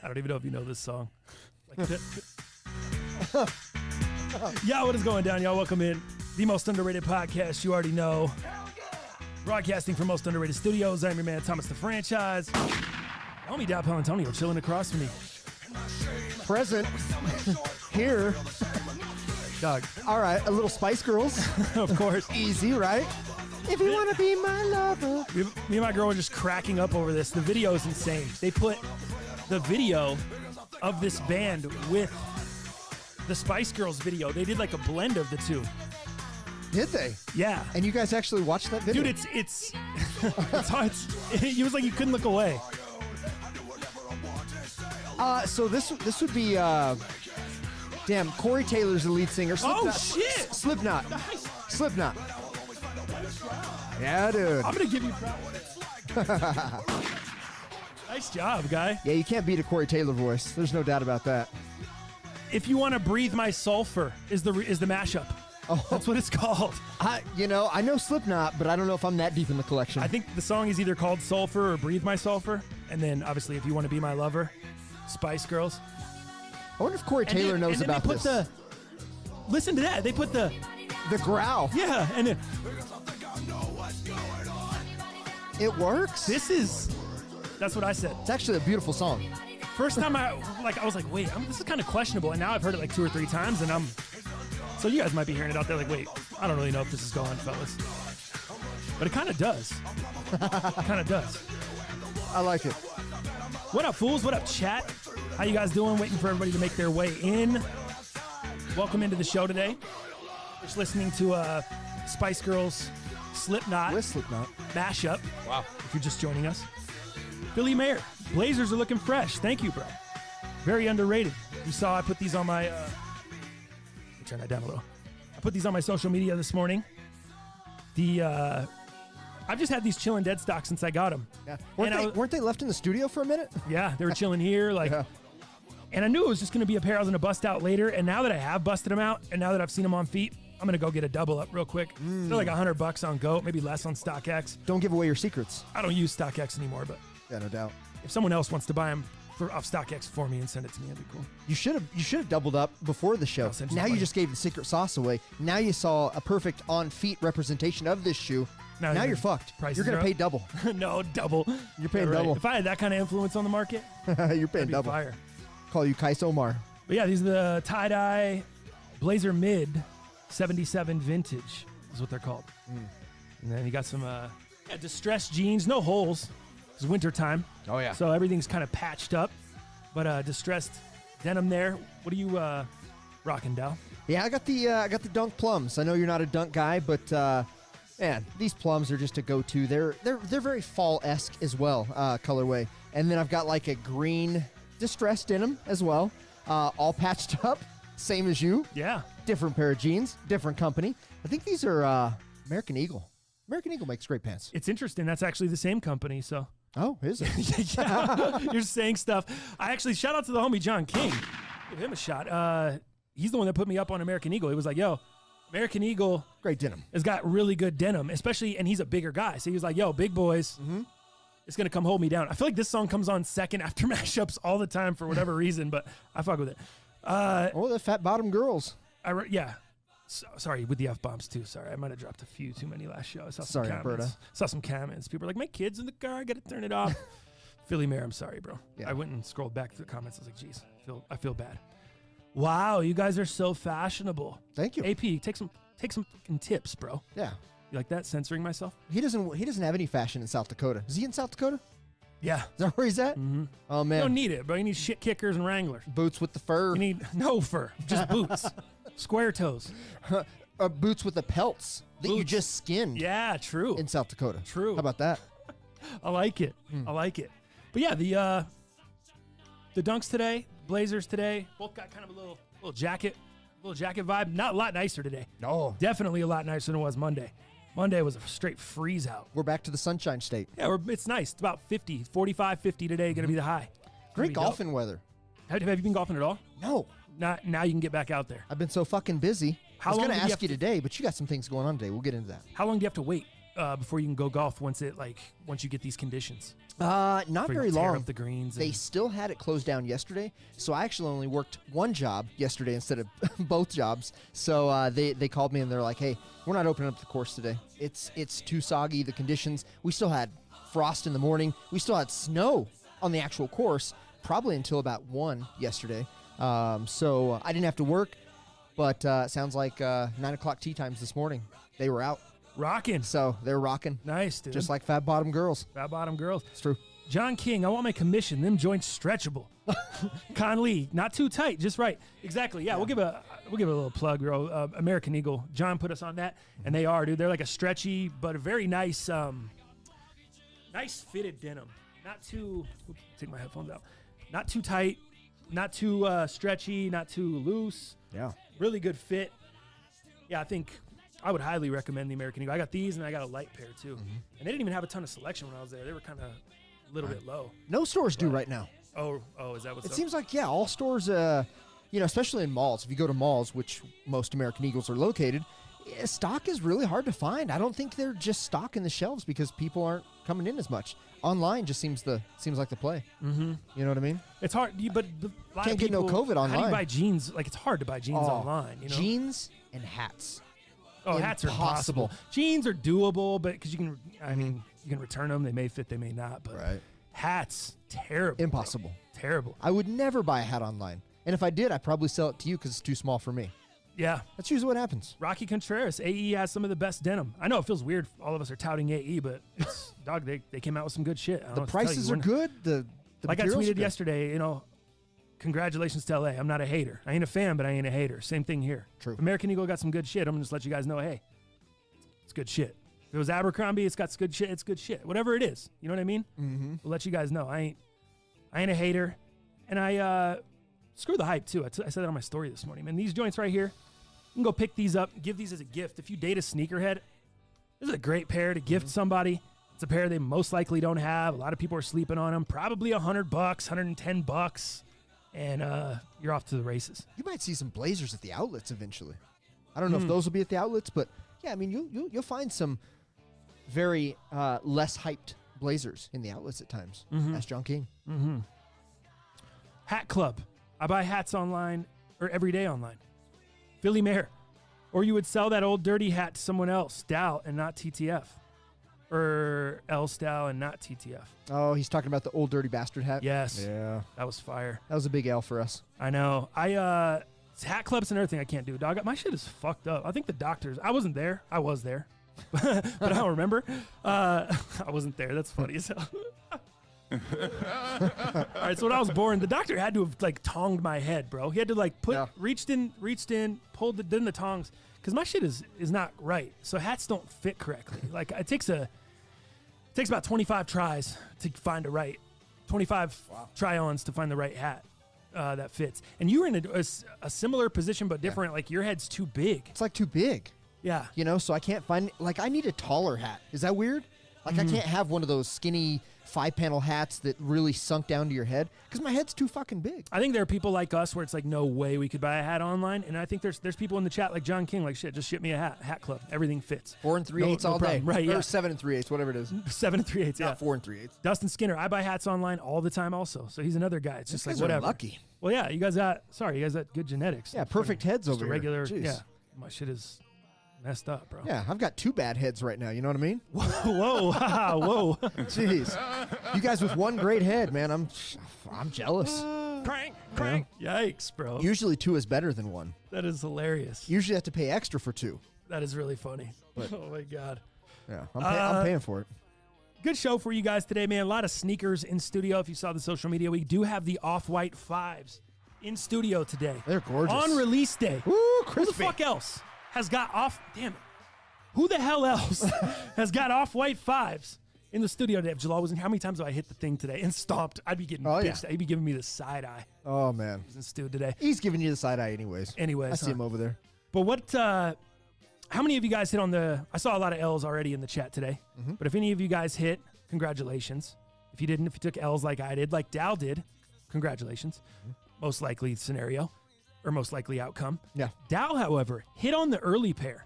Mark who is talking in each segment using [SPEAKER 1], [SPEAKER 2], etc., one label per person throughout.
[SPEAKER 1] I don't even know if you know this song. Yeah, what is going down, y'all? Welcome in. The most underrated podcast you already know. Broadcasting from Most Underrated Studios. I'm your man, Thomas the Franchise. Homie Dow Palantonio chilling across from me.
[SPEAKER 2] Present. Here.
[SPEAKER 1] Dog.
[SPEAKER 2] All right, a little Spice Girls.
[SPEAKER 1] Of course.
[SPEAKER 2] Easy, right? If you want to be my lover.
[SPEAKER 1] Me and my girl were just cracking up over this. The video is insane. They put the video of this band with the Spice Girls video. They did like a blend of the two.
[SPEAKER 2] Did they?
[SPEAKER 1] Yeah.
[SPEAKER 2] And you guys actually watched that video?
[SPEAKER 1] Dude, it was like you couldn't look away.
[SPEAKER 2] So this would be damn, Corey Taylor's the lead singer.
[SPEAKER 1] Oh shit!
[SPEAKER 2] Slipknot. Slipknot. Yeah, dude.
[SPEAKER 1] I'm gonna give you props. Nice job, guy.
[SPEAKER 2] Yeah, you can't beat a Corey Taylor voice. There's no doubt about that.
[SPEAKER 1] If you want to breathe my sulfur is the mashup.
[SPEAKER 2] Oh,
[SPEAKER 1] that's what it's called.
[SPEAKER 2] I know Slipknot, but I don't know if I'm that deep in the collection.
[SPEAKER 1] I think the song is either called Sulfur or Breathe My Sulfur, and then obviously if you want to be my lover, Spice Girls.
[SPEAKER 2] I wonder if Corey Taylor knows about this.
[SPEAKER 1] Listen to that. They put the
[SPEAKER 2] growl.
[SPEAKER 1] Yeah, and then
[SPEAKER 2] it works.
[SPEAKER 1] That's what I said.
[SPEAKER 2] It's actually a beautiful song.
[SPEAKER 1] First time I was like, wait, this is kind of questionable, and now I've heard it like 2 or 3 times, and so you guys might be hearing it out there like, wait, I don't really know if this is going, fellas. But it kind of does. Kind of does.
[SPEAKER 2] I like it.
[SPEAKER 1] What up, fools? What up, chat? How you guys doing? Waiting for everybody to make their way in. Welcome into the show today. Just listening to Spice Girls Slipknot mashup. Wow. If you're just joining us. Philly Mayor. Blazers are looking fresh. Thank you, bro. Very underrated. You saw I put these on my... let me turn that down a little. I put these on my social media this morning. I've just had these chilling dead stock since I got them.
[SPEAKER 2] Yeah. Weren't they left in the studio for a minute?
[SPEAKER 1] Yeah, they were chilling here. Yeah. And I knew it was just going to be a pair I was going to bust out later. And now that I have busted them out, and now that I've seen them on feet, I'm going to go get a double up real quick. They're like $100 on GOAT, maybe less on StockX.
[SPEAKER 2] Don't give away your secrets.
[SPEAKER 1] I don't use StockX anymore, but
[SPEAKER 2] yeah, no doubt.
[SPEAKER 1] If someone else wants to buy them off StockX for me and send it to me, that'd be cool.
[SPEAKER 2] You should have doubled up before the show. Now you just gave the secret sauce away. Now you saw a perfect on-feet representation of this shoe. Now you're fucked. You're going to pay double.
[SPEAKER 1] No, double.
[SPEAKER 2] You're paying double.
[SPEAKER 1] If I had that kind of influence on the market,
[SPEAKER 2] you're paying double.
[SPEAKER 1] Fire.
[SPEAKER 2] Call you Kais Omar.
[SPEAKER 1] But yeah, these are the tie-dye Blazer Mid 77 Vintage is what they're called. And then you got some distressed jeans, no holes. It's winter time.
[SPEAKER 2] Oh yeah.
[SPEAKER 1] So everything's kind of patched up, but distressed denim there. What are you rocking, Dow?
[SPEAKER 2] Yeah, I got the Dunk Plums. I know you're not a Dunk guy, but man, these plums are just a go-to. They're very fall-esque as well, colorway. And then I've got like a green distressed denim as well, all patched up, same as you.
[SPEAKER 1] Yeah.
[SPEAKER 2] Different pair of jeans, different company. I think these are American Eagle. American Eagle makes great pants.
[SPEAKER 1] It's interesting. That's actually the same company, so.
[SPEAKER 2] Oh, is it?
[SPEAKER 1] Yeah, you're saying stuff. I actually, shout out to the homie John King. Give him a shot. He's the one that put me up on American Eagle. He was like, yo, American Eagle.
[SPEAKER 2] Great denim.
[SPEAKER 1] Has got really good denim, especially, and he's a bigger guy. So he was like, yo, big boys. It's going to come hold me down. I feel like this song comes on second after mashups all the time for whatever reason, but I fuck with it.
[SPEAKER 2] The fat bottom girls.
[SPEAKER 1] Yeah. Sorry, with the F-bombs too. Sorry, I might have dropped a few too many last show. I saw some comments.
[SPEAKER 2] Alberta.
[SPEAKER 1] Saw some comments. People were like, my kid's in the car. I got to turn it off. Philly Mayor, I'm sorry, bro. Yeah. I went and scrolled back through the comments. I was like, geez, I feel bad. Wow, you guys are so fashionable.
[SPEAKER 2] Thank you.
[SPEAKER 1] AP, take some fucking tips, bro.
[SPEAKER 2] Yeah.
[SPEAKER 1] You like that? Censoring myself?
[SPEAKER 2] He doesn't have any fashion in South Dakota. Is he in South Dakota?
[SPEAKER 1] Yeah.
[SPEAKER 2] Is that where he's at?
[SPEAKER 1] Mm-hmm.
[SPEAKER 2] Oh, man.
[SPEAKER 1] You don't need it, bro. You need shit kickers and Wranglers.
[SPEAKER 2] Boots with the fur.
[SPEAKER 1] You need no fur, just boots. Square toes.
[SPEAKER 2] Boots with the pelts that you just skinned.
[SPEAKER 1] Yeah, true.
[SPEAKER 2] In South Dakota.
[SPEAKER 1] True.
[SPEAKER 2] How about that?
[SPEAKER 1] I like it. I like it. But yeah, the Dunks today, Blazers today, both got kind of a little jacket vibe. Not a lot nicer today.
[SPEAKER 2] No.
[SPEAKER 1] Definitely a lot nicer than it was Monday. Monday was a straight freeze out.
[SPEAKER 2] We're back to the Sunshine State.
[SPEAKER 1] Yeah, it's nice. It's about 50, 45, 50 today. Going to be the high.
[SPEAKER 2] Great golfing weather.
[SPEAKER 1] Have you been golfing at all?
[SPEAKER 2] No.
[SPEAKER 1] Now you can get back out there.
[SPEAKER 2] I've been so fucking busy. I was going to ask you
[SPEAKER 1] to
[SPEAKER 2] today, but you got some things going on today. We'll get into that.
[SPEAKER 1] How long do you have to wait? before you can go golf once you get these conditions?
[SPEAKER 2] Not
[SPEAKER 1] Before you
[SPEAKER 2] very
[SPEAKER 1] tear
[SPEAKER 2] long.
[SPEAKER 1] up the greens.
[SPEAKER 2] They still had it closed down yesterday, so I actually only worked one job yesterday instead of both jobs. So they called me and they're like, "Hey, we're not opening up the course today. It's too soggy. The conditions. We still had frost in the morning. We still had snow on the actual course, probably until about 1 yesterday. So I didn't have to work, but sounds like 9 o'clock tee times this morning. They were out,
[SPEAKER 1] rocking.
[SPEAKER 2] so they're rocking,
[SPEAKER 1] Nice, dude.
[SPEAKER 2] just like fat bottom girls.
[SPEAKER 1] Fat bottom girls.
[SPEAKER 2] It's true.
[SPEAKER 1] John King, I want my commission. Them joints stretchable. Con Lee, not too tight, just right. Exactly. Yeah, we'll give a little plug, bro. American Eagle. John put us on that, and they are, dude. They're like a stretchy but a very nice, nice fitted denim. Not too. Oops, take my headphones out. Not too tight. Not too stretchy. Not too loose.
[SPEAKER 2] Yeah.
[SPEAKER 1] Really good fit. Yeah, I think I would highly recommend the American Eagle. I got these, and I got a light pair too. And they didn't even have a ton of selection when I was there. They were kind of a little bit low.
[SPEAKER 2] No stores do right now.
[SPEAKER 1] Oh, is that what's
[SPEAKER 2] It
[SPEAKER 1] up?
[SPEAKER 2] seems like, yeah, all stores, especially in malls, if you go to malls, which most American Eagles are located, stock is really hard to find. I don't think they're just stocking the shelves because people aren't coming in as much. Online just seems like the play.
[SPEAKER 1] Mm-hmm.
[SPEAKER 2] You know what I mean?
[SPEAKER 1] It's hard, but a lot
[SPEAKER 2] Can't
[SPEAKER 1] of
[SPEAKER 2] get no
[SPEAKER 1] people,
[SPEAKER 2] COVID
[SPEAKER 1] How do you
[SPEAKER 2] online.
[SPEAKER 1] buy jeans? Like, it's hard to buy jeans online. You know,
[SPEAKER 2] Jeans and hats.
[SPEAKER 1] oh, hats are
[SPEAKER 2] impossible.
[SPEAKER 1] impossible. Jeans are doable, but because you can, you can return them. They may fit, they may not. But hats, terrible.
[SPEAKER 2] Impossible.
[SPEAKER 1] Bro. Terrible.
[SPEAKER 2] I would never buy a hat online. And if I did, I'd probably sell it to you because it's too small for me.
[SPEAKER 1] Yeah.
[SPEAKER 2] That's usually what happens.
[SPEAKER 1] Rocky Contreras, AE has some of the best denim. I know it feels weird. All of us are touting AE, but it's, dog, they came out with some good shit. I don't know
[SPEAKER 2] The
[SPEAKER 1] what to tell you.
[SPEAKER 2] prices
[SPEAKER 1] We're
[SPEAKER 2] are
[SPEAKER 1] not-
[SPEAKER 2] good. The
[SPEAKER 1] Like I
[SPEAKER 2] materials are
[SPEAKER 1] tweeted
[SPEAKER 2] good.
[SPEAKER 1] yesterday, congratulations to LA. I'm not a hater. I ain't a fan, but I ain't a hater. Same thing here.
[SPEAKER 2] True.
[SPEAKER 1] American Eagle got some good shit. I'm gonna just let you guys know, hey, it's good shit. If it was Abercrombie, it's got good shit. It's good shit. Whatever it is, you know what I mean?
[SPEAKER 2] Mm-hmm.
[SPEAKER 1] We'll let you guys know. I ain't a hater, and I screw the hype too. I said that on my story this morning. Man, these joints right here, you can go pick these up, give these as a gift. If you date a sneakerhead, this is a great pair to gift somebody. It's a pair they most likely don't have. A lot of people are sleeping on them. Probably $100, $110, and you're off to the races.
[SPEAKER 2] You might see some blazers at the outlets eventually. I don't know if those will be at the outlets, but yeah, I mean you'll find some very less hyped blazers in the outlets at times. That's John King.
[SPEAKER 1] Mm-hmm. Hat Club. I buy hats online or every day online. Philly Mayor. Or you would sell that old dirty hat to someone else, Dow and not TTF. Or L Style and not TTF.
[SPEAKER 2] Oh, he's talking about the old dirty bastard hat.
[SPEAKER 1] Yes.
[SPEAKER 2] Yeah,
[SPEAKER 1] That was fire.
[SPEAKER 2] that was a big L for us.
[SPEAKER 1] I know. Hat Club's another thing I can't do, dog. My shit is fucked up. I think the doctors, I wasn't there. I was there. But I don't remember. I wasn't there. That's funny as hell. All right, so when I was born, the doctor had to have tonged my head, bro. He had to reached in, pulled done the tongs, because my shit is not right. So hats don't fit correctly. It takes about 25 tries to find 25 try-ons to find the right hat that fits. And you were in a similar position but different. Like your head's too big.
[SPEAKER 2] It's too big.
[SPEAKER 1] Yeah.
[SPEAKER 2] So I can't find I need a taller hat. Is that weird? I can't have one of those skinny 5-panel hats that really sunk down to your head because my head's too fucking big.
[SPEAKER 1] I think there are people like us where it's no way we could buy a hat online, and I think there's people in the chat like John King, shit, just ship me a hat club, everything fits.
[SPEAKER 2] 4 3/8 all day,
[SPEAKER 1] problem. Right? Yeah,
[SPEAKER 2] or 7 3/8, whatever it is.
[SPEAKER 1] 7 3/8, yeah.
[SPEAKER 2] Not 4 3/8.
[SPEAKER 1] Dustin Skinner, I buy hats online all the time, also. So he's another guy. It's just
[SPEAKER 2] These guys
[SPEAKER 1] whatever.
[SPEAKER 2] are lucky.
[SPEAKER 1] Well, yeah, you guys got good genetics.
[SPEAKER 2] Yeah, perfect heads
[SPEAKER 1] just
[SPEAKER 2] over
[SPEAKER 1] a
[SPEAKER 2] here.
[SPEAKER 1] regular.
[SPEAKER 2] Jeez.
[SPEAKER 1] Yeah, my shit is messed up, bro.
[SPEAKER 2] Yeah, I've got 2 bad heads right now. You know what I mean?
[SPEAKER 1] Whoa, whoa.
[SPEAKER 2] Jeez, you guys with 1 great head, man. I'm jealous.
[SPEAKER 1] Crank. Yikes, bro.
[SPEAKER 2] Usually 2 is better than 1.
[SPEAKER 1] That is hilarious.
[SPEAKER 2] Usually have to pay extra for 2.
[SPEAKER 1] That is really funny. Oh my god.
[SPEAKER 2] Yeah, I'm paying for it.
[SPEAKER 1] Good show for you guys today, man. A lot of sneakers in studio. If you saw the social media, we do have the Off-White 5s in studio today.
[SPEAKER 2] They're gorgeous.
[SPEAKER 1] On release day.
[SPEAKER 2] Ooh,
[SPEAKER 1] Who
[SPEAKER 2] crispy.
[SPEAKER 1] the fuck else has got damn it. Who the hell else has got Off-White 5s in the studio today? If Jalal wasn't, how many times have I hit the thing today and stomped? I'd be getting bitched.
[SPEAKER 2] Yeah.
[SPEAKER 1] He'd be giving me the side eye.
[SPEAKER 2] Oh, man.
[SPEAKER 1] He's in studio today.
[SPEAKER 2] He's giving you the side eye anyways. I see him over there.
[SPEAKER 1] But how many of you guys hit on I saw a lot of L's already in the chat today.
[SPEAKER 2] Mm-hmm.
[SPEAKER 1] But if any of you guys hit, congratulations. If you didn't, if you took L's like I did, like Dal did, congratulations. Most likely scenario. or most likely outcome.
[SPEAKER 2] Yeah.
[SPEAKER 1] Dow, however, hit on the early pair.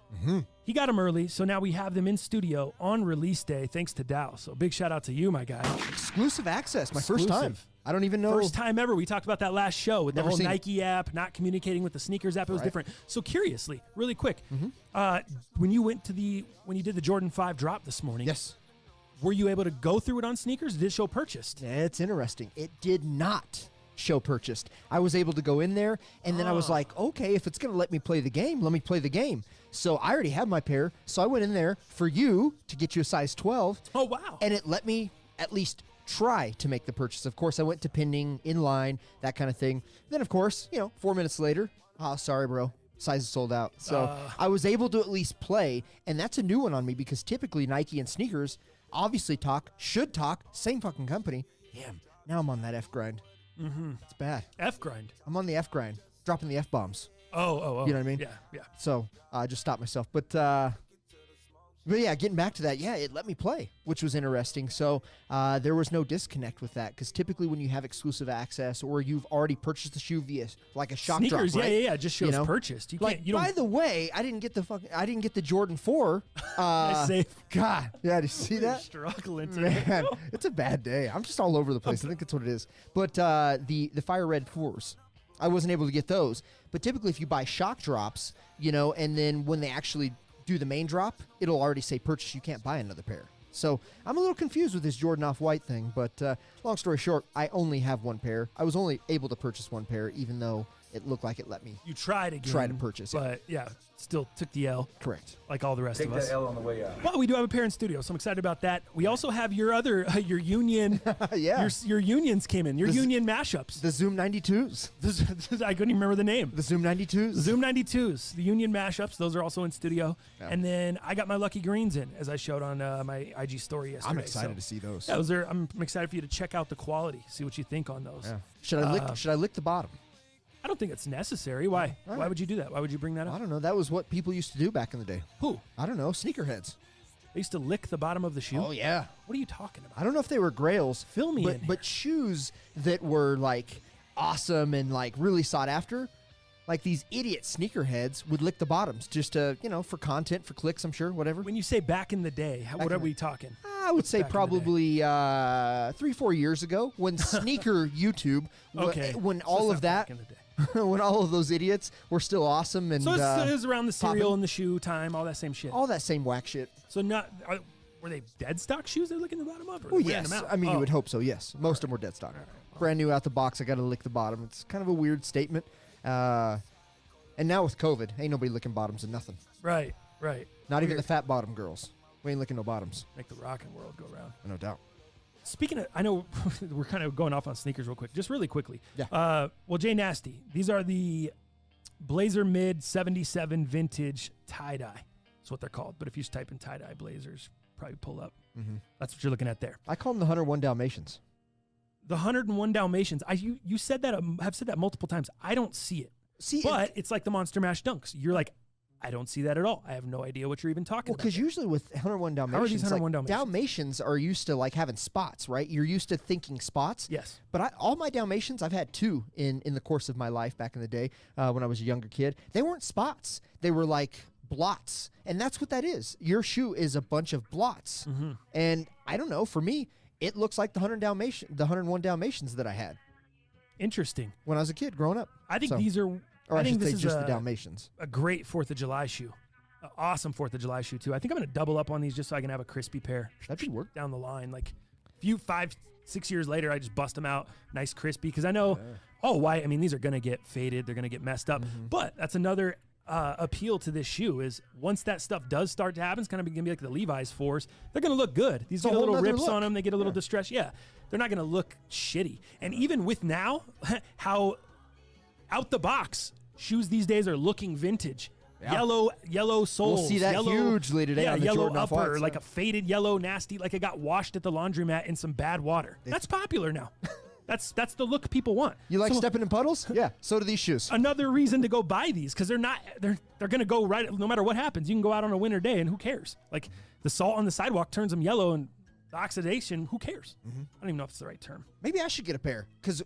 [SPEAKER 1] He got them early, so now we have them in studio on release day, thanks to Dow. So big shout out to you, my guy.
[SPEAKER 2] Exclusive access. My first time. I don't even know.
[SPEAKER 1] First time ever. We talked about that last show with the whole
[SPEAKER 2] seen
[SPEAKER 1] Nike app, not communicating with the sneakers app. It was different. So curiously, really quick, when you did the Jordan 5 drop this morning,
[SPEAKER 2] Yes.
[SPEAKER 1] were you able to go through it on sneakers? Did it show purchased?
[SPEAKER 2] Yeah, it's interesting. It did not show purchased. I was able to go in there, and then I was like, okay, if it's going to let me play the game, let me play the game. So I already have my pair, so I went in there for you to get you a size 12.
[SPEAKER 1] Oh, wow.
[SPEAKER 2] And it let me at least try to make the purchase. Of course, I went to pinning, in line, that kind of thing. Then, of course, 4 minutes later, sorry, bro, size is sold out. So I was able to at least play, and that's a new one on me because typically Nike and sneakers obviously should talk, same fucking company. Damn, now I'm on that F grind. It's bad.
[SPEAKER 1] F grind.
[SPEAKER 2] I'm on the F grind, dropping the F bombs.
[SPEAKER 1] Oh.
[SPEAKER 2] You know what I mean?
[SPEAKER 1] Yeah.
[SPEAKER 2] So I just stopped myself. But yeah, getting back to that, it let me play, which was interesting. So there was no disconnect with that because typically when you have exclusive access or you've already purchased the shoe via like a shock
[SPEAKER 1] Sneakers,
[SPEAKER 2] drop, right?
[SPEAKER 1] yeah, just shows purchased. You can't. You don't.
[SPEAKER 2] By the way, I didn't get the Jordan 4.
[SPEAKER 1] Nice save.
[SPEAKER 2] God, yeah, did you see
[SPEAKER 1] You're
[SPEAKER 2] that?
[SPEAKER 1] struggling to.
[SPEAKER 2] Man, it's a bad day. I'm just all over the place. I think that's what it is. But the Fire Red 4s, I wasn't able to get those. But typically, if you buy shock drops, and then when they actually do the main drop, it'll already say purchase. You can't buy another pair. So I'm a little confused with this Jordan Off-White thing. But long story short, I only have one pair. I was only able to purchase one pair, even though it looked like it let me.
[SPEAKER 1] You tried again.
[SPEAKER 2] Try to purchase,
[SPEAKER 1] but still took the L.
[SPEAKER 2] Correct.
[SPEAKER 1] Like all the rest of us.
[SPEAKER 3] Take that L on the way out.
[SPEAKER 1] Well, we do have a pair in studio, so I'm excited about that. We also have your other, your union.
[SPEAKER 2] Yeah.
[SPEAKER 1] Your unions came in. Your union mashups.
[SPEAKER 2] The Zoom 92s.
[SPEAKER 1] I couldn't even remember the name.
[SPEAKER 2] The Zoom 92s.
[SPEAKER 1] Zoom 92s. The union mashups. Those are also in studio.
[SPEAKER 2] Yeah.
[SPEAKER 1] And then I got my Lucky Greens in, as I showed on my IG story yesterday.
[SPEAKER 2] I'm excited to see those.
[SPEAKER 1] Yeah, I'm excited for you to check out the quality, see what you think on those.
[SPEAKER 2] Yeah. Should I lick the bottom?
[SPEAKER 1] I don't think it's necessary. Why?
[SPEAKER 2] All right.
[SPEAKER 1] Why would you do that? Why would you bring that up?
[SPEAKER 2] I don't know. That was what people used to do back in the day.
[SPEAKER 1] Who?
[SPEAKER 2] I don't know. Sneakerheads.
[SPEAKER 1] They used to lick the bottom of the shoe?
[SPEAKER 2] Oh, yeah.
[SPEAKER 1] What are you talking about?
[SPEAKER 2] I don't know if they were grails.
[SPEAKER 1] Fill me in
[SPEAKER 2] but shoes that were like awesome and like really sought after. Like these idiot sneakerheads would lick the bottoms just to, for content, for clicks, I'm sure, whatever.
[SPEAKER 1] When you say back in the day, what are we talking?
[SPEAKER 2] I would say
[SPEAKER 1] back in the
[SPEAKER 2] probably 3-4 years ago when sneaker YouTube,
[SPEAKER 1] Okay.
[SPEAKER 2] when
[SPEAKER 1] So
[SPEAKER 2] all
[SPEAKER 1] it's
[SPEAKER 2] of
[SPEAKER 1] not
[SPEAKER 2] that,
[SPEAKER 1] back in the day.
[SPEAKER 2] when all of those idiots were still awesome and
[SPEAKER 1] So it was around the cereal
[SPEAKER 2] popping.
[SPEAKER 1] and the shoe time, all that same shit.
[SPEAKER 2] all that same whack shit.
[SPEAKER 1] So were they dead stock shoes they're licking the bottom of? Or
[SPEAKER 2] Oh,
[SPEAKER 1] they ran
[SPEAKER 2] yes.
[SPEAKER 1] them out?
[SPEAKER 2] I mean,
[SPEAKER 1] Oh.
[SPEAKER 2] you would hope so, yes. Most of them were dead stock. Brand new out the box, I got to lick the bottom. It's kind of a weird statement. And now with COVID, ain't nobody licking bottoms and nothing.
[SPEAKER 1] Right.
[SPEAKER 2] Not even the fat bottom girls. We ain't licking no bottoms.
[SPEAKER 1] Make the rockin' world go round.
[SPEAKER 2] No doubt.
[SPEAKER 1] Speaking of, I know we're kind of going off on sneakers real quick, just really quickly.
[SPEAKER 2] Yeah.
[SPEAKER 1] Well, Jay Nasty, these are the Blazer Mid 77 vintage tie-dye. That's what they're called. But if you just type in tie-dye Blazers, probably pull up.
[SPEAKER 2] Mm-hmm.
[SPEAKER 1] That's what you're looking at there.
[SPEAKER 2] I call them the 101 Dalmatians.
[SPEAKER 1] The 101 Dalmatians. You said that, have said that multiple times. I don't see it.
[SPEAKER 2] See,
[SPEAKER 1] But it's like the Monster Mash Dunks. You're like, I don't see that at all. I have no idea what you're even talking
[SPEAKER 2] well,
[SPEAKER 1] about.
[SPEAKER 2] because usually with 101 Dalmatians,
[SPEAKER 1] How are these 101 Dalmatians?
[SPEAKER 2] Dalmatians are used to like having spots, right? You're used to thinking spots.
[SPEAKER 1] Yes.
[SPEAKER 2] But all my Dalmatians, I've had two in the course of my life back in the day when I was a younger kid. They weren't spots. They were like blots. And that's what that is. Your shoe is a bunch of blots.
[SPEAKER 1] Mm-hmm.
[SPEAKER 2] And I don't know, for me, it looks like the 101 Dalmatians that I had
[SPEAKER 1] Interesting.
[SPEAKER 2] when I was a kid growing up.
[SPEAKER 1] I think
[SPEAKER 2] So-
[SPEAKER 1] these are,
[SPEAKER 2] Or I,
[SPEAKER 1] I think
[SPEAKER 2] should
[SPEAKER 1] this
[SPEAKER 2] say
[SPEAKER 1] is
[SPEAKER 2] just the Dalmatians.
[SPEAKER 1] a great 4th of July shoe. An awesome 4th of July shoe, too. I think I'm going to double up on these just so I can have a crispy pair.
[SPEAKER 2] That'd be work.
[SPEAKER 1] Down the line. Like, a few 5-6 years later, I just bust them out nice crispy because I know, I mean, these are going to get faded. They're going to get messed up.
[SPEAKER 2] Mm-hmm.
[SPEAKER 1] But that's another appeal to this shoe is once that stuff does start to happen, it's kind of going to be like the Levi's 4s. They're going to look good. These
[SPEAKER 2] It's a
[SPEAKER 1] get a
[SPEAKER 2] whole
[SPEAKER 1] little
[SPEAKER 2] nother
[SPEAKER 1] rips
[SPEAKER 2] look.
[SPEAKER 1] on them. They get a little distress. Yeah. They're not going to look shitty. And even with now, how out the box shoes these days are looking vintage.
[SPEAKER 2] Yeah.
[SPEAKER 1] Yellow soles.
[SPEAKER 2] We'll see that
[SPEAKER 1] yellow,
[SPEAKER 2] hugely today
[SPEAKER 1] Yeah,
[SPEAKER 2] on the
[SPEAKER 1] yellow
[SPEAKER 2] Jordan
[SPEAKER 1] upper,
[SPEAKER 2] Off-Whites,
[SPEAKER 1] like
[SPEAKER 2] yeah.
[SPEAKER 1] a faded yellow, nasty, like it got washed at the laundromat in some bad water. That's popular now. That's the look people want.
[SPEAKER 2] You like
[SPEAKER 1] So
[SPEAKER 2] stepping in puddles? Yeah, so do these shoes.
[SPEAKER 1] another reason to go buy these because they're gonna go right no matter what happens. You can go out on a winter day and who cares? Like the salt on the sidewalk turns them yellow and the oxidation, who cares?
[SPEAKER 2] Mm-hmm.
[SPEAKER 1] I don't even know if it's the right term.
[SPEAKER 2] Maybe I should get a pair. Because,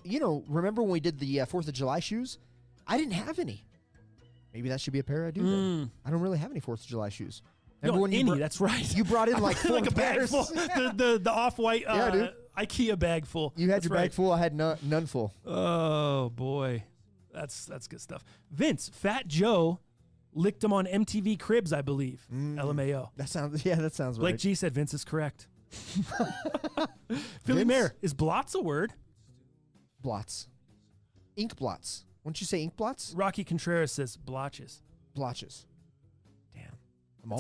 [SPEAKER 2] remember when we did the 4th of July shoes? I didn't have any. Maybe that should be a pair I do. Then. I don't really have any 4th of July shoes. Remember when you
[SPEAKER 1] that's right.
[SPEAKER 2] You brought in like 4
[SPEAKER 1] like a bag
[SPEAKER 2] pairs.
[SPEAKER 1] full. The off-white IKEA bag full.
[SPEAKER 2] You had your bag full. I had none full.
[SPEAKER 1] Oh boy, that's good stuff. Vince, Fat Joe licked him on MTV Cribs, I believe. LMAO.
[SPEAKER 2] That sounds right.
[SPEAKER 1] Blake G said Vince is correct. Philly Mayor, is blots a word?
[SPEAKER 2] Blots. Ink blots. Wouldn't you say ink blots?
[SPEAKER 1] Rocky Contreras says blotches.
[SPEAKER 2] Blotches. Damn. I'm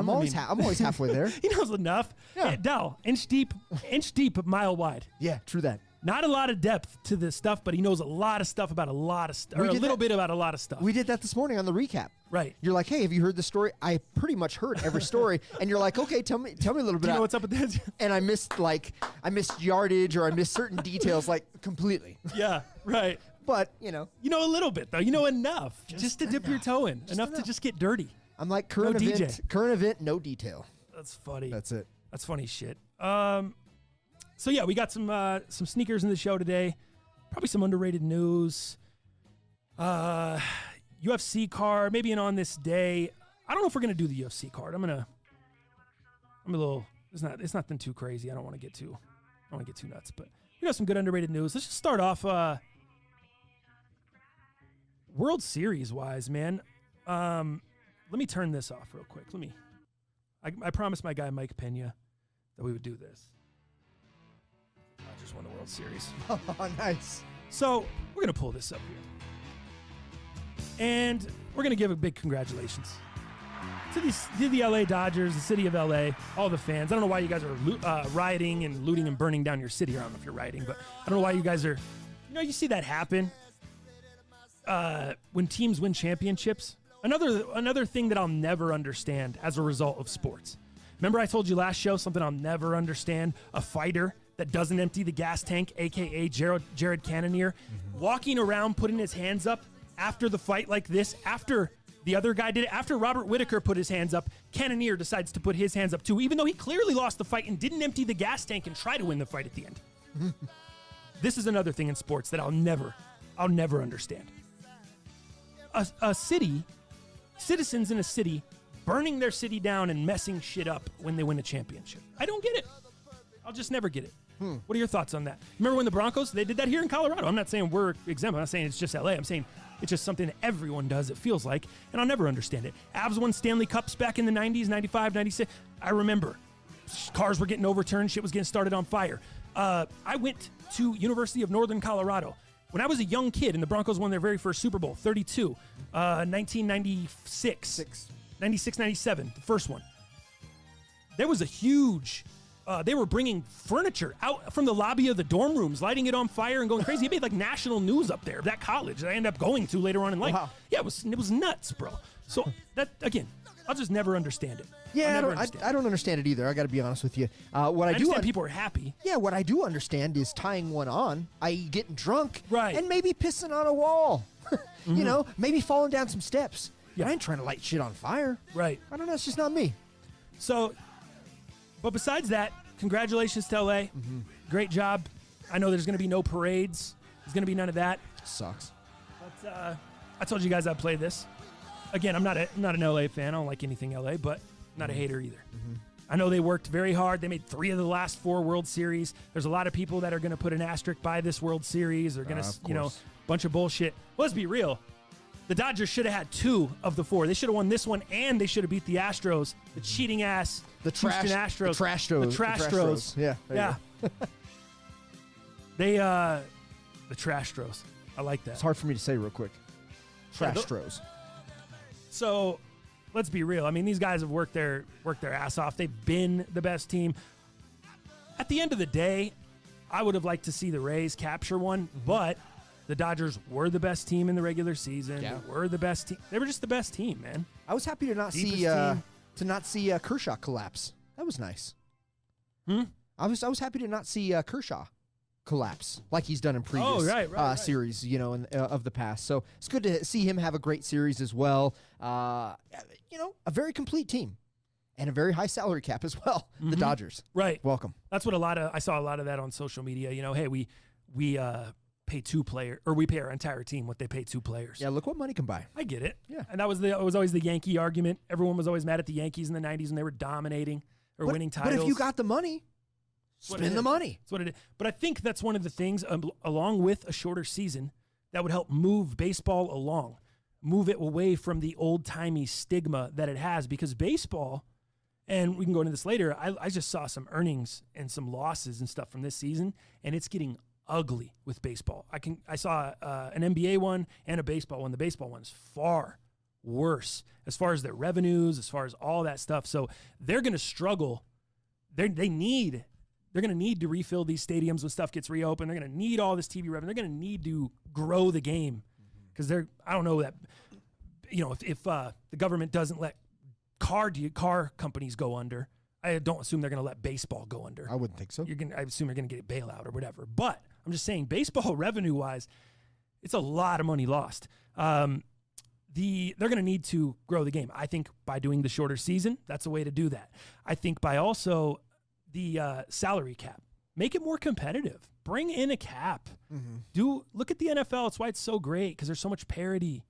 [SPEAKER 2] always halfway there.
[SPEAKER 1] He knows enough.
[SPEAKER 2] Yeah.
[SPEAKER 1] Hey, Dell, inch deep, mile wide.
[SPEAKER 2] Yeah, true that.
[SPEAKER 1] Not a lot of depth to this stuff, but he knows a lot of stuff about a lot of stuff, or a little bit about a lot of stuff.
[SPEAKER 2] We did that this morning on the recap.
[SPEAKER 1] Right.
[SPEAKER 2] You're like, hey, have you heard the story? I pretty much heard every story. And you're like, okay, tell me a little bit.
[SPEAKER 1] Do you know what's up with this?
[SPEAKER 2] And I missed yardage, or I missed certain details, like completely.
[SPEAKER 1] Yeah, right.
[SPEAKER 2] But, you know.
[SPEAKER 1] You know a little bit, though. You know enough just to dip your toe in. Enough to just get dirty.
[SPEAKER 2] I'm like current event, no detail.
[SPEAKER 1] That's funny.
[SPEAKER 2] That's it.
[SPEAKER 1] That's funny shit. So yeah, we got some sneakers in the show today. Probably some underrated news. UFC card, maybe an on this day. I don't know if we're gonna do the UFC card. I'm a little. It's nothing too crazy. I don't want to get too nuts. But we got some good underrated news. Let's just start off. World Series wise, man. Let me turn this off real quick. I promised my guy Mike Pena that we would do this. I just won the World Series.
[SPEAKER 2] Oh, nice.
[SPEAKER 1] So we're going to pull this up here. And we're going to give a big congratulations to the LA Dodgers, the city of LA, all the fans. I don't know why you guys are rioting and looting and burning down your city. I don't know if you're rioting, but I don't know why you guys are, you see that happen when teams win championships. Another thing that I'll never understand as a result of sports. Remember I told you last show something I'll never understand? A fighter that doesn't empty the gas tank, a.k.a. Jared Cannonier, walking around putting his hands up after the fight like this, after the other guy did it, after Robert Whitaker put his hands up, Cannonier decides to put his hands up too, even though he clearly lost the fight and didn't empty the gas tank and try to win the fight at the end. This is another thing in sports that I'll never understand. Citizens in a city burning their city down and messing shit up when they win a championship. I don't get it. I'll just never get it. What are your thoughts on that? Remember when the Broncos, they did that here in Colorado. I'm not saying we're exempt. I'm not saying it's just LA. I'm saying it's just something that everyone does, it feels like, and I'll never understand it. Avs won Stanley Cups back in the 90s, 95, 96. I remember. Cars were getting overturned. Shit was getting started on fire. I went to University of Northern Colorado. When I was a young kid and the Broncos won their very first Super Bowl, 32, 1996, 96, 97, the first one. There was a huge, they were bringing furniture out from the lobby of the dorm rooms, lighting it on fire and going crazy. It made like national news up there, that college that I ended up going to later on in life. Wow. Yeah, it was nuts, bro. So that, again, I'll just never understand it.
[SPEAKER 2] Yeah, I don't understand it either. I got to be honest with you. What I do
[SPEAKER 1] understand people are happy.
[SPEAKER 2] Yeah, what I do understand is tying one on, i.e. getting drunk,
[SPEAKER 1] right,
[SPEAKER 2] and maybe pissing on a wall. You know, maybe falling down some steps. Yeah. I ain't trying to light shit on fire.
[SPEAKER 1] Right.
[SPEAKER 2] I don't know. It's just not me.
[SPEAKER 1] So, but besides that, congratulations to LA. Great job. I know there's going to be no parades. There's going to be none of that.
[SPEAKER 2] Sucks.
[SPEAKER 1] But I told you guys I'd play this. Again, I'm not an LA fan. I don't like anything LA, but not a hater either. I know they worked very hard. They made 3 of the last 4 World Series. There's a lot of people that are going to put an asterisk by this World Series. They're going to, bunch of bullshit. Well, let's be real. The Dodgers should have had 2 of the 4. They should have won this one, and they should have beat the Astros, the cheating ass Houston Astros.
[SPEAKER 2] The Trastros. Yeah.
[SPEAKER 1] Yeah. The Trastros. I like that.
[SPEAKER 2] It's hard for me to say real quick. Trastros.
[SPEAKER 1] So, let's be real. I mean, these guys have worked their ass off. They've been the best team. At the end of the day, I would have liked to see the Rays capture one, but the Dodgers were the best team in the regular season. Yeah. They were the best team. They were just the best team, man.
[SPEAKER 2] I was happy to not see Kershaw collapse. That was nice. I was happy to not see Kershaw collapse like he's done in previous series, of the past. So it's good to see him have a great series as well. A very complete team and a very high salary cap as well. The Dodgers,
[SPEAKER 1] right?
[SPEAKER 2] Welcome.
[SPEAKER 1] That's what I saw a lot of that on social media. Hey, we pay 2 players, or we pay our entire team what they pay 2 players.
[SPEAKER 2] Yeah, look what money can buy.
[SPEAKER 1] I get it.
[SPEAKER 2] Yeah.
[SPEAKER 1] And that was always the Yankee argument. Everyone was always mad at the Yankees in the 90s when they were dominating or winning titles.
[SPEAKER 2] But if you got the money, spend the money.
[SPEAKER 1] That's what it is. But I think that's one of the things, along with a shorter season, that would help move baseball along, move it away from the old-timey stigma that it has. Because baseball, and we can go into this later, I just saw some earnings and some losses and stuff from this season, and it's getting ugly with baseball. I saw an NBA one and a baseball one. The baseball one's far worse as far as their revenues, as far as all that stuff. So they're going to struggle. They're going to need to refill these stadiums when stuff gets reopened. They're going to need all this TV revenue. They're going to need to grow the game because I don't know that, if the government doesn't let car companies go under, I don't assume they're going to let baseball go under.
[SPEAKER 2] I wouldn't think so.
[SPEAKER 1] I assume you're going to get a bailout or whatever. But I'm just saying, baseball revenue-wise, it's a lot of money lost. They're going to need to grow the game. I think by doing the shorter season, that's a way to do that. I think by also the salary cap, make it more competitive. Bring in a cap. Look at the NFL. It's why it's so great because there's so much parity.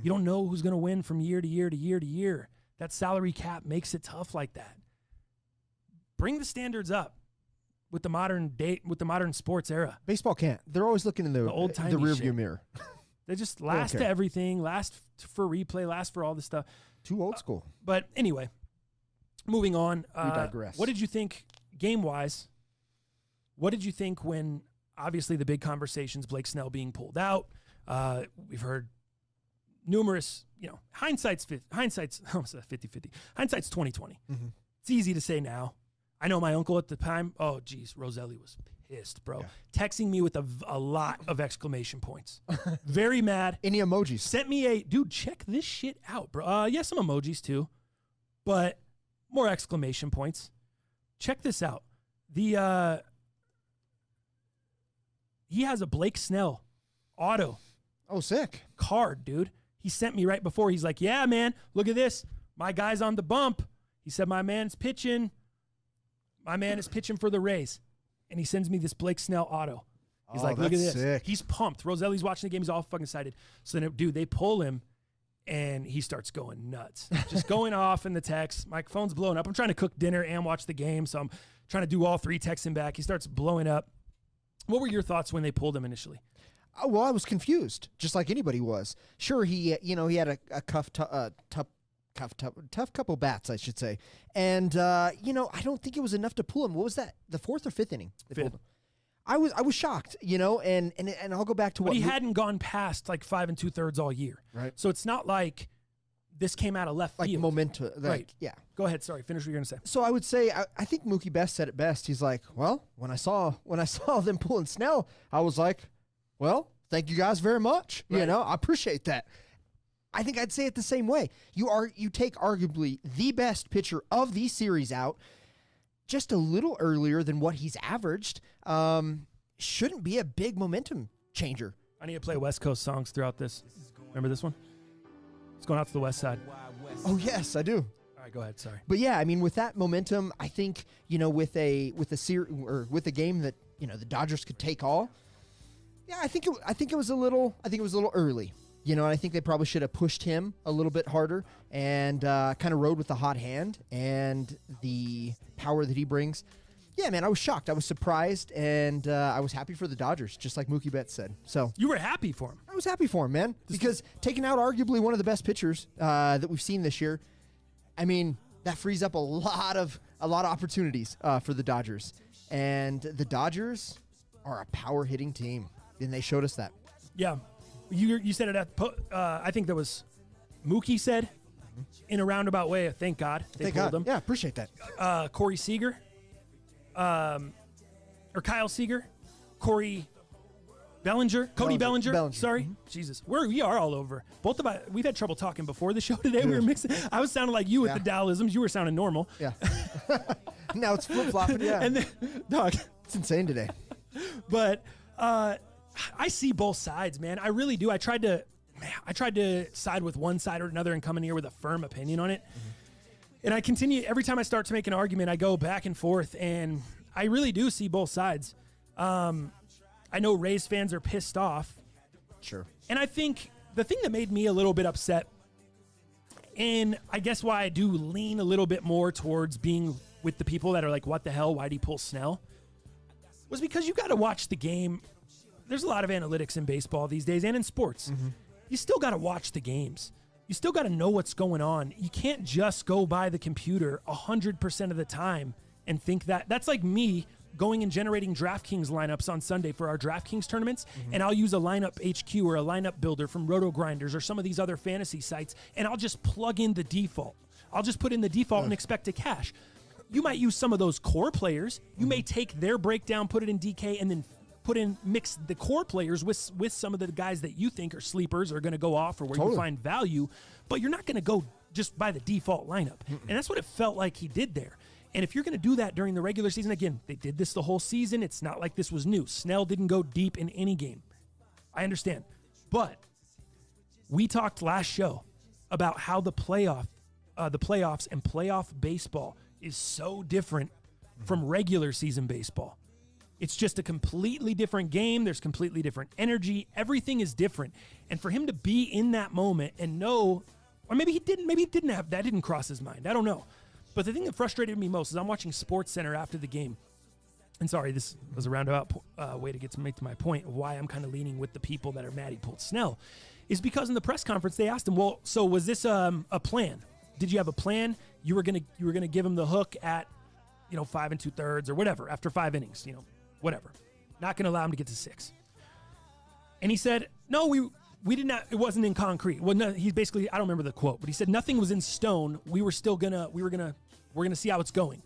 [SPEAKER 1] You don't know who's going to win from year to year to year to year. That salary cap makes it tough like that. Bring the standards up with the modern sports era.
[SPEAKER 2] Baseball can't. They're always looking in the rearview mirror.
[SPEAKER 1] They just last to everything, last for replay, last for all this stuff.
[SPEAKER 2] Too old school.
[SPEAKER 1] But anyway, moving on.
[SPEAKER 2] We digress.
[SPEAKER 1] What did you think game-wise? What did you think when, obviously, the big conversations, Blake Snell being pulled out? We've heard numerous, hindsight's 50-50. Hindsight's 20/20. It's easy to say now. I know my uncle at the time, oh, geez, Roselli was pissed, bro. Yeah. Texting me with a lot of exclamation points. Very mad.
[SPEAKER 2] Any emojis?
[SPEAKER 1] Sent me dude, check this shit out, bro. Yeah, some emojis too, but more exclamation points. Check this out. He has a Blake Snell auto.
[SPEAKER 2] Oh, sick.
[SPEAKER 1] Card, dude. He sent me right before. He's like, yeah, man, look at this. My guy's on the bump. He said, my man's pitching. My man is pitching for the Rays. And he sends me this Blake Snell auto. He's like, look at this.
[SPEAKER 2] Sick.
[SPEAKER 1] He's pumped. Roselli's watching the game. He's all fucking excited. So then, dude, they pull him, and he starts going nuts. Just going off in the text. My phone's blowing up. I'm trying to cook dinner and watch the game, so I'm trying to do all 3, texting back. He starts blowing up. What were your thoughts when they pulled him initially?
[SPEAKER 2] Well, I was confused, just like anybody was. Sure, he had a tough couple bats, I should say. And, I don't think it was enough to pull him. What was that? The 4th or 5th inning?
[SPEAKER 1] Fifth.
[SPEAKER 2] I was shocked, and I'll go back to what
[SPEAKER 1] he hadn't gone past like 5 2/3 all year.
[SPEAKER 2] Right.
[SPEAKER 1] So it's not like this came out of left field.
[SPEAKER 2] Like momentum.
[SPEAKER 1] Right.
[SPEAKER 2] Yeah.
[SPEAKER 1] Go ahead. Sorry. Finish what you're going to say.
[SPEAKER 2] So I would say, I think Mookie Betts said it best. He's like, well, when I saw them pulling Snell, I was like, well, thank you guys very much.
[SPEAKER 1] Right.
[SPEAKER 2] I appreciate that. I think I'd say it the same way. You take arguably the best pitcher of the series out just a little earlier than what he's averaged. Shouldn't be a big momentum changer.
[SPEAKER 1] I need to play West Coast songs throughout this. Remember this one? It's going out to the West Side.
[SPEAKER 2] Oh yes, I do.
[SPEAKER 1] All right, go ahead. Sorry.
[SPEAKER 2] But yeah, I mean, with that momentum, I think with a game that the Dodgers could take all. Yeah, I think it was a little early. And I think they probably should have pushed him a little bit harder and kind of rode with the hot hand and the power that he brings. Yeah, man, I was shocked. I was surprised, and I was happy for the Dodgers, just like Mookie Betts said. So
[SPEAKER 1] you were happy for him.
[SPEAKER 2] I was happy for him, man, because taking out arguably one of the best pitchers that we've seen this year, I mean, that frees up a lot of opportunities for the Dodgers. And the Dodgers are a power hitting team, and they showed us that.
[SPEAKER 1] Yeah. You said it I think that was Mookie said in a roundabout way, thank God they pulled him.
[SPEAKER 2] Yeah, appreciate that.
[SPEAKER 1] Corey Seager, or Kyle Seager, Cody Bellinger. Sorry.
[SPEAKER 2] Mm-hmm.
[SPEAKER 1] Jesus. We are all over. Both of us, we've had trouble talking before the show today. We were mixing. I was sounding like you with the Dallisms. You were sounding normal.
[SPEAKER 2] Yeah. Now it's flip-flopping, yeah.
[SPEAKER 1] And then, dog.
[SPEAKER 2] It's insane today.
[SPEAKER 1] But, I see both sides, man. I really do. I tried to side with one side or another and come in here with a firm opinion on it. Mm-hmm. And I continue, every time I start to make an argument, I go back and forth, and I really do see both sides. I know Rays fans are pissed off.
[SPEAKER 2] Sure.
[SPEAKER 1] And I think the thing that made me a little bit upset, and I guess why I do lean a little bit more towards being with the people that are like, what the hell, why'd he pull Snell? Was because you got to watch the game. There's a lot of analytics in baseball these days and in sports. You still got to watch the games. You still got to know what's going on. You can't just go by the computer 100% of the time and think that's like me going and generating DraftKings lineups on Sunday for our DraftKings tournaments, and I'll use a lineup HQ or a lineup builder from Roto Grinders or some of these other fantasy sites, and I'll just plug in the default. I'll just put in the default and expect to cash. You might use some of those core players. You may take their breakdown, put it in DK, and then mix the core players with some of the guys that you think are sleepers or going to go off or where you find value, but you're not going to go just by the default lineup. And that's what it felt like he did there. And if you're going to do that during the regular season, again, they did this the whole season. It's not like this was new. Snell didn't go deep in any game. I understand. But we talked last show about how the playoffs and playoff baseball is so different from regular season baseball. It's just a completely different game. There's completely different energy. Everything is different. And for him to be in that moment and know, or maybe he didn't have, that didn't cross his mind. I don't know. But the thing that frustrated me most is I'm watching SportsCenter after the game. And sorry, this was a roundabout way to make to my point of why I'm kind of leaning with the people that are mad he pulled Snell, is because in the press conference they asked him, well, so was this a plan? Did you have a plan? You were gonna give him the hook at 5 2/3 or whatever after 5 innings, whatever. Not gonna allow him to get to 6. And he said, no, we did not. It wasn't in concrete. Well, no, he basically, I don't remember the quote, but he said nothing was in stone. We're gonna see how it's going.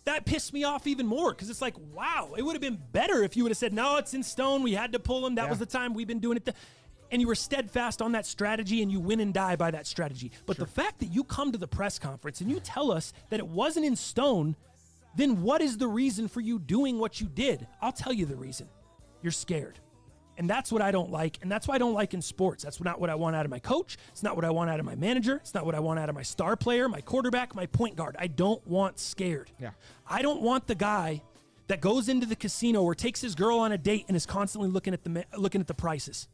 [SPEAKER 1] That pissed me off even more because it's like, wow, it would have been better if you would have said, no, it's in stone. We had to pull him. That was the time we've been doing it. And you were steadfast on that strategy and you win and die by that strategy. But the fact that you come to the press conference and you tell us that it wasn't in stone, then what is the reason for you doing what you did? I'll tell you the reason. You're scared. And that's what I don't like. And that's what I don't like in sports. That's not what I want out of my coach. It's not what I want out of my manager. It's not what I want out of my star player, my quarterback, my point guard. I don't want scared. Yeah. I don't want the guy that goes into the casino or takes his girl on a date and is constantly looking at the prices.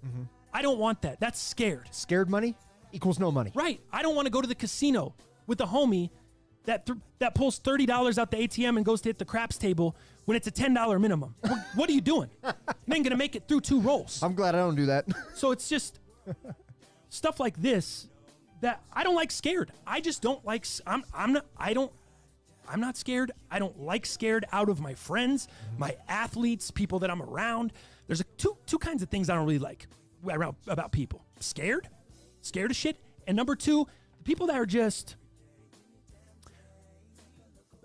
[SPEAKER 1] I don't want that. That's scared.
[SPEAKER 2] Scared money equals no money.
[SPEAKER 1] Right. I don't want to go to the casino with a homie that pulls $30 out the ATM and goes to hit the craps table when it's a $10 minimum. What are you doing? You ain't gonna make it through 2 rolls.
[SPEAKER 2] I'm glad I don't do that.
[SPEAKER 1] So it's just stuff like this that I don't like scared. I just don't like. I'm not scared. I don't like scared out of my friends, my athletes, people that I'm around. There's two kinds of things I don't really like about people. Scared of shit, and number 2, the people that are just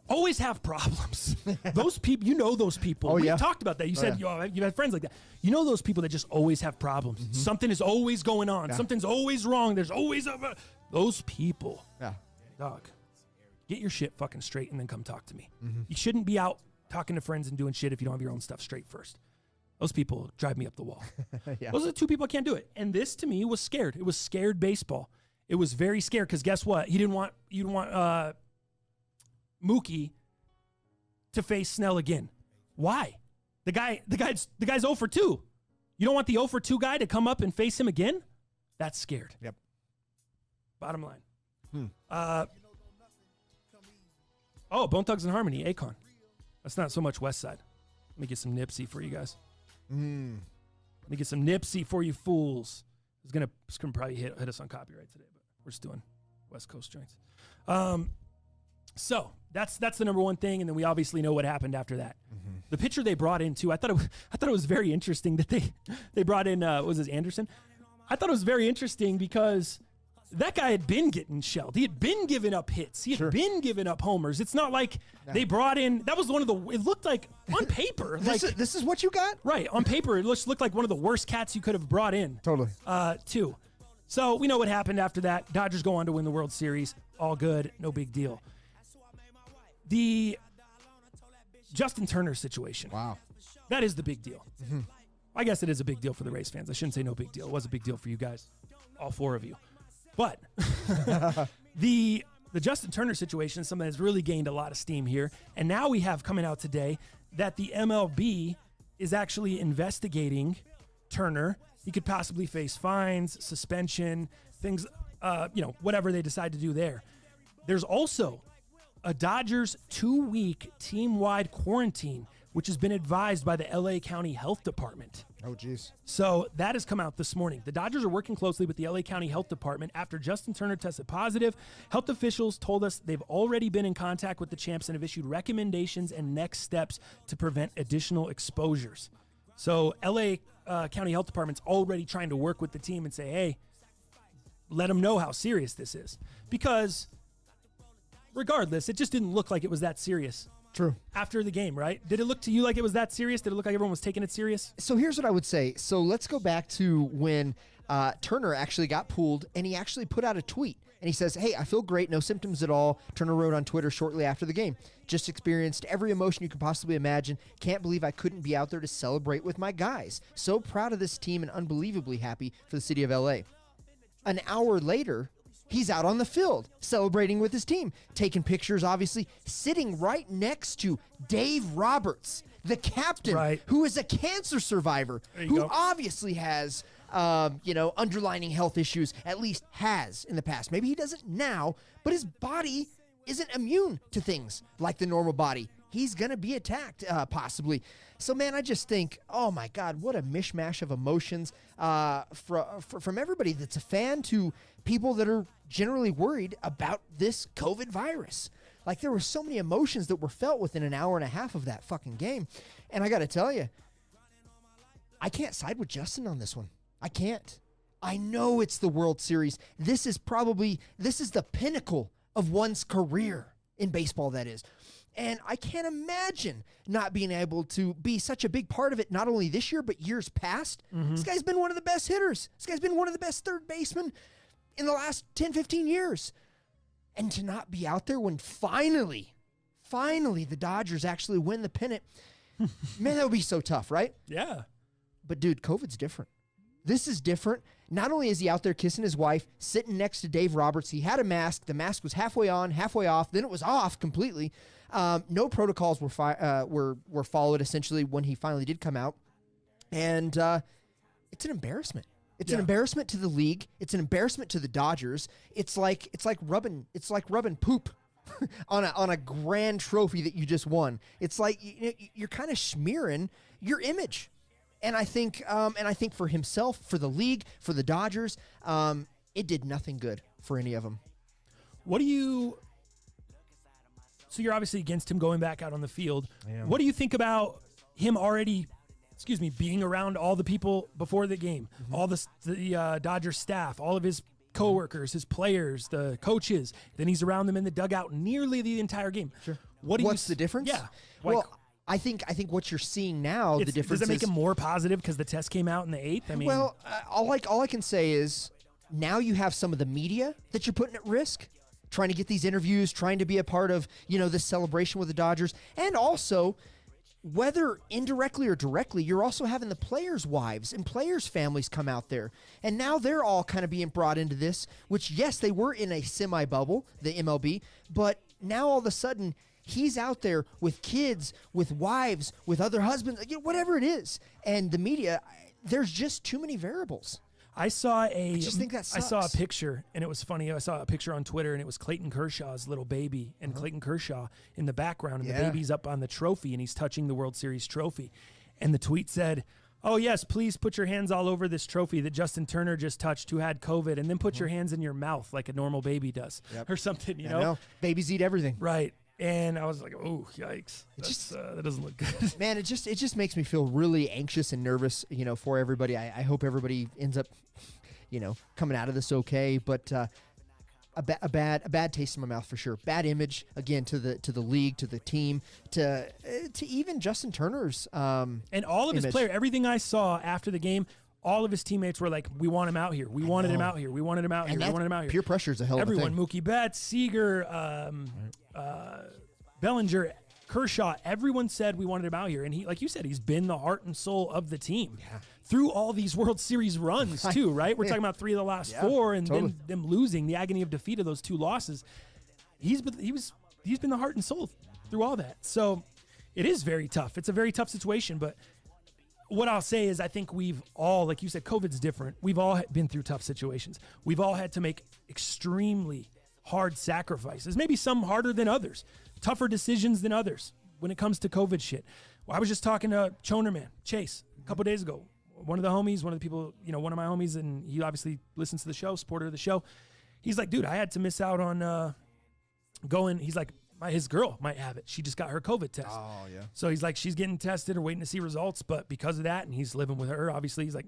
[SPEAKER 1] always have problems. Those people, those people. We've talked about that. You said you've had friends like that. You know those people that just always have problems. Something is always going on. Something's always wrong. There's always those people. Yeah. Dog, get your shit fucking straight and then come talk to me. You shouldn't be out talking to friends and doing shit if you don't have your own stuff straight first. Those people drive me up the wall. Those are the 2 people I can't do it. And this to me was scared. It was scared baseball. It was very scared because guess what? You didn't want Mookie to face Snell again. Why? The guy's 0 for 2. You don't want the 0 for 2 guy to come up and face him again? That's scared. Yep. Bottom line. Bone Thugs and Harmony, Akon. That's not so much West Side. Let me get some Nipsey for you guys. Let me get some Nipsey for you fools. It's gonna probably hit us on copyright today, but we're just doing West Coast joints. So that's the number one thing, and then we obviously know what happened after that. The pitcher they brought in too, I thought it was very interesting that they brought in Anderson. I thought it was very interesting because that guy had been getting shelled. He had been giving up hits. He had been giving up homers. It's not like they brought in. That was one of the. It looked like on paper.
[SPEAKER 2] This is what you got?
[SPEAKER 1] Right on paper, it looked like one of the worst cats you could have brought in.
[SPEAKER 2] Totally.
[SPEAKER 1] Too. So we know what happened after that. Dodgers go on to win the World Series. All good. No big deal. The Justin Turner situation.
[SPEAKER 2] Wow.
[SPEAKER 1] That is the big deal. I guess it is a big deal for the Rays fans. I shouldn't say no big deal. It was a big deal for you guys, all 4 of you. But the Justin Turner situation is something that's really gained a lot of steam here. And now we have coming out today that the MLB is actually investigating Turner. He could possibly face fines, suspension, things, whatever they decide to do there. There's also a Dodgers 2-week team-wide quarantine, which has been advised by the LA County Health Department.
[SPEAKER 2] Oh, geez.
[SPEAKER 1] So that has come out this morning. The Dodgers are working closely with the LA County Health Department after Justin Turner tested positive. Health officials told us they've already been in contact with the champs and have issued recommendations and next steps to prevent additional exposures. So LA County Health Department's already trying to work with the team and say, hey, let them know how serious this is. Because regardless, it just didn't look like it was that serious.
[SPEAKER 2] True.
[SPEAKER 1] After the game, right? Did it look to you like it was that serious? Did it look like everyone was taking it serious?
[SPEAKER 2] So here's what I would say. So let's go back to when Turner actually got pulled, and he actually put out a tweet. And he says, hey, I feel great, no symptoms at all. Turner wrote on Twitter shortly after the game. Just experienced every emotion you could possibly imagine. Can't believe I couldn't be out there to celebrate with my guys. So proud of this team and unbelievably happy for the city of LA. An hour later, he's out on the field celebrating with his team, taking pictures, obviously, sitting right next to Dave Roberts, the captain,
[SPEAKER 1] right,
[SPEAKER 2] who is a cancer survivor, who obviously has underlying health issues, at least has in the past. Maybe he doesn't now, but his body isn't immune to things like the normal body. He's going to be attacked, possibly. So, man, I just think, oh, my God, what a mishmash of emotions from everybody that's a fan to people that are generally worried about this COVID virus. Like, there were so many emotions that were felt within an hour and a half of that fucking game. And I got to tell you, I can't side with Justin on this one. I can't. I know it's the World Series. This is the pinnacle of one's career in baseball, that is. And I can't imagine not being able to be such a big part of it, not only this year, but years past. Mm-hmm. This guy's been one of the best hitters. This guy's been one of the best third basemen in the last 10, 15 years. And to not be out there when finally the Dodgers actually win the pennant, man, that would be so tough, right?
[SPEAKER 1] Yeah.
[SPEAKER 2] But, dude, COVID's different. This is different. Not only is he out there kissing his wife, sitting next to Dave Roberts, he had a mask. The mask was halfway on, halfway off. Then it was off completely. No protocols were followed, essentially, when he finally did come out. And it's an embarrassment. It's an embarrassment to the league. It's an embarrassment to the Dodgers. It's like rubbing poop on a grand trophy that you just won. It's like you're kind of smearing your image. And I think for himself, for the league, for the Dodgers, it did nothing good for any of them.
[SPEAKER 1] So you're obviously against him going back out on the field.
[SPEAKER 2] Yeah.
[SPEAKER 1] What do you think about him being around all the people before the game, mm-hmm. all the Dodgers staff, all of his coworkers, his players, the coaches? Then he's around them in the dugout nearly the entire game.
[SPEAKER 2] Sure.
[SPEAKER 1] What's
[SPEAKER 2] the difference?
[SPEAKER 1] Yeah.
[SPEAKER 2] Well, I think what you're seeing now, the difference
[SPEAKER 1] does it make him more positive because the test came out in the 8th? I mean,
[SPEAKER 2] well, all I can say is now you have some of the media that you're putting at risk, trying to get these interviews, trying to be a part of this celebration with the Dodgers, and also, whether indirectly or directly, you're also having the players' wives and players' families come out there, and now they're all kind of being brought into this. Which, yes, they were in a semi-bubble, the MLB, but now all of a sudden, he's out there with kids, with wives, with other husbands, whatever it is. And the media, there's just too many variables.
[SPEAKER 1] I just
[SPEAKER 2] think that sucks.
[SPEAKER 1] I saw a picture, and it was funny. I saw a picture on Twitter, and it was Clayton Kershaw's little baby, and Clayton Kershaw in the background, and the baby's up on the trophy, and he's touching the World Series trophy. And the tweet said, "Oh, yes, please put your hands all over this trophy that Justin Turner just touched, who had COVID, and then put your hands in your mouth like a normal baby does," or something, you know?
[SPEAKER 2] Babies eat everything.
[SPEAKER 1] Right. And I was like, oh, yikes. That doesn't look good.
[SPEAKER 2] Man, it just makes me feel really anxious and nervous, for everybody. I hope everybody ends up, coming out of this okay. But a bad taste in my mouth for sure. Bad image, again, to the league, to the team, to even Justin Turner's
[SPEAKER 1] and all of his players. Everything I saw after the game, all of his teammates were like, we want him out here. We wanted him out here. We wanted him out here. We wanted him out here.
[SPEAKER 2] Peer pressure is a hell of a thing.
[SPEAKER 1] Everyone, Mookie Betts, Seager, Bellinger, Kershaw, everyone said we wanted him out here. And he, like you said, he's been the heart and soul of the team through all these World Series runs too, right? We're talking about 3 of the last 4 and then them losing, the agony of defeat of those 2 losses. He's been the heart and soul through all that. So it is very tough. It's a very tough situation, but what I'll say is I think we've all, like you said, COVID's different. We've all been through tough situations. We've all had to make extremely hard sacrifices, maybe some harder than others, tougher decisions than others when it comes to COVID shit. Well, I was just talking to Chonerman, Chase, a couple days ago. One of the homies, one of the people, one of my homies, and he obviously listens to the show, supporter of the show. He's like, dude, I had to miss out on going. He's like, his girl might have it. She just got her COVID test.
[SPEAKER 2] Oh, yeah.
[SPEAKER 1] So he's like, she's getting tested or waiting to see results. But because of that, and he's living with her, obviously, he's like,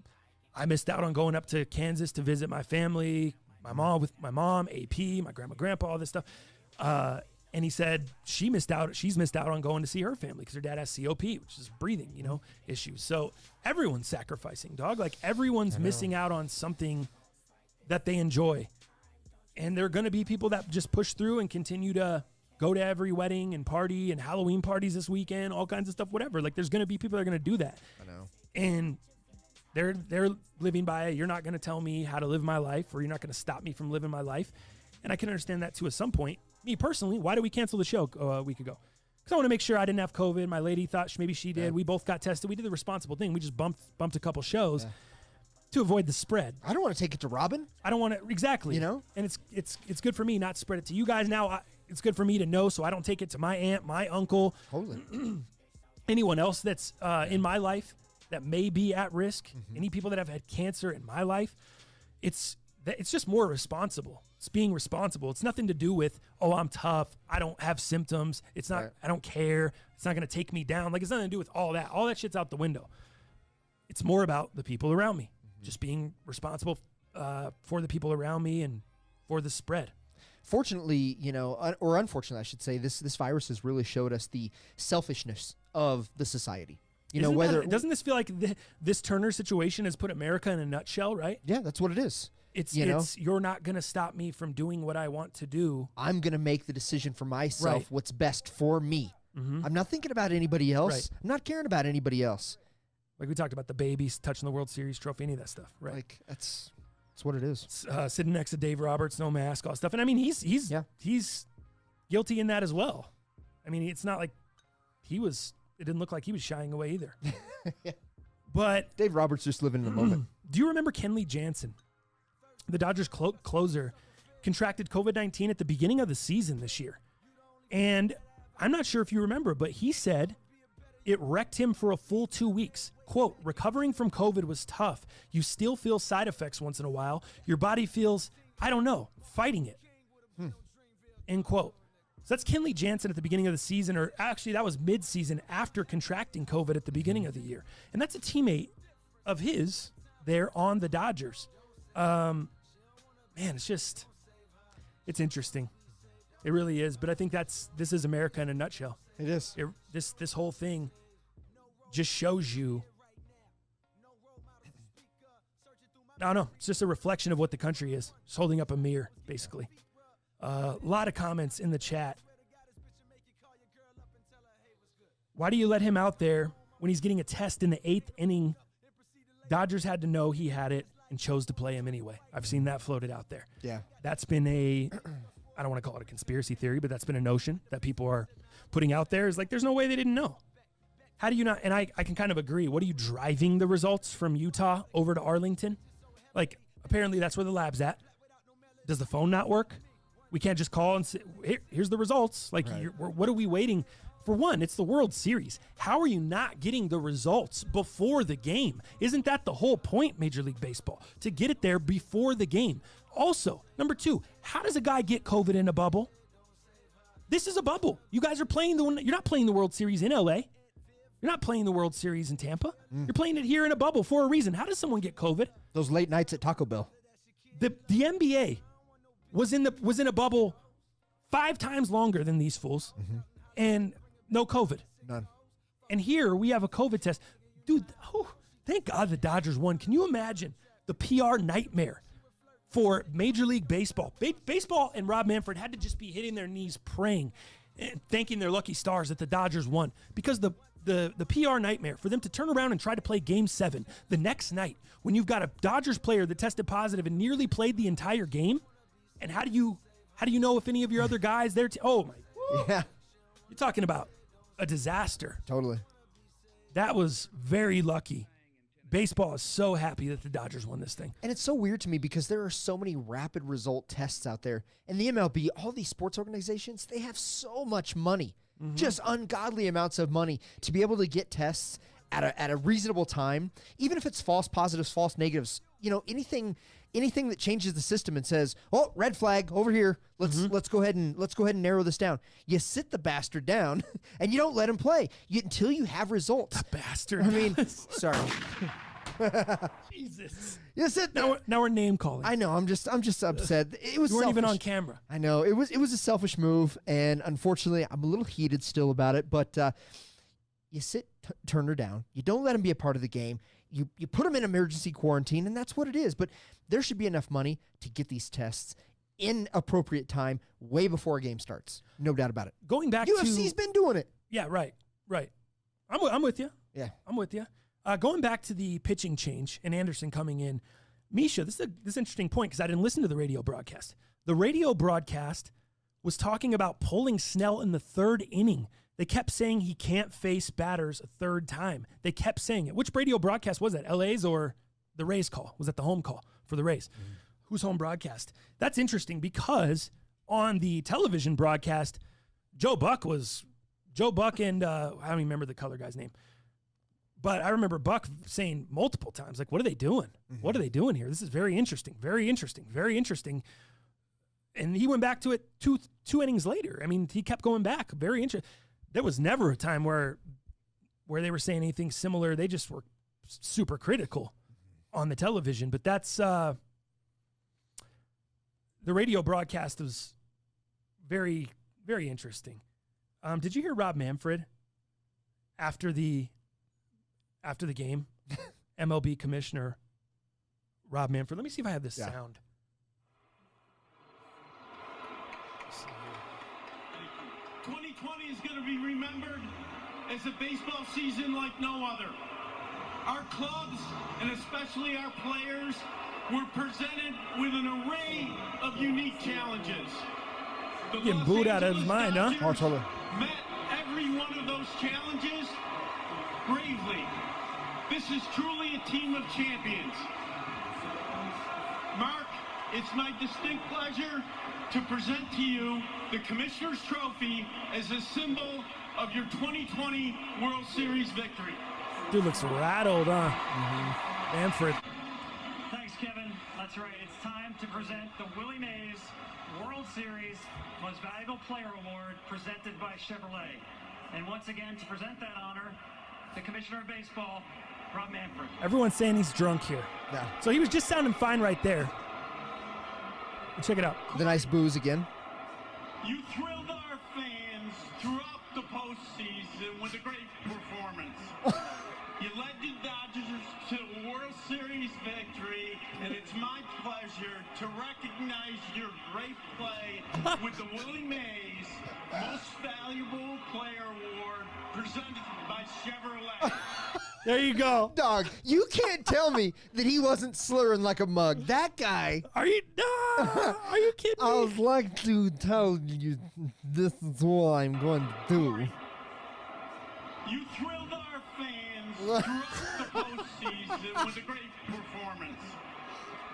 [SPEAKER 1] I missed out on going up to Kansas to visit my family, my mom, AP, my grandma, grandpa, all this stuff. And he said she's missed out on going to see her family because her dad has COP, which is breathing, issues. So everyone's sacrificing, dog. Like everyone's missing out on something that they enjoy. And there are going to be people that just push through and continue to go to every wedding and party and Halloween parties this weekend, all kinds of stuff, whatever. Like there's going to be people that are going to do that.
[SPEAKER 2] I know.
[SPEAKER 1] And they're living by it. You're not going to tell me how to live my life, or you're not going to stop me from living my life. And I can understand that too at some point. Me personally, why did we cancel the show a week ago? Because I want to make sure I didn't have COVID. My lady thought maybe she did. Yeah. We both got tested. We did the responsible thing. We just bumped a couple shows to avoid the spread.
[SPEAKER 2] I don't want to take it to Robin.
[SPEAKER 1] I don't want to, exactly. And it's good for me not to spread it to you guys now. It's good for me to know so I don't take it to my aunt, my uncle, anyone else that's in my life that may be at risk, any people that have had cancer in my life. It's just more responsible. It's being responsible. It's nothing to do with, oh, I'm tough, I don't have symptoms, it's not, I don't care, it's not going to take me down. Like, it's nothing to do with all that. All that shit's out the window. It's more about the people around me, just being responsible for the people around me and for the spread. Fortunately,
[SPEAKER 2] or unfortunately, I should say, this virus has really showed us the selfishness of the society.
[SPEAKER 1] Doesn't this feel like this Turner situation has put America in a nutshell, right?
[SPEAKER 2] Yeah, that's what it is.
[SPEAKER 1] It's you're not going to stop me from doing what I want to do.
[SPEAKER 2] I'm going to make the decision for myself, what's best for me. I'm not thinking about anybody else.
[SPEAKER 1] Right.
[SPEAKER 2] I'm not caring about anybody else.
[SPEAKER 1] Like we talked about the babies touching the World Series trophy, any of that stuff, right?
[SPEAKER 2] Like that's what it is.
[SPEAKER 1] Sitting next to Dave Roberts, no mask, all that stuff. And I mean, he's guilty in that as well. I mean, it's not like it didn't look like he was shying away either. But
[SPEAKER 2] Dave Roberts just living in the moment.
[SPEAKER 1] Do you remember Kenley Jansen? The Dodgers closer contracted COVID-19 at the beginning of the season this year. And I'm not sure if you remember, but he said it wrecked him for a full 2 weeks. Quote, recovering from COVID was tough. You still feel side effects once in a while. Your body feels, I don't know, fighting it. End quote. So that's Kenley Jansen at the beginning of the season, or actually that was mid-season after contracting COVID at the beginning of the year. And that's a teammate of his there on the Dodgers. Man, it's interesting. It really is. But I think this is America in a nutshell.
[SPEAKER 2] It is.
[SPEAKER 1] This whole thing just shows you, I don't know, it's just a reflection of what the country is. It's holding up a mirror, basically. A lot of comments in the chat. Why do you let him out there when he's getting a test in the 8th inning? Dodgers had to know he had it and chose to play him anyway. I've seen that floated out there.
[SPEAKER 2] Yeah.
[SPEAKER 1] That's been I don't want to call it a conspiracy theory, but that's been a notion that people are putting out there. Is like, there's no way they didn't know. How do you not? And I can kind of agree. What are you driving the results from Utah over to Arlington? Like, apparently that's where the lab's at. Does the phone not work? We can't just call and say, here's the results. Like, what are we waiting? For one, it's the World Series. How are you not getting the results before the game? Isn't that the whole point, Major League Baseball? To get it there before the game. Also, number 2, how does a guy get COVID in a bubble? This is a bubble. You guys are playing you're not playing the World Series in LA. You're not playing the World Series in Tampa. You're playing it here in a bubble for a reason. How does someone get COVID?
[SPEAKER 2] Those late nights at Taco Bell.
[SPEAKER 1] The NBA was in a bubble 5 times longer than these fools. And no COVID.
[SPEAKER 2] None.
[SPEAKER 1] And here we have a COVID test. Dude, thank God the Dodgers won. Can you imagine the PR nightmare for Major League Baseball? Baseball and Rob Manfred had to just be hitting their knees praying and thanking their lucky stars that the Dodgers won. Because the PR nightmare for them to turn around and try to play Game 7 the next night when you've got a Dodgers player that tested positive and nearly played the entire game. And how do you know if any of your other guys there? Oh, my.
[SPEAKER 2] Yeah.
[SPEAKER 1] You're talking about a disaster.
[SPEAKER 2] Totally.
[SPEAKER 1] That was very lucky baseball is so happy that the Dodgers won this thing.
[SPEAKER 2] And it's so weird to me because there are so many rapid result tests out there. And the MLB, all these sports organizations, they have so much money, just ungodly amounts of money to be able to get tests at a reasonable time, even if it's false positives, false negatives, anything that changes the system and says, "Oh, red flag over here. Let's go ahead and narrow this down." You sit the bastard down and you don't let him play until you have results.
[SPEAKER 1] The bastard.
[SPEAKER 2] I mean, sorry.
[SPEAKER 1] Jesus.
[SPEAKER 2] You sit
[SPEAKER 1] Now we're name calling.
[SPEAKER 2] I know. I'm just upset. It was
[SPEAKER 1] You weren't even
[SPEAKER 2] selfish.
[SPEAKER 1] on camera.
[SPEAKER 2] I know it was a selfish move, and unfortunately, I'm a little heated still about it. But you sit Turner down. You don't let him be a part of the game. You put him in emergency quarantine, and that's what it is. But there should be enough money to get these tests in appropriate time, way before a game starts. No doubt about it.
[SPEAKER 1] Going back
[SPEAKER 2] UFC's been doing it.
[SPEAKER 1] Yeah, right. I'm with you.
[SPEAKER 2] Yeah,
[SPEAKER 1] I'm with you. Going back to the pitching change and Anderson coming in, Misha, this is an interesting point because I didn't listen to the radio broadcast. The radio broadcast was talking about pulling Snell in the third inning. They kept saying he can't face batters a third time. They kept saying it. Which radio broadcast was that? LA's or the Rays call? Was that the home call for the Rays? Mm-hmm. Whose home broadcast? That's interesting because on the television broadcast, Joe Buck and I don't even remember the color guy's name. But I remember Buck saying multiple times, like, what are they doing? Mm-hmm. What are they doing here? This is very interesting, very interesting, very interesting. And he went back to it two innings later. I mean, he kept going back. Very interesting. There was never a time where they were saying anything similar. They just were super critical on the television. But that's the radio broadcast was very, very interesting. Did you hear Rob Manfred after the game? MLB commissioner Rob Manfred. Let me see if I have this sound.
[SPEAKER 3] 2020 is going to be remembered as a baseball season like no other. Our clubs, and especially our players, were presented with an array of unique challenges. The
[SPEAKER 1] Getting
[SPEAKER 3] Los
[SPEAKER 1] booed out of his
[SPEAKER 3] Angeles
[SPEAKER 1] mind, huh?
[SPEAKER 3] Dodgers
[SPEAKER 2] Oh, totally.
[SPEAKER 3] met every one of those challenges bravely. This is truly a team of champions. Mark, it's my distinct pleasure to present to you the Commissioner's Trophy as a symbol of your 2020 World Series victory.
[SPEAKER 1] Dude looks rattled, huh? Manfred.
[SPEAKER 4] Thanks, Kevin. That's right. It's time to present the Willie Mays World Series Most Valuable Player Award presented by Chevrolet. And once again, to present that honor, the Commissioner of Baseball, Rob Manfred.
[SPEAKER 1] Everyone's saying he's drunk here.
[SPEAKER 2] Yeah.
[SPEAKER 1] So he was just sounding fine right there. Check it out.
[SPEAKER 2] The nice booze again.
[SPEAKER 3] You thrilled our fans throughout the postseason with a great performance. You led the Dodgers to a World Series victory, and it's my pleasure to recognize your great play with the Willie Mays Most Valuable Player Award presented by Chevrolet.
[SPEAKER 1] There you go.
[SPEAKER 2] Dog, you can't tell me that he wasn't slurring like a mug. That guy.
[SPEAKER 1] Are you kidding me?
[SPEAKER 2] I would like to tell you this is what I'm going to do.
[SPEAKER 3] You thrilled our fans throughout the postseason with a great performance.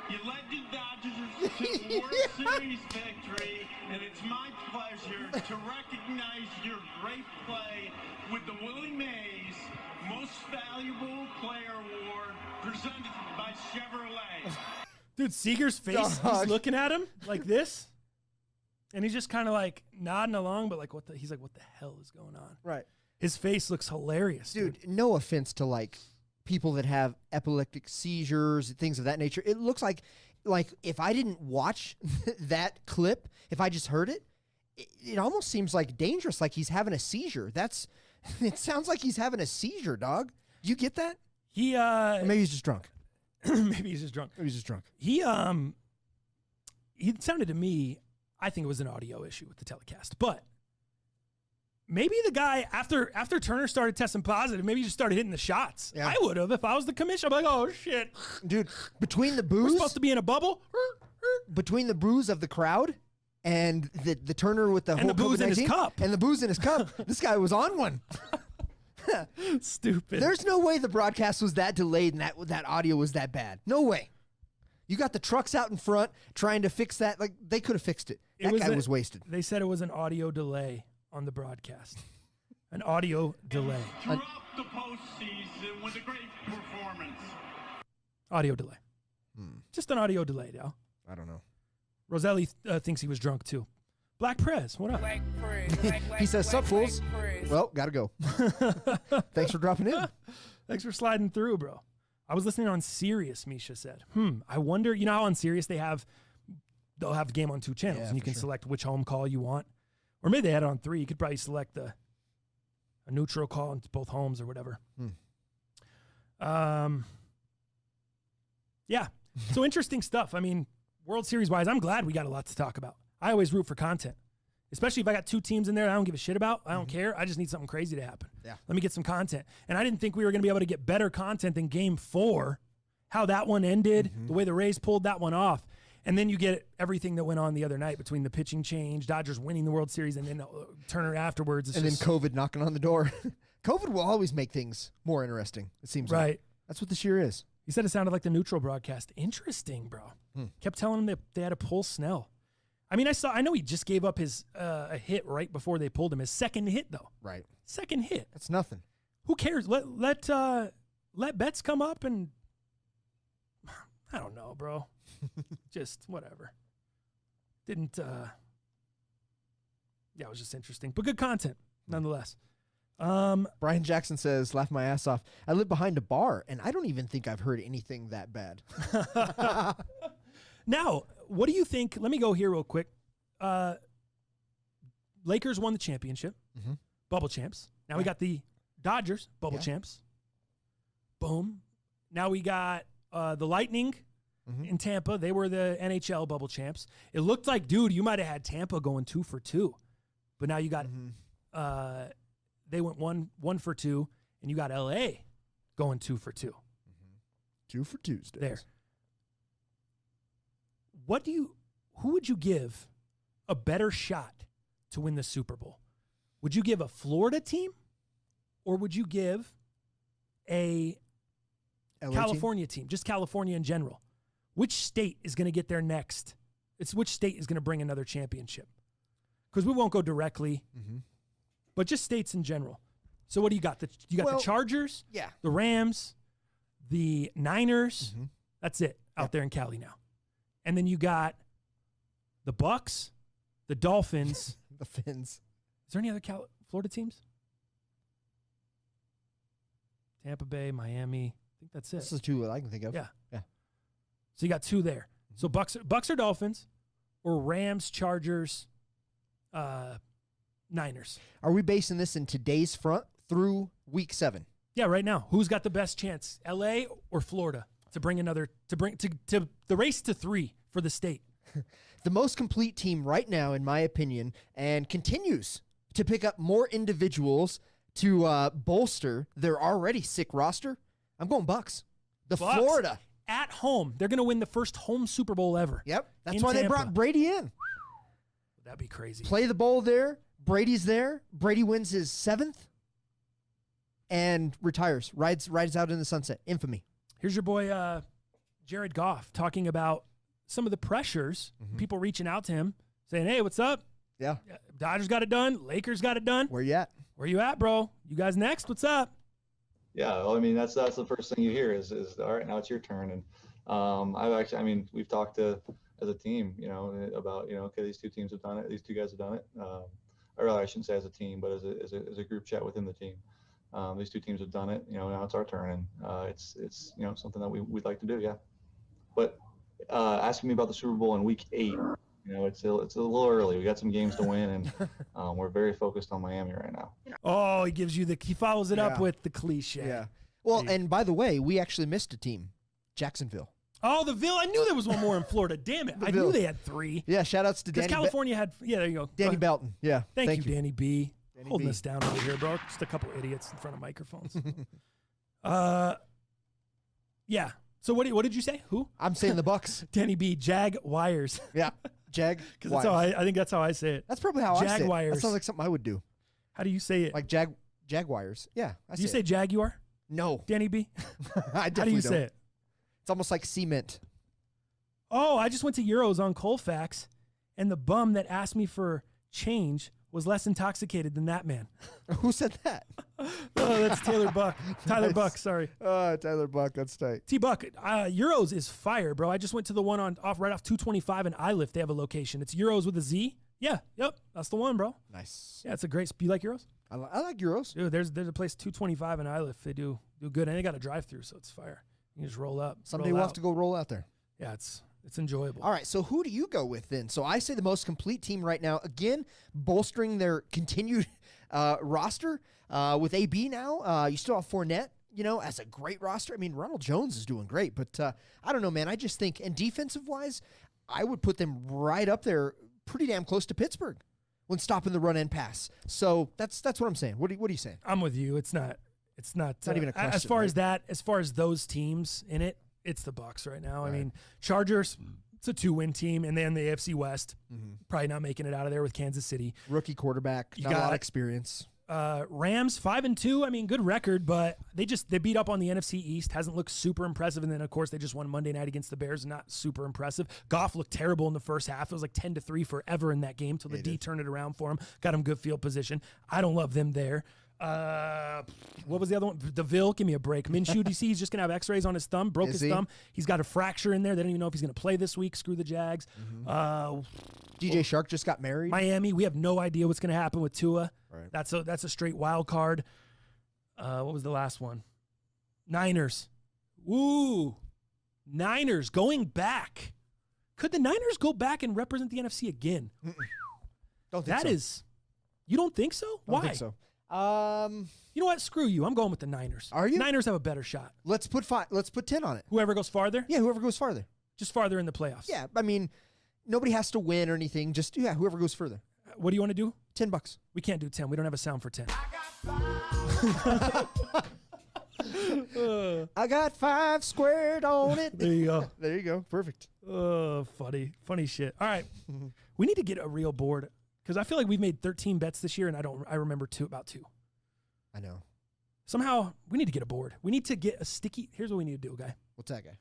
[SPEAKER 3] You led the Dodgers to a World Series victory, and it's my pleasure to recognize your great play with the Willie Mays Most Valuable Player Award presented by Chevrolet.
[SPEAKER 1] Dude, Seager's face, he's looking at him like this, and he's just kind of like nodding along, but like, he's like, what the hell is going on?
[SPEAKER 2] Right.
[SPEAKER 1] His face looks hilarious, dude.
[SPEAKER 2] No offense to like people that have epileptic seizures, things of that nature. It looks like if I didn't watch that clip, if I just heard it, it almost seems like dangerous, like he's having a seizure. It sounds like he's having a seizure, dog. Do you get that? Or maybe he's just drunk.
[SPEAKER 1] Maybe he's just drunk.
[SPEAKER 2] Maybe he's just drunk.
[SPEAKER 1] He sounded to me, I think it was an audio issue with the telecast, but maybe the guy, after Turner started testing positive, maybe he just started hitting the shots. Yeah. I would have if I was the commissioner. I'm like, oh, shit.
[SPEAKER 2] Dude, between the
[SPEAKER 1] We're
[SPEAKER 2] booze,
[SPEAKER 1] supposed to be in a bubble.
[SPEAKER 2] between the booze of the crowd and the Turner with the whole
[SPEAKER 1] the booze in his
[SPEAKER 2] COVID-19
[SPEAKER 1] cup.
[SPEAKER 2] And the booze in his cup, this guy was on one. arena.
[SPEAKER 1] Stupid.
[SPEAKER 2] There's no way the broadcast was that delayed and that audio was that bad. No way. You got the trucks out in front trying to fix that. Like, they could have fixed it. That guy was wasted.
[SPEAKER 1] They said it was an audio delay on the broadcast. An audio delay.
[SPEAKER 3] Throughout the postseason with a great performance.
[SPEAKER 1] Audio delay. Just an audio delay, Dal.
[SPEAKER 2] I don't know.
[SPEAKER 1] Roselli thinks he was drunk, too. Black Prez, what up?
[SPEAKER 2] He says, sup, fools? Well, gotta go. Thanks for dropping in.
[SPEAKER 1] Thanks for sliding through, bro. I was listening on Sirius, Misha said. I wonder, you know how on Sirius they'll have the game on 2 channels, and you can select which home call you want. Or maybe they had it on 3. You could probably select a neutral call into both homes or whatever. Yeah. So interesting stuff. I mean, World Series-wise, I'm glad we got a lot to talk about. I always root for content, especially if I got 2 teams in there I don't give a shit about. I don't care. I just need something crazy to happen.
[SPEAKER 2] Yeah.
[SPEAKER 1] Let me get some content. And I didn't think we were going to be able to get better content than Game 4, how that one ended, the way the Rays pulled that one off. And then you get everything that went on the other night between the pitching change, Dodgers winning the World Series, and then Turner afterwards.
[SPEAKER 2] And then COVID knocking on the door. COVID will always make things more interesting, it seems like.
[SPEAKER 1] Right.
[SPEAKER 2] That's what this year is.
[SPEAKER 1] He said it sounded like the neutral broadcast. Interesting, bro. Kept telling him that they had to pull Snell. I mean, I know he just gave up his a hit right before they pulled him. His second hit, though.
[SPEAKER 2] Right.
[SPEAKER 1] Second hit.
[SPEAKER 2] That's nothing.
[SPEAKER 1] Who cares? Let Betts come up and I don't know, bro. Just whatever. Didn't. Yeah, it was just interesting, but good content nonetheless.
[SPEAKER 2] Brian Jackson says, laugh my ass off. I live behind a bar, and I don't even think I've heard anything that bad.
[SPEAKER 1] Now, what do you think? Let me go here real quick. Lakers won the championship, bubble champs. Now we got the Dodgers, bubble champs. Boom. Now we got the Lightning in Tampa. They were the NHL bubble champs. It looked like, dude, you might have had Tampa going 2 for 2. But now you got they went 1 for 2, and you got LA going 2 for 2.
[SPEAKER 2] 2 for Tuesdays.
[SPEAKER 1] There. Who would you give a better shot to win the Super Bowl? Would you give a Florida team, or would you give a
[SPEAKER 2] LA
[SPEAKER 1] California team, just California in general? Which state is going to get there next? Which state is going to bring another championship? Because we won't go directly, but just states in general. So what do you got? The Chargers, the Rams, the Niners. That's it out there in Cali now. And then you got the Bucks, the Dolphins.
[SPEAKER 2] The Fins.
[SPEAKER 1] Is there any other Florida teams? Tampa Bay, Miami. I think that's it.
[SPEAKER 2] This is 2 that I can think of.
[SPEAKER 1] Yeah.
[SPEAKER 2] Yeah.
[SPEAKER 1] So you got 2 there. So Bucks or Dolphins, or Rams, Chargers, Niners.
[SPEAKER 2] Are we basing this in today's front through week 7?
[SPEAKER 1] Yeah, right now. Who's got the best chance, LA or Florida, to bring to the race to 3 for the state?
[SPEAKER 2] The most complete team right now, in my opinion, and continues to pick up more individuals to bolster their already sick roster. I'm going Bucks.
[SPEAKER 1] Bucks.
[SPEAKER 2] Florida.
[SPEAKER 1] At home. They're going to win the first home Super Bowl ever.
[SPEAKER 2] Yep. That's
[SPEAKER 1] in
[SPEAKER 2] why
[SPEAKER 1] Tampa.
[SPEAKER 2] they brought Brady in.
[SPEAKER 1] That'd be crazy.
[SPEAKER 2] Play the bowl there. Brady's there. Brady wins his 7th and retires. Rides out in the sunset. Infamy.
[SPEAKER 1] Here's your boy Jared Goff talking about some of the pressures, people reaching out to him, saying, hey, what's up?
[SPEAKER 2] Yeah.
[SPEAKER 1] Dodgers got it done. Lakers got it done.
[SPEAKER 2] Where you at?
[SPEAKER 1] Where you at, bro? You guys next? What's up?
[SPEAKER 5] Yeah, well, I mean, that's the first thing you hear is all right, now it's your turn. And we've talked as a team, about, okay, these 2 teams have done it. These 2 guys have done it. I shouldn't say as a team, but as a group chat within the team. These 2 teams have done it. Now it's our turn, and it's something that we'd like to do. Yeah. But asking me about the Super Bowl in week 8, it's a little early. We got some games to win, and we're very focused on Miami right now.
[SPEAKER 1] Oh, he follows it up with the cliche.
[SPEAKER 2] Yeah. Well, and by the way, we actually missed a team, Jacksonville.
[SPEAKER 1] Oh, the Ville. I knew there was one more in Florida. Damn it. I knew they had 3.
[SPEAKER 2] Yeah, shout outs to Danny.
[SPEAKER 1] Because California had, there you go.
[SPEAKER 2] Danny Belton. Yeah.
[SPEAKER 1] Thank you, Danny B. Holding us down over here, bro. Just a couple idiots in front of microphones. Yeah. So what did you say? Who?
[SPEAKER 2] I'm saying the Bucks.
[SPEAKER 1] Danny B. Jaguars.
[SPEAKER 2] Yeah. Jag.
[SPEAKER 1] Because I think that's how I say it.
[SPEAKER 2] That's probably how I say it.
[SPEAKER 1] Jaguars.
[SPEAKER 2] That sounds like something I would do.
[SPEAKER 1] How do you say it?
[SPEAKER 2] Like Jaguars. Yeah.
[SPEAKER 1] Do you say Jaguar?
[SPEAKER 2] No.
[SPEAKER 1] Danny B?
[SPEAKER 2] I
[SPEAKER 1] How do
[SPEAKER 2] definitely
[SPEAKER 1] you
[SPEAKER 2] don't.
[SPEAKER 1] say it?
[SPEAKER 2] It's almost like cement.
[SPEAKER 1] Oh, I just went to Euros on Colfax, and the bum that asked me for change was less intoxicated than that man.
[SPEAKER 2] Who said that?
[SPEAKER 1] Oh, that's Taylor Buck. Tyler
[SPEAKER 2] Nice.
[SPEAKER 1] Buck, sorry.
[SPEAKER 2] Tyler Buck. That's tight.
[SPEAKER 1] T-Buck, Euros is fire, bro. I just went to the one right off 225 in iLift. They have a location. It's Euros with a Z. Yeah, yep, that's the one, bro.
[SPEAKER 2] Nice.
[SPEAKER 1] Yeah, it's a great. You like Euros?
[SPEAKER 2] I like Euros.
[SPEAKER 1] Dude, there's a place 225 in iLift. They do good, and they got a drive-through, so it's fire. You can just roll up.
[SPEAKER 2] Someday
[SPEAKER 1] roll
[SPEAKER 2] we'll
[SPEAKER 1] out.
[SPEAKER 2] have to go roll out there.
[SPEAKER 1] Yeah, it's enjoyable.
[SPEAKER 2] All right, so who do you go with then? So I say the most complete team right now. Again, bolstering their continued roster with AB now. You still have Fournette, as a great roster. I mean, Ronald Jones is doing great, but I don't know, man. I just think, and defensive-wise, I would put them right up there, pretty damn close to Pittsburgh when stopping the run and pass. So that's what I'm saying. What are you saying?
[SPEAKER 1] I'm with you. It's not
[SPEAKER 2] even a question,
[SPEAKER 1] as far
[SPEAKER 2] right?
[SPEAKER 1] as that, as far as those teams in it, it's the Bucs right now. Right. I mean, Chargers, it's a 2-win team, and then the AFC West, probably not making it out of there with Kansas City.
[SPEAKER 2] Rookie quarterback, not a lot of experience.
[SPEAKER 1] Rams 5-2. I mean, good record, but they beat up on the NFC East. Hasn't looked super impressive, and then of course they just won Monday night against the Bears. Not super impressive. Goff looked terrible in the first half. It was like 10-3 forever in that game till the D turned it around for him. Got him good field position. I don't love them there. What was the other one? DeVille, give me a break. Minshew, do you see he's just going to have x-rays on his thumb? Broke his thumb. He's got a fracture in there. They don't even know if he's going to play this week. Screw the Jags.
[SPEAKER 2] DJ Shark just got married.
[SPEAKER 1] Miami, we have no idea what's going to happen with Tua.
[SPEAKER 2] Right.
[SPEAKER 1] That's a straight wild card. What was the last one? Niners. Woo. Niners going back. Could the Niners go back and represent the NFC again?
[SPEAKER 2] Don't think so.
[SPEAKER 1] You don't think so? Why?
[SPEAKER 2] Don't think so.
[SPEAKER 1] You know what? Screw you. I'm going with the Niners.
[SPEAKER 2] Are you?
[SPEAKER 1] Niners have a better shot.
[SPEAKER 2] Let's put 10 on it.
[SPEAKER 1] Whoever goes farther?
[SPEAKER 2] Yeah, whoever goes farther.
[SPEAKER 1] Just farther in the playoffs.
[SPEAKER 2] Yeah, I mean, nobody has to win or anything. Just whoever goes further.
[SPEAKER 1] What do you want to do?
[SPEAKER 2] $10.
[SPEAKER 1] We can't do 10. We don't have a sound for 10.
[SPEAKER 2] I got 5 squared on it.
[SPEAKER 1] There you go.
[SPEAKER 2] There you go. Perfect.
[SPEAKER 1] Funny shit. All right. We need to get a real board because I feel like we've made 13 bets this year, and I remember about 2.
[SPEAKER 2] I know.
[SPEAKER 1] Somehow we need to get a board. We need to get a sticky. Here's what we need to do, guy.
[SPEAKER 2] What's that guy?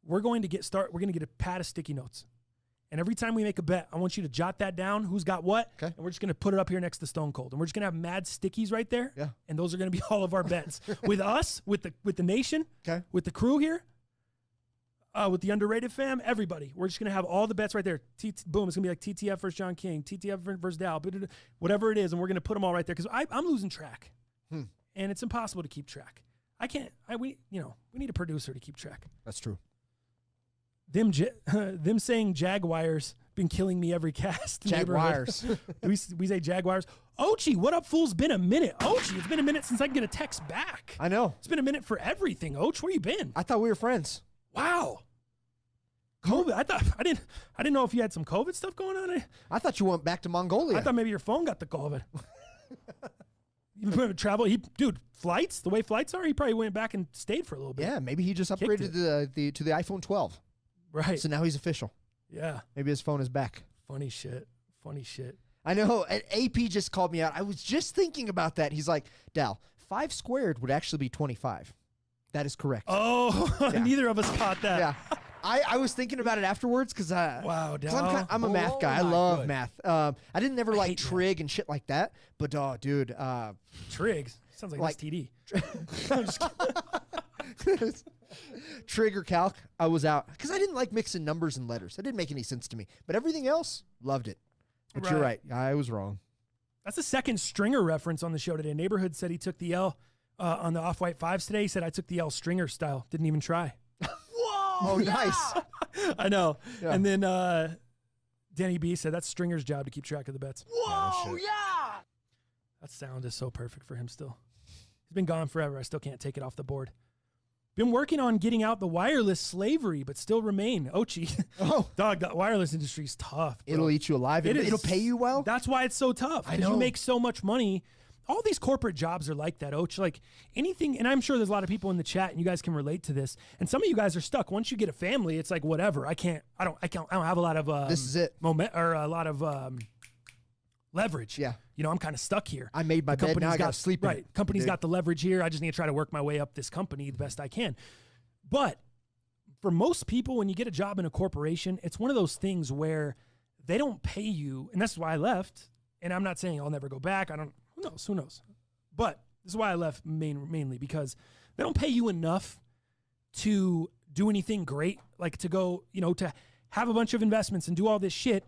[SPEAKER 1] We're going to get a pad of sticky notes. And every time we make a bet, I want you to jot that down, who's got what,
[SPEAKER 2] okay.
[SPEAKER 1] And we're just going to put it up here next to Stone Cold. And we're just going to have mad stickies right there.
[SPEAKER 2] Yeah. And
[SPEAKER 1] those are going to be all of our bets. With us, with the nation,
[SPEAKER 2] okay.
[SPEAKER 1] With the crew here, with the underrated fam, everybody. We're just going to have all the bets right there. Boom, it's going to be like TTF versus John King, TTF versus Dow, whatever it is, and we're going to put them all right there because I'm losing track. And it's impossible to keep track. We need a producer to keep track.
[SPEAKER 2] That's true.
[SPEAKER 1] Them saying Jaguars been killing me every cast.
[SPEAKER 2] Jaguars.
[SPEAKER 1] we say Jaguars. Ochi, what up, fools? Been a minute. Ochi, it's been a minute since I can get a text back.
[SPEAKER 2] I know.
[SPEAKER 1] It's been a minute for everything. Och, where you been?
[SPEAKER 2] I thought we were friends.
[SPEAKER 1] Wow. COVID. I didn't know if you had some COVID stuff going on.
[SPEAKER 2] I thought you went back to Mongolia.
[SPEAKER 1] I thought maybe your phone got the COVID. You travel, flights, the way flights are, he probably went back and stayed for a little bit.
[SPEAKER 2] Yeah, maybe he just upgraded to the iPhone 12.
[SPEAKER 1] Right.
[SPEAKER 2] So now he's official.
[SPEAKER 1] Yeah.
[SPEAKER 2] Maybe his phone is back.
[SPEAKER 1] Funny shit.
[SPEAKER 2] I know. AP just called me out. I was just thinking about that. He's like, Dal, 5 squared would actually be 25. That is correct.
[SPEAKER 1] Oh, yeah. Neither of us caught that.
[SPEAKER 2] Yeah. I was thinking about it afterwards because
[SPEAKER 1] wow, Dal.
[SPEAKER 2] I'm a math guy. I love math. I didn't never like trig and shit like that. But dude,
[SPEAKER 1] trig sounds like STD. I'm just
[SPEAKER 2] kidding. Trig or calc, I was out because I didn't like mixing numbers and letters. That didn't make any sense to me. But everything else, loved it. But you're right. I was wrong.
[SPEAKER 1] That's the second Stringer reference on the show today. Neighborhood said he took the L on the Off-White 5s today. He said, I took the L Stringer style. Didn't even try.
[SPEAKER 2] Whoa! Oh, yeah. Nice.
[SPEAKER 1] I know. Yeah. And then Danny B said, that's Stringer's job to keep track of the bets.
[SPEAKER 2] Whoa, yeah!
[SPEAKER 1] That sound is so perfect for him still. He's been gone forever. I still can't take it off the board. Been working on getting out the wireless slavery, but still remain. Ochi. Oh. Dog, the wireless industry is tough, bro.
[SPEAKER 2] It'll eat you alive. It'll pay you well.
[SPEAKER 1] That's why it's so tough. I know. You make so much money. All these corporate jobs are like that, Och. Like anything, and I'm sure there's a lot of people in the chat, and you guys can relate to this. And some of you guys are stuck. Once you get a family, it's like whatever. I don't have a lot of
[SPEAKER 2] this is it.
[SPEAKER 1] Moment or a lot of leverage.
[SPEAKER 2] Yeah.
[SPEAKER 1] I'm kind of stuck here.
[SPEAKER 2] I made my bed, now
[SPEAKER 1] Company's
[SPEAKER 2] I got to sleep in
[SPEAKER 1] Right.
[SPEAKER 2] it.
[SPEAKER 1] Company's
[SPEAKER 2] Dude.
[SPEAKER 1] got the leverage here. I just need to try to work my way up this company the best I can. But for most people, when you get a job in a corporation, it's one of those things where they don't pay you, and that's why I left. And I'm not saying I'll never go back. Who knows? But this is why I left mainly because they don't pay you enough to do anything great, like to go, to have a bunch of investments and do all this shit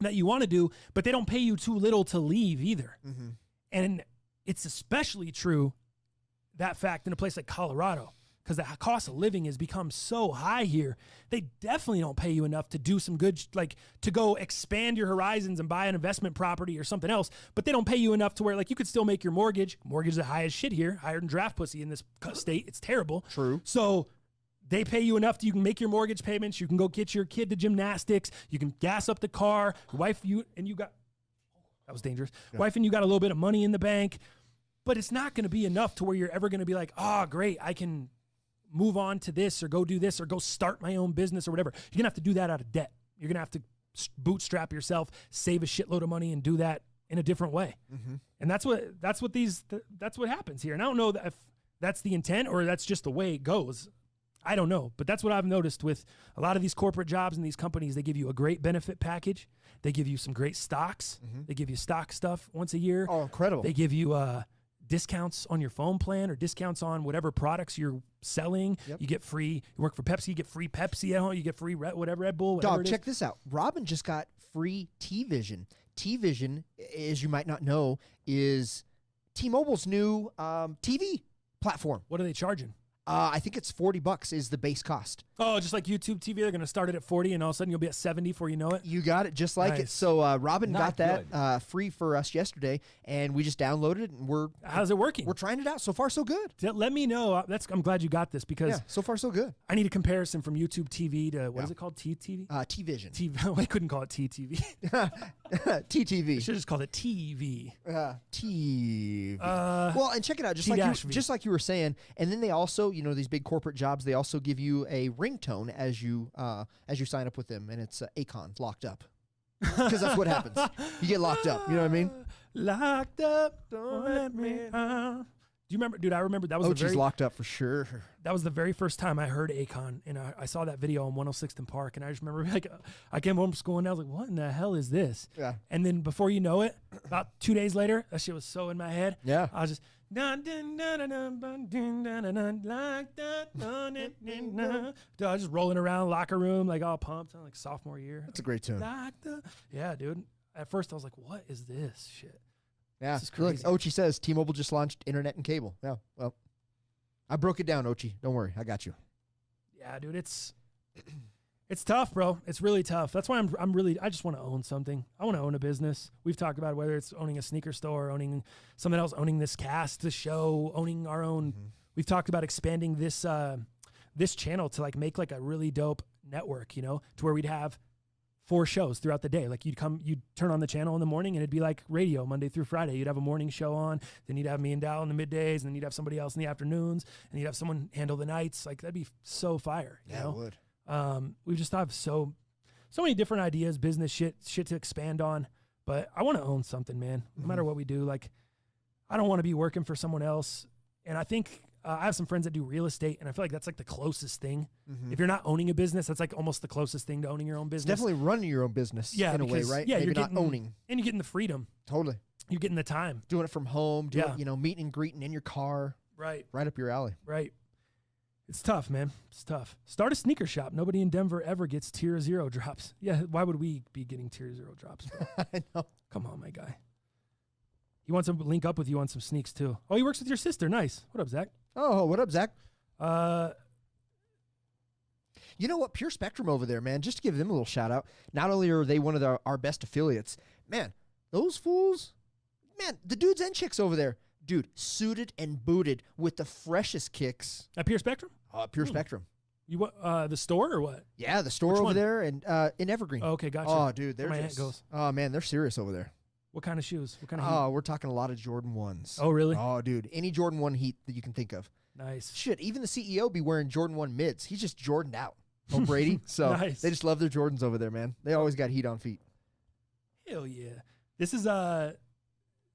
[SPEAKER 1] that you want to do, but they don't pay you too little to leave either.
[SPEAKER 2] Mm-hmm.
[SPEAKER 1] And it's especially true, that fact, in a place like Colorado, because the cost of living has become so high here. They definitely don't pay you enough to do some good, like to go expand your horizons and buy an investment property or something else, but they don't pay you enough to where like you could still make your mortgage. Mortgage is the highest shit here, higher than draft pussy in this state. It's terrible.
[SPEAKER 2] True.
[SPEAKER 1] So they pay you enough that you can make your mortgage payments. You can go get your kid to gymnastics. You can gas up the car. Wife, that was dangerous. Yeah. Wife and you got a little bit of money in the bank, but it's not going to be enough to where you're ever going to be like, oh, great, I can move on to this or go do this or go start my own business or whatever. You're going to have to do that out of debt. You're going to have to bootstrap yourself, save a shitload of money and do that in a different way. Mm-hmm. And that's what happens here. And I don't know if that's the intent or that's just the way it goes. I don't know, but that's what I've noticed with a lot of these corporate jobs and these companies. They give you a great benefit package. They give you some great stocks. Mm-hmm. They give you stock stuff once a year.
[SPEAKER 2] Oh, incredible.
[SPEAKER 1] They give you discounts on your phone plan or discounts on whatever products you're selling. Yep. You get free, you work for Pepsi, you get free Pepsi at home, you get free Red Bull, whatever.
[SPEAKER 2] Dog, check this out. Robin just got free T-Vision. T-Vision, as you might not know, is T-Mobile's new TV platform.
[SPEAKER 1] What are they charging?
[SPEAKER 2] I think it's $40 is the base cost.
[SPEAKER 1] Oh, just like YouTube TV, they're going to start it at 40 and all of a sudden you'll be at 70 before you know it?
[SPEAKER 2] You got it, just like
[SPEAKER 1] nice.
[SPEAKER 2] it. So Robin
[SPEAKER 6] Not
[SPEAKER 2] got that free for us yesterday, and we just downloaded it, and
[SPEAKER 1] how's it working?
[SPEAKER 2] We're trying it out. So far, so good.
[SPEAKER 1] Let me know. I'm glad you got this because
[SPEAKER 2] so far, so good.
[SPEAKER 1] I need a comparison from YouTube TV to, what is it called, T-TV?
[SPEAKER 2] T-Vision.
[SPEAKER 1] I couldn't call it T-TV.
[SPEAKER 2] T-TV.
[SPEAKER 1] I should have just called it TV.
[SPEAKER 2] TV. Well, and check it out, just like you were saying, and then they also, these big corporate jobs, they also give you a ringtone as you sign up with them, and it's Akon, Locked Up, because that's what happens. You get locked up. You know what I mean?
[SPEAKER 1] Locked up, don't let me out. Do you remember, dude? I remember that was
[SPEAKER 2] she's locked up for sure.
[SPEAKER 1] That was the very first time I heard Akon, and I saw that video on 106th and Park, and I just remember I came home from school and I was like, "What in the hell is this?"
[SPEAKER 2] Yeah.
[SPEAKER 1] And then before you know it, about 2 days later, that shit was so in my head.
[SPEAKER 2] Yeah.
[SPEAKER 1] I was just. Dude, I was just rolling around locker room like all pumped, like sophomore year.
[SPEAKER 2] That's a great tune.
[SPEAKER 1] Yeah, dude. At first I was like, "What is this shit?"
[SPEAKER 2] Yeah.
[SPEAKER 1] This is crazy.
[SPEAKER 2] Look, Ochi says T-Mobile just launched internet and cable. Yeah. Well, I broke it down, Ochi. Don't worry, I got you.
[SPEAKER 1] Yeah, dude. It's tough, bro. It's really tough. That's why I just want to own something. I want to own a business. We've talked about whether it's owning a sneaker store, owning something else, owning this cast, the show, owning our own. Mm-hmm. We've talked about expanding this channel to like make like a really dope network, to where we'd have 4 shows throughout the day. Like you'd turn on the channel in the morning and it'd be like radio Monday through Friday. You'd have a morning show on, then you'd have me and Dal in the middays, and then you'd have somebody else in the afternoons, and you'd have someone handle the nights. Like that'd be so fire. You know?
[SPEAKER 2] It would.
[SPEAKER 1] We just have so many different ideas, business shit to expand on. But I want to own something, man. No matter what we do, like I don't want to be working for someone else. And I think I have some friends that do real estate, and I feel like that's like the closest thing. Mm-hmm. If you're not owning a business, that's like almost the closest thing to owning your own business.
[SPEAKER 2] It's definitely running your own business in a way, right?
[SPEAKER 1] Yeah,
[SPEAKER 2] maybe
[SPEAKER 1] you're
[SPEAKER 2] not owning.
[SPEAKER 1] And you're getting the freedom.
[SPEAKER 2] Totally.
[SPEAKER 1] You're getting the time.
[SPEAKER 2] Doing it from home, meeting and greeting in your car.
[SPEAKER 1] Right.
[SPEAKER 2] Right up your alley.
[SPEAKER 1] Right. It's tough, man. It's tough. Start a sneaker shop. Nobody in Denver ever gets tier 0 drops. Yeah, why would we be getting tier 0 drops, bro?
[SPEAKER 2] I know.
[SPEAKER 1] Come on, my guy. He wants to link up with you on some sneaks, too. Oh, he works with your sister. Nice. What up, Zach?
[SPEAKER 2] Oh, what up, Zach? You know what? Pure Spectrum over there, man. Just to give them a little shout out. Not only are they one of our best affiliates, man, those fools, man, the dudes and chicks over there, dude, suited and booted with the freshest kicks.
[SPEAKER 1] At Pure Spectrum?
[SPEAKER 2] Pure Spectrum.
[SPEAKER 1] You want the store or what?
[SPEAKER 2] Yeah, the store
[SPEAKER 1] Which
[SPEAKER 2] over
[SPEAKER 1] one?
[SPEAKER 2] there and in Evergreen.
[SPEAKER 1] Oh, okay, gotcha.
[SPEAKER 2] Oh, dude, they're
[SPEAKER 1] Where my
[SPEAKER 2] just,
[SPEAKER 1] aunt goes.
[SPEAKER 2] Oh, man, they're serious over there.
[SPEAKER 1] What kind of shoes? What kind of heat?
[SPEAKER 2] Oh, we're talking a lot of Jordan 1s.
[SPEAKER 1] Oh, really?
[SPEAKER 2] Oh, dude, any Jordan 1 heat that you can think of.
[SPEAKER 1] Nice.
[SPEAKER 2] Shit, even the CEO be wearing Jordan 1 mids. He's just Jordaned out. Oh, Brady. So
[SPEAKER 1] Nice.
[SPEAKER 2] They just love their Jordans over there, man. They always got heat on feet.
[SPEAKER 1] Hell yeah. This is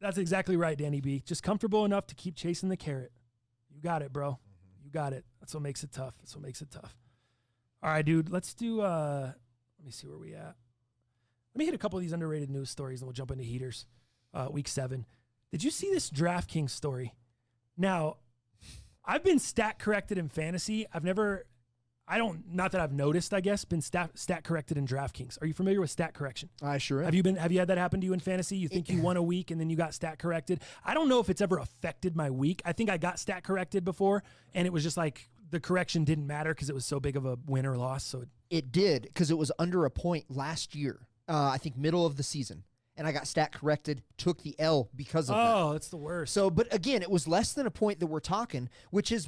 [SPEAKER 1] That's exactly right, Danny B. Just comfortable enough to keep chasing the carrot. You got it, bro. You got it. That's what makes it tough. All right, dude. Let's do, let me see where we at. Let me hit a couple of these underrated news stories, and we'll jump into heaters. Week 7. Did you see this DraftKings story? Now, I've been stat corrected in fantasy. Not that I've noticed, I guess, been stat corrected in DraftKings. Are you familiar with stat correction?
[SPEAKER 2] I sure am.
[SPEAKER 1] Have you had that happen to you in fantasy? You think you won a week and then you got stat corrected? I don't know if it's ever affected my week. I think I got stat corrected before, and it was just like the correction didn't matter because it was so big of a win or loss. So
[SPEAKER 2] it did, because it was under a point last year. I think middle of the season. And I got stat corrected, took the L because of that.
[SPEAKER 1] Oh, it's the worst.
[SPEAKER 2] So, but again, it was less than a point that we're talking, which is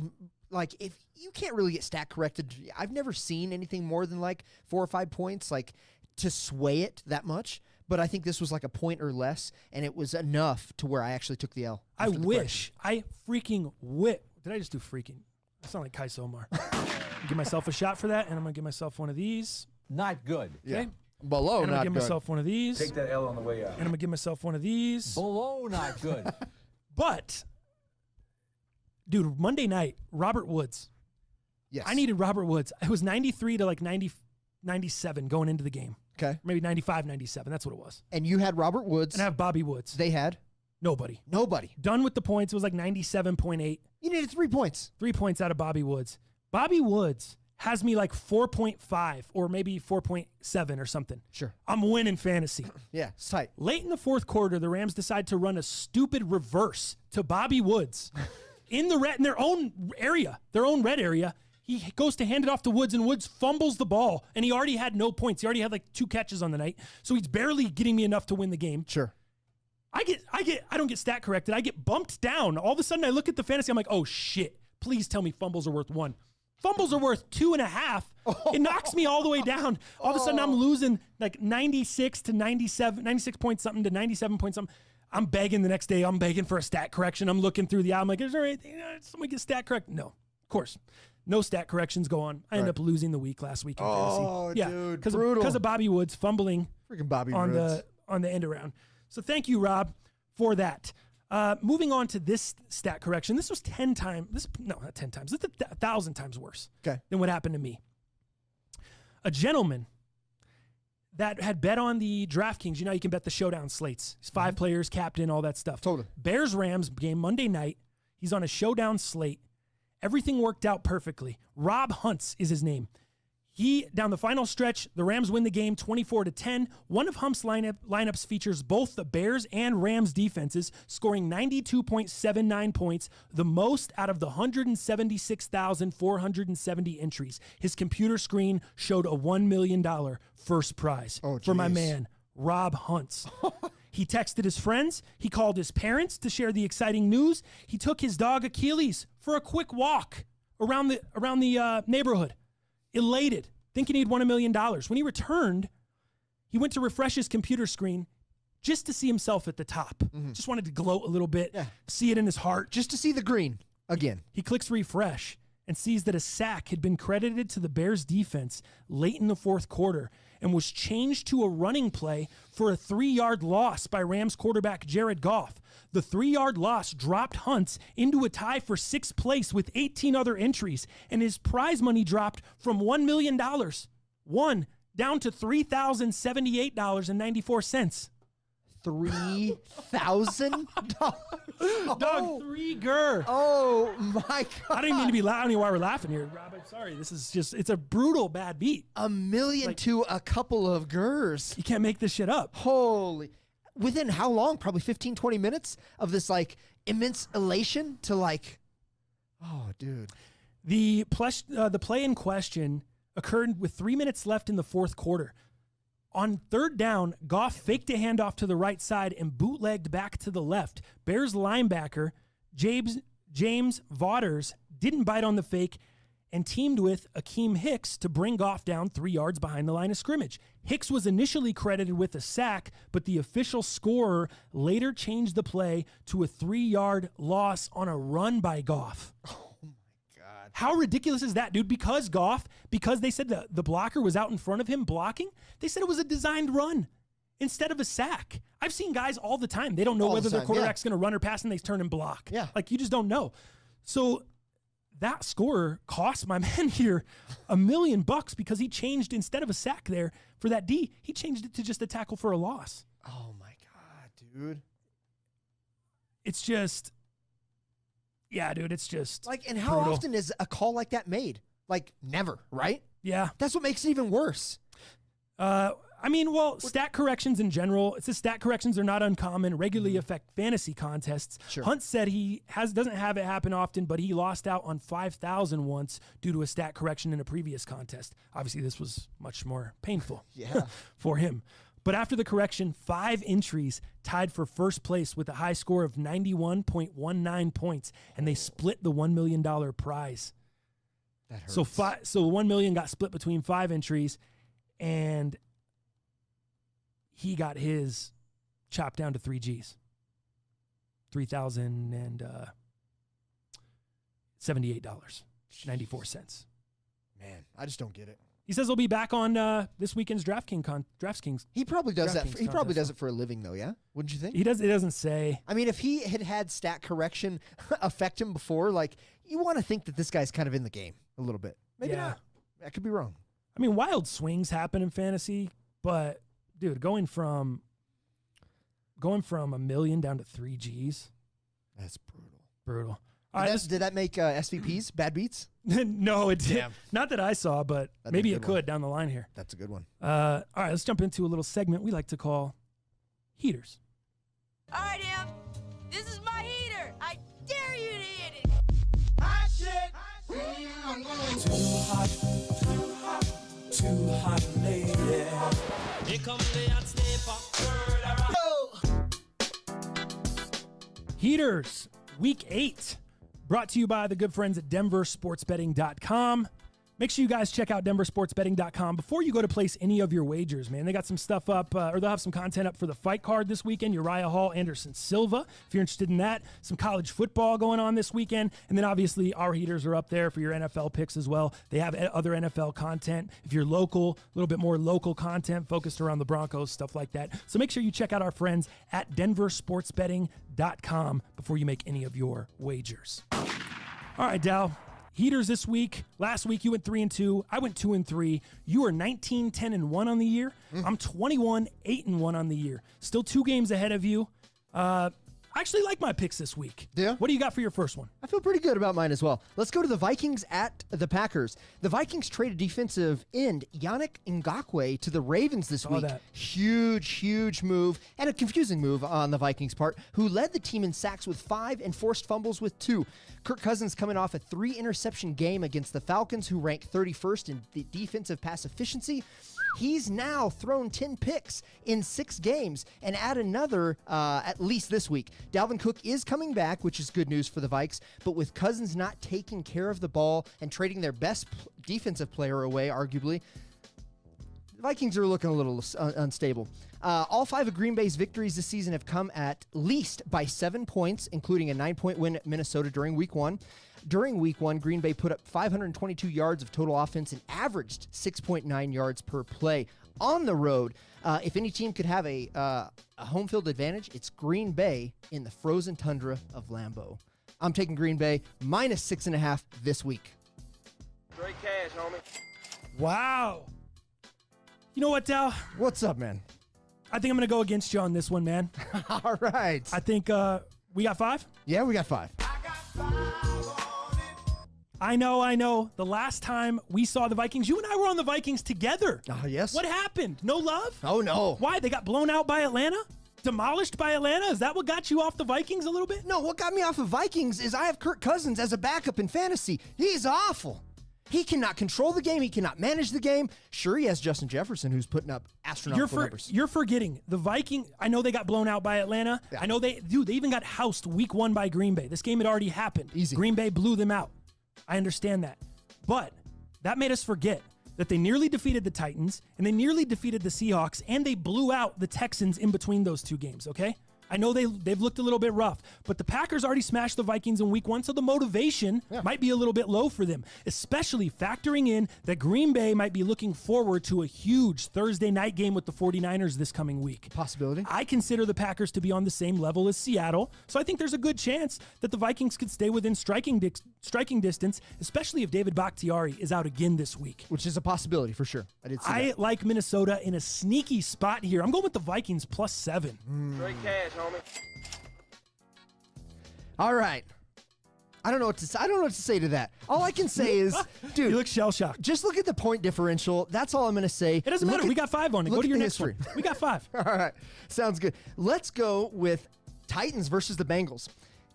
[SPEAKER 2] like, if you can't really get stat corrected, I've never seen anything more than like 4 or 5 points, like to sway it that much. But I think this was like a point or less, and it was enough to where I actually took the L.
[SPEAKER 1] I freaking Did I just do freaking? I sound like Kai Somar. Give myself a shot for that, and I'm going to give myself one of these.
[SPEAKER 6] Not good.
[SPEAKER 2] Yeah.
[SPEAKER 1] Okay.
[SPEAKER 2] Below,
[SPEAKER 1] and I'm
[SPEAKER 2] not
[SPEAKER 1] going to give
[SPEAKER 2] good.
[SPEAKER 1] myself one of these.
[SPEAKER 6] Take that L on the way out.
[SPEAKER 1] And I'm going to give myself one of these.
[SPEAKER 6] Below, not good.
[SPEAKER 1] But, dude, Monday night, Robert Woods.
[SPEAKER 2] Yes.
[SPEAKER 1] I needed Robert Woods. It was 93 to like 97 going into the game.
[SPEAKER 2] Okay.
[SPEAKER 1] Maybe 95, 97. That's what it was.
[SPEAKER 2] And you had Robert Woods.
[SPEAKER 1] And I have Bobby Woods.
[SPEAKER 2] They had?
[SPEAKER 1] Nobody.
[SPEAKER 2] Done
[SPEAKER 1] with the points. It was like 97.8.
[SPEAKER 2] You needed 3 points.
[SPEAKER 1] 3 points out of Bobby Woods. Bobby Woods has me like 4.5 or maybe 4.7 or something.
[SPEAKER 2] Sure.
[SPEAKER 1] I'm winning fantasy.
[SPEAKER 2] Yeah, it's tight.
[SPEAKER 1] Late in the fourth quarter, the Rams decide to run a stupid reverse to Bobby Woods in their own area, their own red area. He goes to hand it off to Woods, and Woods fumbles the ball, and he already had no points. He already had like 2 catches on the night, so he's barely getting me enough to win the game.
[SPEAKER 2] Sure.
[SPEAKER 1] I don't get stat corrected. I get bumped down. All of a sudden, I look at the fantasy. I'm like, oh shit! Please tell me fumbles are worth 1. Fumbles are worth 2.5. It knocks me all the way down. All of a sudden, I'm losing like 96 to 97, 96 point something to 97 point something. I'm begging the next day. I'm begging for a stat correction. I'm looking through the album like, is there anything? Somebody get stat correct? No, of course. No stat corrections go on. I end up losing the week last week in fantasy. Yeah,
[SPEAKER 2] dude,
[SPEAKER 1] because of Bobby Woods fumbling
[SPEAKER 2] Freaking Bobby
[SPEAKER 1] on
[SPEAKER 2] Woods.
[SPEAKER 1] the end around. So thank you, Rob, for that. Moving on to this stat correction. This was 10 times. Not 10 times. This is 1,000 times worse than what happened to me. A gentleman that had bet on the DraftKings. You know, you can bet the showdown slates. It's 5 players, captain, all that stuff.
[SPEAKER 2] Totally.
[SPEAKER 1] Bears-Rams game Monday night. He's on a showdown slate. Everything worked out perfectly. Rob Hunt's is his name. Down the final stretch, the Rams win the game 24-10. One of Hump's lineups features both the Bears and Rams defenses, scoring 92.79 points, the most out of the 176,470 entries. His computer screen showed a $1 million first prize for my man, Rob Hunt's. He texted his friends. He called his parents to share the exciting news. He took his dog Achilles for a quick walk around the neighborhood, elated, thinking he'd won $1 million. When he returned, he went to refresh his computer screen just to see himself at the top. Just wanted to gloat a little bit, see it in his heart.
[SPEAKER 2] Just to see the green again.
[SPEAKER 1] He clicks refresh and sees that a sack had been credited to the Bears defense late in the fourth quarter and was changed to a running play for a 3-yard loss by Rams quarterback Jared Goff. The 3-yard loss dropped Hunt's into a tie for 6th place with 18 other entries, and his prize money dropped from $1 million, down to $3,078.94.
[SPEAKER 2] $3,000?
[SPEAKER 1] Dog, 3 gur.
[SPEAKER 2] Oh my God.
[SPEAKER 1] I don't even mean to be laughing. I don't know why we're laughing here, Rob. I'm sorry. This is just, it's a brutal bad beat.
[SPEAKER 2] $1 million to a couple of gurs.
[SPEAKER 1] You can't make this shit up.
[SPEAKER 2] Holy. Within how long? Probably 15, 20 minutes of this like immense elation to like, oh, dude.
[SPEAKER 1] The play in question occurred with 3 minutes left in the fourth quarter. On third down, Goff faked a handoff to the right side and bootlegged back to the left. Bears linebacker James Vaughters didn't bite on the fake and teamed with Akeem Hicks to bring Goff down 3 yards behind the line of scrimmage. Hicks was initially credited with a sack, but the official scorer later changed the play to a 3-yard loss on a run by Goff. How ridiculous is that, dude? Because they said the blocker was out in front of him blocking, they said it was a designed run. instead of a sack. I've seen guys all the time. They don't know
[SPEAKER 2] All the
[SPEAKER 1] whether their
[SPEAKER 2] time,
[SPEAKER 1] quarterback's going to run or pass, and they turn and block.
[SPEAKER 2] Yeah.
[SPEAKER 1] Like, you just don't know. So that scorer cost my man here $1 million because he changed, instead of a sack there for that D, he changed it to just a tackle for a loss.
[SPEAKER 2] Oh, my God, dude.
[SPEAKER 1] It's just, yeah, dude, it's just
[SPEAKER 2] Like, and how
[SPEAKER 1] brutal.
[SPEAKER 2] often is a call like that made? Like, never, right?
[SPEAKER 1] Yeah.
[SPEAKER 2] That's what makes it even worse.
[SPEAKER 1] I mean, well, stat corrections in general, it says stat corrections are not uncommon, regularly affect fantasy contests.
[SPEAKER 2] Sure.
[SPEAKER 1] Hunt said he doesn't have it happen often, but he lost out on 5,000 once due to a stat correction in a previous contest. Obviously, this was much more painful
[SPEAKER 2] Yeah.
[SPEAKER 1] for him. But after the correction, 5 entries tied for first place with a high score of 91.19 points, and they split the $1 million prize.
[SPEAKER 2] That hurts.
[SPEAKER 1] So $1 million got split between 5 entries, and he got his chopped down to 3 Gs. $3,078.94.
[SPEAKER 2] Man, I just don't get it.
[SPEAKER 1] He says he'll be back on this weekend's DraftKings.
[SPEAKER 2] He probably does that.
[SPEAKER 1] DraftKings
[SPEAKER 2] He probably
[SPEAKER 1] contest.
[SPEAKER 2] does it for a living, though. Yeah, wouldn't you think?
[SPEAKER 1] It doesn't say.
[SPEAKER 2] I mean, if he had stat correction affect him before, like, you want to think that this guy's kind of in the game a little bit. Maybe
[SPEAKER 1] Yeah.
[SPEAKER 2] not. I could be wrong.
[SPEAKER 1] I mean, wild swings happen in fantasy, but dude, going from $1 million down to 3 Gs,
[SPEAKER 2] That's brutal.
[SPEAKER 1] brutal. All right,
[SPEAKER 2] Did that make SVPs bad beats?
[SPEAKER 1] no, it did
[SPEAKER 2] Damn.
[SPEAKER 1] not that I saw, but
[SPEAKER 2] That'd be a
[SPEAKER 1] maybe
[SPEAKER 2] good
[SPEAKER 1] it could
[SPEAKER 2] one.
[SPEAKER 1] down the line here.
[SPEAKER 2] That's a good one.
[SPEAKER 1] All right, let's jump into a little segment we like to call Heaters.
[SPEAKER 7] All right, Em. This is my heater. I dare you to hit it.
[SPEAKER 8] Too hot, lady. Here come the hot
[SPEAKER 1] Heaters, Week 8, brought to you by the good friends at DenverSportsBetting.com. Make sure you guys check out DenverSportsBetting.com before you go to place any of your wagers, man. They got some stuff up, or they'll have some content up for the fight card this weekend. Uriah Hall, Anderson Silva, if you're interested in that. Some college football going on this weekend. And then obviously our Heaters are up there for your NFL picks as well. They have other NFL content. If you're local, a little bit more local content focused around the Broncos, stuff like that. So make sure you check out our friends at DenverSportsBetting.com before you make any of your wagers. All right, Dal. Heaters this week. Last week you went 3-2. I went 2-3. You are 19-10-1 on the year. I'm 21-8-1 on the year. Still 2 games ahead of you. I actually like my picks this week.
[SPEAKER 2] Yeah?
[SPEAKER 1] What do you got for your first one?
[SPEAKER 2] I feel pretty good about mine as well. Let's go to the Vikings at the Packers. The Vikings traded defensive end Yannick Ngakoue to the Ravens this week.
[SPEAKER 1] that.
[SPEAKER 2] Huge move, and a confusing move on the Vikings' part, who led the team in sacks with 5 and forced fumbles with 2. Kirk Cousins coming off a 3-interception game against the Falcons, who ranked 31st in the defensive pass efficiency. He's now thrown 10 picks in 6 games and add another at least this week. Dalvin Cook is coming back, which is good news for the Vikes, but with Cousins not taking care of the ball and trading their best defensive player away, arguably, the Vikings are looking a little unstable. All 5 of Green Bay's victories this season have come at least by 7 points, including a 9-point win at Minnesota during Week 1. During Week 1, Green Bay put up 522 yards of total offense and averaged 6.9 yards per play. On the road, if any team could have a home field advantage, it's Green Bay in the frozen tundra of Lambeau. I'm taking Green Bay minus 6.5 this week.
[SPEAKER 8] Great cash, homie.
[SPEAKER 1] Wow. You know what, Dal?
[SPEAKER 2] What's up, man?
[SPEAKER 1] I think I'm going to go against you on this one, man.
[SPEAKER 2] All right.
[SPEAKER 1] I think we got 5?
[SPEAKER 2] Yeah, we got 5.
[SPEAKER 1] I know. The last time we saw the Vikings, you and I were on the Vikings together.
[SPEAKER 2] Oh, yes.
[SPEAKER 1] What happened? No love?
[SPEAKER 2] Oh, no.
[SPEAKER 1] Why? They got blown out by Atlanta? Demolished by Atlanta? Is that what got you off the Vikings a little bit?
[SPEAKER 2] No, what got me off of Vikings is I have Kirk Cousins as a backup in fantasy. He's awful. He cannot control the game. He cannot manage the game. Sure, he has Justin Jefferson, who's putting up astronomical numbers.
[SPEAKER 1] You're forgetting the Vikings. I know they got blown out by Atlanta.
[SPEAKER 2] Yeah.
[SPEAKER 1] I know they even got housed week 1 by Green Bay. This game had already happened.
[SPEAKER 2] Easy.
[SPEAKER 1] Green Bay blew them out. I understand that. But that made us forget that they nearly defeated the Titans and they nearly defeated the Seahawks and they blew out the Texans in between those 2 games, okay? I know they've looked a little bit rough, but the Packers already smashed the Vikings in week 1, so the motivation might be a little bit low for them, especially factoring in that Green Bay might be looking forward to a huge Thursday night game with the 49ers this coming week.
[SPEAKER 2] Possibility.
[SPEAKER 1] I consider the Packers to be on the same level as Seattle, so I think there's a good chance that the Vikings could stay within striking distance, especially if David Bakhtiari is out again this week.
[SPEAKER 2] Which is a possibility for sure. I did see that.
[SPEAKER 1] I like Minnesota in a sneaky spot here. I'm going with the Vikings +7.
[SPEAKER 9] Straight cash, homie.
[SPEAKER 2] All right. I don't know what to say to that. All I can say is, dude,
[SPEAKER 1] You look shell-shocked.
[SPEAKER 2] just look at the point differential. That's all I'm going to say.
[SPEAKER 1] It doesn't matter. We got 5 on it. Go to your next one. We got 5.
[SPEAKER 2] All right. Sounds good. Let's go with Titans versus the Bengals.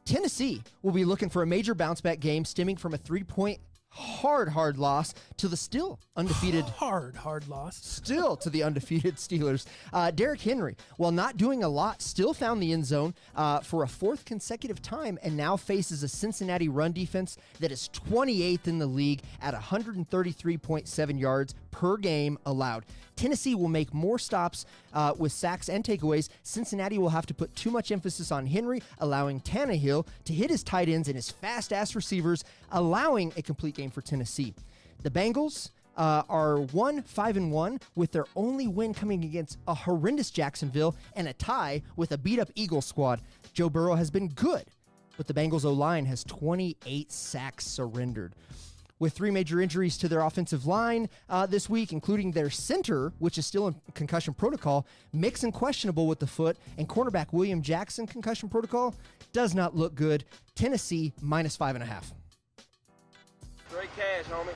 [SPEAKER 2] Tennessee will be looking for a major bounce-back game stemming from a 3-point hard loss to the still undefeated
[SPEAKER 1] Hard loss.
[SPEAKER 2] still to the undefeated Steelers. Derrick Henry, while not doing a lot, still found the end zone for a 4th consecutive time and now faces a Cincinnati run defense that is 28th in the league at 133.7 yards per game allowed. Tennessee will make more stops with sacks and takeaways. Cincinnati will have to put too much emphasis on Henry, allowing Tannehill to hit his tight ends and his fast-ass receivers, allowing a complete game for Tennessee. The Bengals are 5-1 with their only win coming against a horrendous Jacksonville and a tie with a beat-up Eagles squad. Joe Burrow has been good, but the Bengals O-line has 28 sacks surrendered. With 3 major injuries to their offensive line this week, including their center, which is still in concussion protocol, Mixon questionable with the foot, and cornerback William Jackson concussion protocol, does not look good. Tennessee -5.5.
[SPEAKER 9] Straight cash, homie.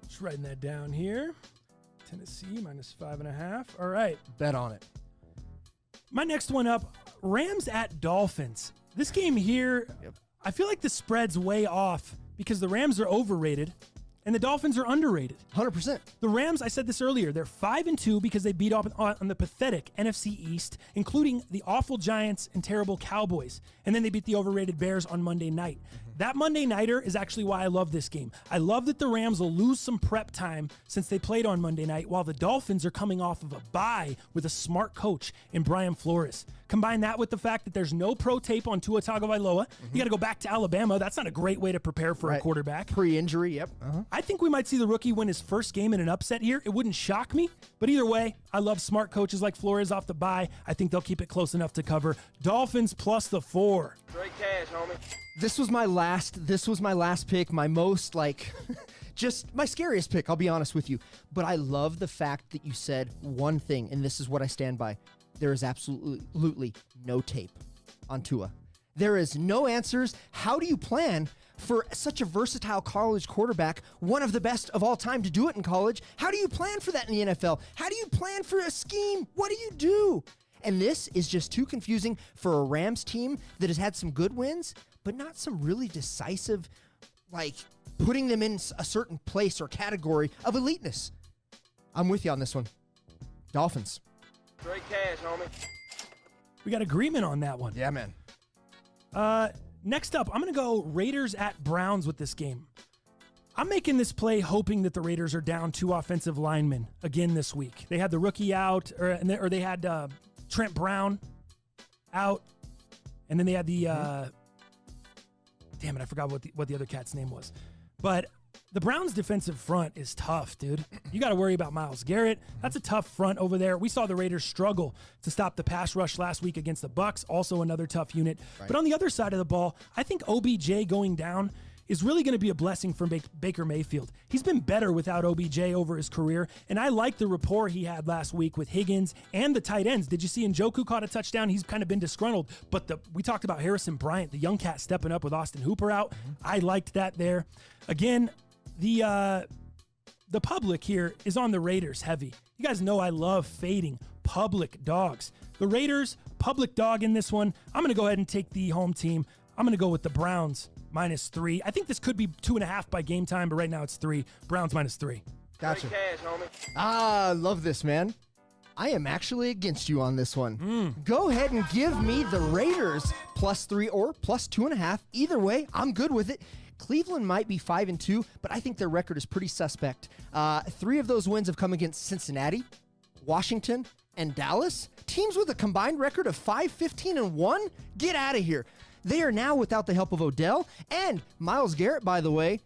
[SPEAKER 1] Just writing that down here. Tennessee -5.5. All right.
[SPEAKER 2] Bet on it.
[SPEAKER 1] My next one up, Rams at Dolphins. This game here, I feel like the spread's way off because the Rams are overrated and the Dolphins are underrated.
[SPEAKER 2] 100%.
[SPEAKER 1] The Rams, I said this earlier, they're 5-2 because they beat up on the pathetic NFC East, including the awful Giants and terrible Cowboys. And then they beat the overrated Bears on Monday night. That Monday nighter is actually why I love this game. I love that the Rams will lose some prep time since they played on Monday night, while the Dolphins are coming off of a bye with a smart coach in Brian Flores. Combine that with the fact that there's no pro tape on Tua Tagovailoa. You got to go back to Alabama. That's not a great way to prepare for a quarterback.
[SPEAKER 2] Pre-injury, yep.
[SPEAKER 1] I think we might see the rookie win his first game in an upset here. It wouldn't shock me, but either way, I love smart coaches like Flores off the bye. I think they'll keep it close enough to cover. Dolphins +4.
[SPEAKER 9] Straight cash, homie.
[SPEAKER 2] This was my last pick, my most just my scariest pick, I'll be honest with you. But I love the fact that you said one thing, and this is what I stand by. There is absolutely no tape on Tua. There is no answers. How do you plan for such a versatile college quarterback, one of the best of all time to do it in college? How do you plan for that in the NFL? How do you plan for a scheme? What do you do? And this is just too confusing for a Rams team that has had some good wins, but not some really decisive, putting them in a certain place or category of eliteness. I'm with you on this one. Dolphins.
[SPEAKER 9] Straight cash, homie.
[SPEAKER 1] We got agreement on that one.
[SPEAKER 2] Yeah, man.
[SPEAKER 1] Next up, I'm going to go Raiders at Browns with this game. I'm making this play hoping that the Raiders are down 2 offensive linemen again this week. They had the rookie out, or they had Trent Brown out, and then they had the damn it, I forgot what the other cat's name was. But the Browns' defensive front is tough, dude. You got to worry about Myles Garrett. That's a tough front over there. We saw the Raiders struggle to stop the pass rush last week against the Bucs, also another tough unit. Right. But on the other side of the ball, I think OBJ going down is really going to be a blessing for Baker Mayfield. He's been better without OBJ over his career, and I like the rapport he had last week with Higgins and the tight ends. Did you see Njoku caught a touchdown? He's kind of been disgruntled, but we talked about Harrison Bryant, the young cat stepping up with Austin Hooper out. I liked that there. Again, the public here is on the Raiders heavy. You guys know I love fading public dogs. The Raiders, public dog in this one. I'm going to go ahead and take the home team. I'm going to go with the Browns -3. I think this could be 2.5 by game time, but right now it's 3. Browns -3.
[SPEAKER 2] Gotcha.
[SPEAKER 9] Cash, homie.
[SPEAKER 2] Love this, man. I am actually against you on this one. Go ahead and give me the Raiders +3 or +2.5. Either way, I'm good with it. Cleveland might be 5-2, but I think their record is pretty suspect. 3 of those wins have come against Cincinnati, Washington, and Dallas, teams with a combined record of 5-15-1, get out of here. They are now without the help of Odell, and Myles Garrett, by the way,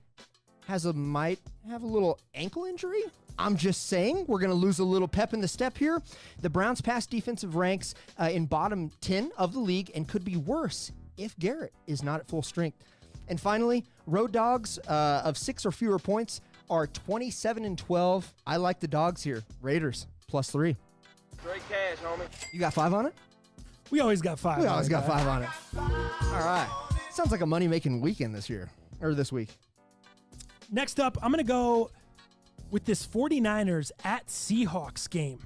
[SPEAKER 2] might have a little ankle injury. I'm just saying, we're going to lose a little pep in the step here. The Browns' pass defensive ranks in bottom 10 of the league and could be worse if Garrett is not at full strength. And finally, road dogs of 6 or fewer points are 27-12. I like the dogs here. Raiders, +3.
[SPEAKER 9] Straight cash, homie.
[SPEAKER 2] You got 5 on it?
[SPEAKER 1] We always got 5.
[SPEAKER 2] We always got 5 on it. All right. Sounds like a money-making weekend this week.
[SPEAKER 1] Next up, I'm going to go with this 49ers at Seahawks game.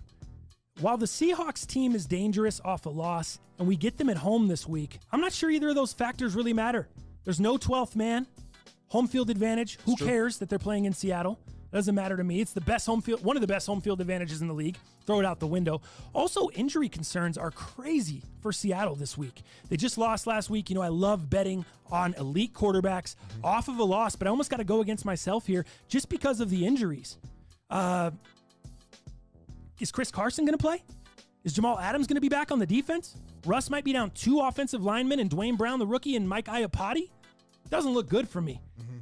[SPEAKER 1] While the Seahawks team is dangerous off a loss and we get them at home this week, I'm not sure either of those factors really matter. There's no 12th man, home field advantage. Who cares that they're playing in Seattle? Doesn't matter to me. It's the best home field, one of the best home field advantages in the league. Throw it out the window. Also, injury concerns are crazy for Seattle this week. They just lost last week. You know, I love betting on elite quarterbacks off of a loss, but I almost got to go against myself here just because of the injuries. Is Chris Carson going to play? Is Jamal Adams going to be back on the defense? Russ might be down 2 offensive linemen and Dwayne Brown, the rookie, and Mike Iapati. Doesn't look good for me.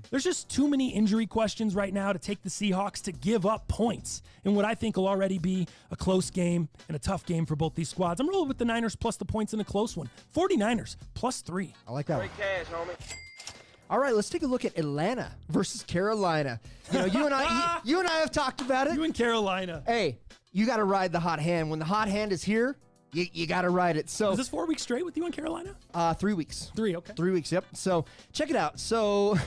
[SPEAKER 1] There's just too many injury questions right now to take the Seahawks to give up points in what I think will already be a close game and a tough game for both these squads. I'm rolling with the Niners plus the points in a close one. 49ers +3.
[SPEAKER 2] I like that one.
[SPEAKER 9] Straight cash, homie.
[SPEAKER 2] All right, let's take a look at Atlanta versus Carolina. You know, you and I have talked about it.
[SPEAKER 1] You and Carolina.
[SPEAKER 2] Hey, you got to ride the hot hand. When the hot hand is here, you got to ride it. So
[SPEAKER 1] is this 4 weeks straight with you in Carolina?
[SPEAKER 2] 3 weeks.
[SPEAKER 1] 3, okay.
[SPEAKER 2] 3 weeks, yep. So check it out. So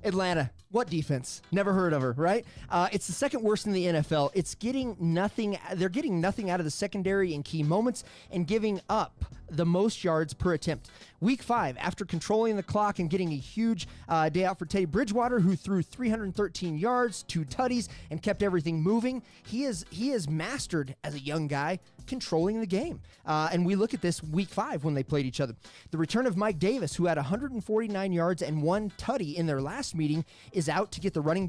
[SPEAKER 2] Atlanta, what defense? Never heard of her, right? It's the second worst in the NFL. It's getting nothing. They're getting nothing out of the secondary in key moments and giving up the most yards per attempt. Week 5, after controlling the clock and getting a huge day out for Teddy Bridgewater, who threw 313 yards, 2 tutties, and kept everything moving, he is mastered as a young guy controlling the game. And we look at this week 5 when they played each other. The return of Mike Davis, who had 149 yards and 1 tutty in their last meeting, is out to get the running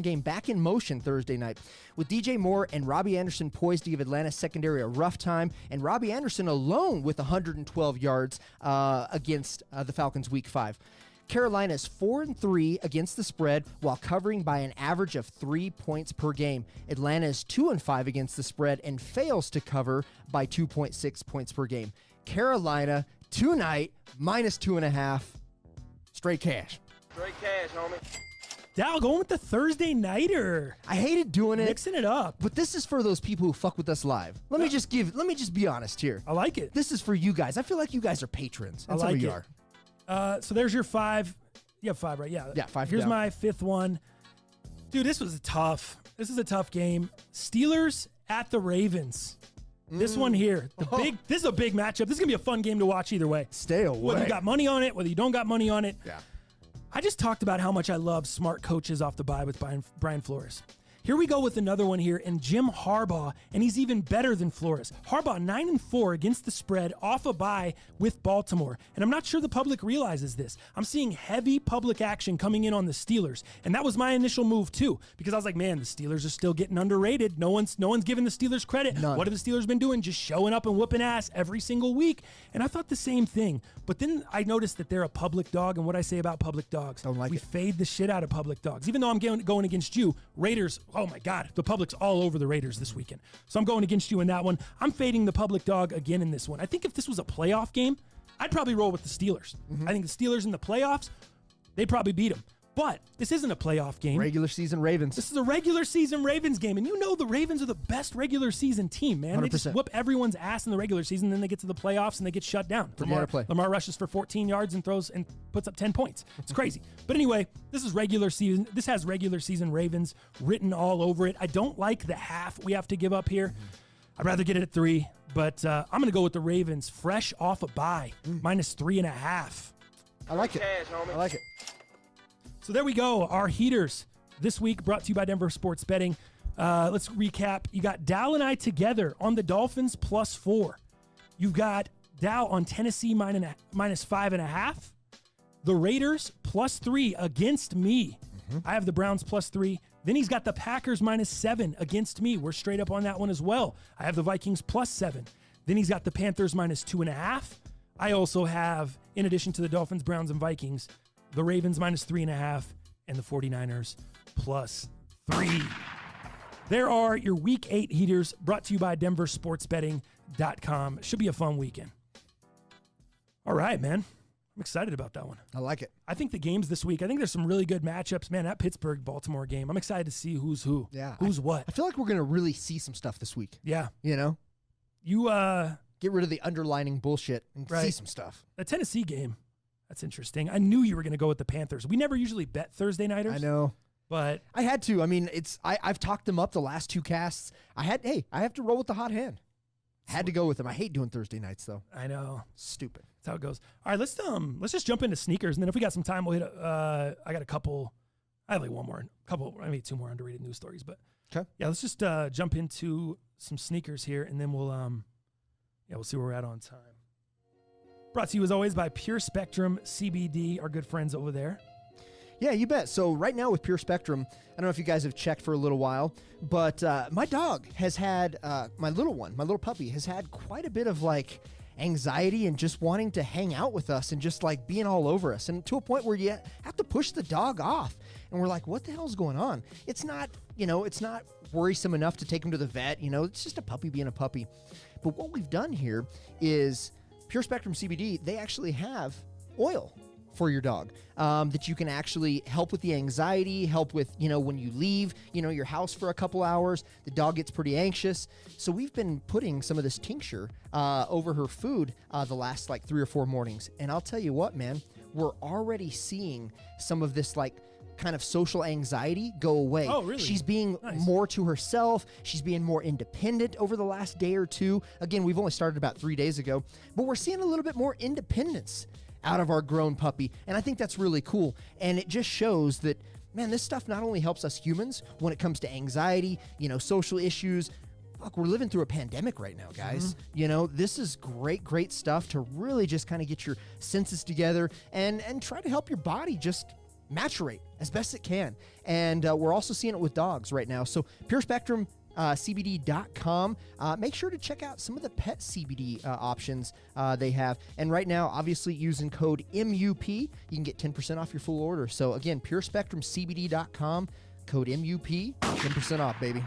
[SPEAKER 2] game back in motion Thursday night. With DJ Moore and Robbie Anderson poised to give Atlanta's secondary a rough time, and Robbie Anderson alone with 112 yards against the Falcons week 5. Carolina is 4-3 against the spread while covering by an average of 3 points per game. Atlanta is 2-5 against the spread and fails to cover by 2.6 points per game. Carolina tonight -2.5. Straight cash.
[SPEAKER 9] Straight cash, homie.
[SPEAKER 1] Dal, going with the Thursday nighter.
[SPEAKER 2] I hated doing it.
[SPEAKER 1] Mixing it up.
[SPEAKER 2] But this is for those people who fuck with us live. Let me just be honest here.
[SPEAKER 1] I like it.
[SPEAKER 2] This is for you guys. I feel like you guys are patrons.
[SPEAKER 1] I like it. So there's your 5. You have 5, right? Yeah.
[SPEAKER 2] Yeah, 5.
[SPEAKER 1] Here's my 5th one. Dude, this is a tough game. Steelers at the Ravens. This one here. This is a big matchup. This is going to be a fun game to watch either way.
[SPEAKER 2] Stay away.
[SPEAKER 1] Whether you got money on it, whether you don't got money on it.
[SPEAKER 2] Yeah.
[SPEAKER 1] I just talked about how much I love smart coaches off the bye with Brian Flores. Here we go with another one here, and Jim Harbaugh, and he's even better than Flores. Harbaugh 9-4 against the spread off a bye with Baltimore, and I'm not sure the public realizes this. I'm seeing heavy public action coming in on the Steelers, and that was my initial move too, because I was like, man, the Steelers are still getting underrated. No one's giving the Steelers credit.
[SPEAKER 2] None.
[SPEAKER 1] What have the Steelers been doing? Just showing up and whooping ass every single week, and I thought the same thing. But then I noticed that they're a public dog, and what I say about public dogs,
[SPEAKER 2] Don't like
[SPEAKER 1] we
[SPEAKER 2] it.
[SPEAKER 1] fade the shit out of public dogs. Even though I'm going against you, Raiders, oh my God, the public's all over the Raiders this weekend. So I'm going against you in that one. I'm fading the public dog again in this one. I think if this was a playoff game, I'd probably roll with the Steelers. I think the Steelers in the playoffs, they'd probably beat them. But this isn't a playoff game.
[SPEAKER 2] Regular season Ravens.
[SPEAKER 1] This is a regular season Ravens game. And you know the Ravens are the best regular season team, man.
[SPEAKER 2] 100%.
[SPEAKER 1] They just whoop everyone's ass in the regular season, then they get to the playoffs and they get shut down.
[SPEAKER 2] Forget to play.
[SPEAKER 1] Lamar rushes for 14 yards and throws and puts up 10 points. It's crazy. But anyway, this is regular season. This has regular season Ravens written all over it. I don't like the half we have to give up here. I'd rather get it at 3, but I'm going to go with the Ravens fresh off a bye, -3.5.
[SPEAKER 2] I like it.
[SPEAKER 9] Cash, homie.
[SPEAKER 2] I like it.
[SPEAKER 1] So there we go. Our heaters this week brought to you by Denver Sports Betting. Let's recap. You got Dal and I together on the Dolphins +4. You've got Dal on Tennessee -5.5. The Raiders +3 against me. I have the Browns +3. Then he's got the Packers -7 against me. We're straight up on that one as well. I have the Vikings +7. Then he's got the Panthers -2.5. I also have, in addition to the Dolphins, Browns, and Vikings, the Ravens -3.5 and the 49ers +3. There are your Week 8 heaters brought to you by DenverSportsBetting.com. Should be a fun weekend. All right, man. I'm excited about that one.
[SPEAKER 2] I like it.
[SPEAKER 1] I think the games this week, I think there's some really good matchups. Man, that Pittsburgh-Baltimore game, I'm excited to see who's who.
[SPEAKER 2] Yeah.
[SPEAKER 1] Who's what.
[SPEAKER 2] I feel like we're going to really see some stuff this week.
[SPEAKER 1] Yeah.
[SPEAKER 2] You know?
[SPEAKER 1] You,
[SPEAKER 2] Get rid of the underlining bullshit and see some stuff.
[SPEAKER 1] The Tennessee game, that's interesting. I knew you were going to go with the Panthers. We never usually bet Thursday nighters.
[SPEAKER 2] I know.
[SPEAKER 1] But
[SPEAKER 2] I had to. I mean, I've talked them up the last 2 casts. I have to roll with the hot hand. Had to go with them. I hate doing Thursday nights, though.
[SPEAKER 1] I know.
[SPEAKER 2] Stupid.
[SPEAKER 1] That's how it goes. All right, let's just jump into sneakers, and then if we got some time, we'll hit. I got a couple. I have like maybe 2 more underrated news stories, but
[SPEAKER 2] okay.
[SPEAKER 1] Yeah, let's just jump into some sneakers here, and then we'll see where we're at on time. Brought to you as always by Pure Spectrum CBD, our good friends over there.
[SPEAKER 2] Yeah, you bet. So right now with Pure Spectrum, I don't know if you guys have checked for a little while, but my dog has had, my little puppy, has had quite a bit of like anxiety and just wanting to hang out with us and just like being all over us, and to a point where you have to push the dog off. And we're like, what the hell's going on? It's not worrisome enough to take him to the vet. It's just a puppy being a puppy. But what we've done here is Pure Spectrum CBD, they actually have oil for your dog that you can actually help with the anxiety, help with, when you leave, your house for a couple hours, the dog gets pretty anxious. So we've been putting some of this tincture over her food the last like 3 or 4 mornings. And I'll tell you what, man, we're already seeing some of this like kind of social anxiety go away.
[SPEAKER 1] Oh, really?
[SPEAKER 2] She's being more to herself. She's being more independent over the last day or 2. Again, we've only started about 3 days ago, but we're seeing a little bit more independence out of our grown puppy. And I think that's really cool. And it just shows that, man, this stuff not only helps us humans when it comes to anxiety, social issues. Fuck, we're living through a pandemic right now, guys. This is great stuff to really just kind of get your senses together and try to help your body just maturate as best it can. And we're also seeing it with dogs right now. So Pure Spectrum CBD.com. Make sure to check out some of the pet CBD options they have. And right now, obviously, using code MUP, you can get 10% off your full order. So again, PureSpectrumCBD.com, code MUP, 10% off, baby.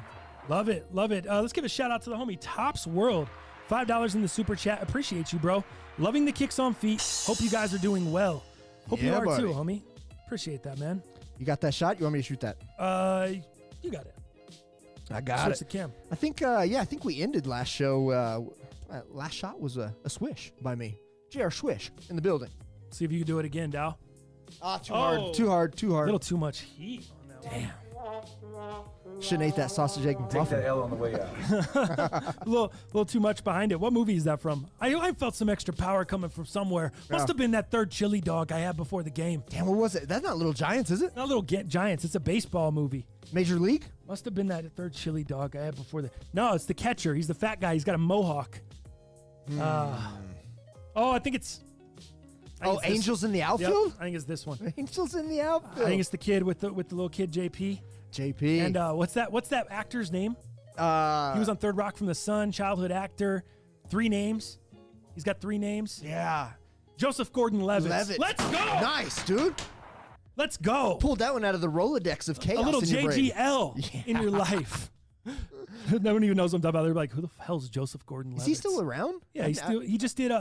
[SPEAKER 1] Love it. Let's give a shout out to the homie Tops World. $5 in the super chat. Appreciate you, bro. Loving the kicks on feet. Hope you guys are doing well. Hope you are
[SPEAKER 2] buddy.
[SPEAKER 1] too, homie. Appreciate that, man.
[SPEAKER 2] You got that shot? You want me to shoot that?
[SPEAKER 1] You got it.
[SPEAKER 2] I got
[SPEAKER 1] Switch
[SPEAKER 2] it.
[SPEAKER 1] the cam.
[SPEAKER 2] I think we ended last show. Last shot was a swish by me. JR Swish in the building.
[SPEAKER 1] See if you can do it again, Dow.
[SPEAKER 2] Too hard.
[SPEAKER 1] A little too much heat on that one.
[SPEAKER 2] Damn. Shouldn't ate that sausage egg
[SPEAKER 6] Take
[SPEAKER 2] muffin.
[SPEAKER 6] that L on the way out.
[SPEAKER 1] A little too much behind it. What movie is that from? I felt some extra power coming from somewhere. Must have been that third chili dog I had before the game.
[SPEAKER 2] Damn, what was it? That's not Little Giants, is it?
[SPEAKER 1] Not Little Giants. It's a baseball movie.
[SPEAKER 2] Major League?
[SPEAKER 1] Must have been that third chili dog I had before the... No, it's the catcher. He's the fat guy. He's got a mohawk. I think it's...
[SPEAKER 2] Angels in the Outfield?
[SPEAKER 1] Yep, I think it's this one.
[SPEAKER 2] Angels in the Outfield.
[SPEAKER 1] I think it's the kid with the little kid, JP.
[SPEAKER 2] JP.
[SPEAKER 1] And what's that actor's name? He was on Third Rock from the Sun, childhood actor. 3 names. He's got 3 names.
[SPEAKER 2] Yeah.
[SPEAKER 1] Joseph Gordon-Levitt.
[SPEAKER 2] Let's
[SPEAKER 1] go!
[SPEAKER 2] Nice, dude.
[SPEAKER 1] Let's go.
[SPEAKER 2] Pulled that one out of the Rolodex of chaos.
[SPEAKER 1] A little
[SPEAKER 2] in your brain.
[SPEAKER 1] JGL in your life. No one even knows what I'm talking about. They're like, who the hell is Joseph Gordon-Levitt?
[SPEAKER 2] Is he still around?
[SPEAKER 1] Yeah, he just did.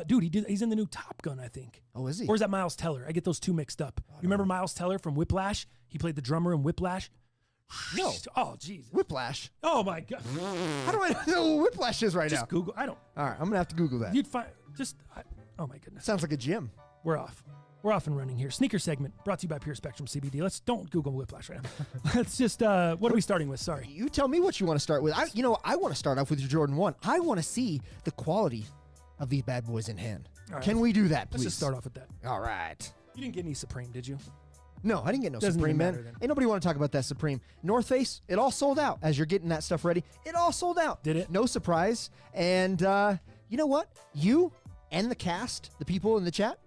[SPEAKER 1] He's in the new Top Gun, I think.
[SPEAKER 2] Oh, is he?
[SPEAKER 1] Or is that Miles Teller? I get those 2 mixed up. You remember Miles Teller from Whiplash? He played the drummer in Whiplash.
[SPEAKER 2] No.
[SPEAKER 1] Oh, Jesus.
[SPEAKER 2] Whiplash.
[SPEAKER 1] Oh, my God.
[SPEAKER 2] How do I know what Whiplash is right now?
[SPEAKER 1] Just Google. I don't.
[SPEAKER 2] All right, I'm going to have to Google that.
[SPEAKER 1] You'd find. Oh, my goodness.
[SPEAKER 2] Sounds like a gym.
[SPEAKER 1] We're off. We're off and running here. Sneaker segment brought to you by Pure Spectrum CBD. Don't Google Whiplash right now. Let's just, what are we starting with? Sorry.
[SPEAKER 2] You tell me what you want to start with. I want to start off with your Jordan 1. I want to see the quality of these bad boys in hand.
[SPEAKER 1] Right,
[SPEAKER 2] Can we do that, please?
[SPEAKER 1] Let's just start off with that.
[SPEAKER 2] All right.
[SPEAKER 1] You didn't get any Supreme, did you?
[SPEAKER 2] No, I didn't get no
[SPEAKER 1] Doesn't
[SPEAKER 2] Supreme,
[SPEAKER 1] even
[SPEAKER 2] man.
[SPEAKER 1] matter then.
[SPEAKER 2] Ain't nobody want to talk about that Supreme. North Face, it all sold out. As you're getting that stuff ready, it all sold out.
[SPEAKER 1] Did it?
[SPEAKER 2] No surprise. And you know what? You and the cast, the people in the chat,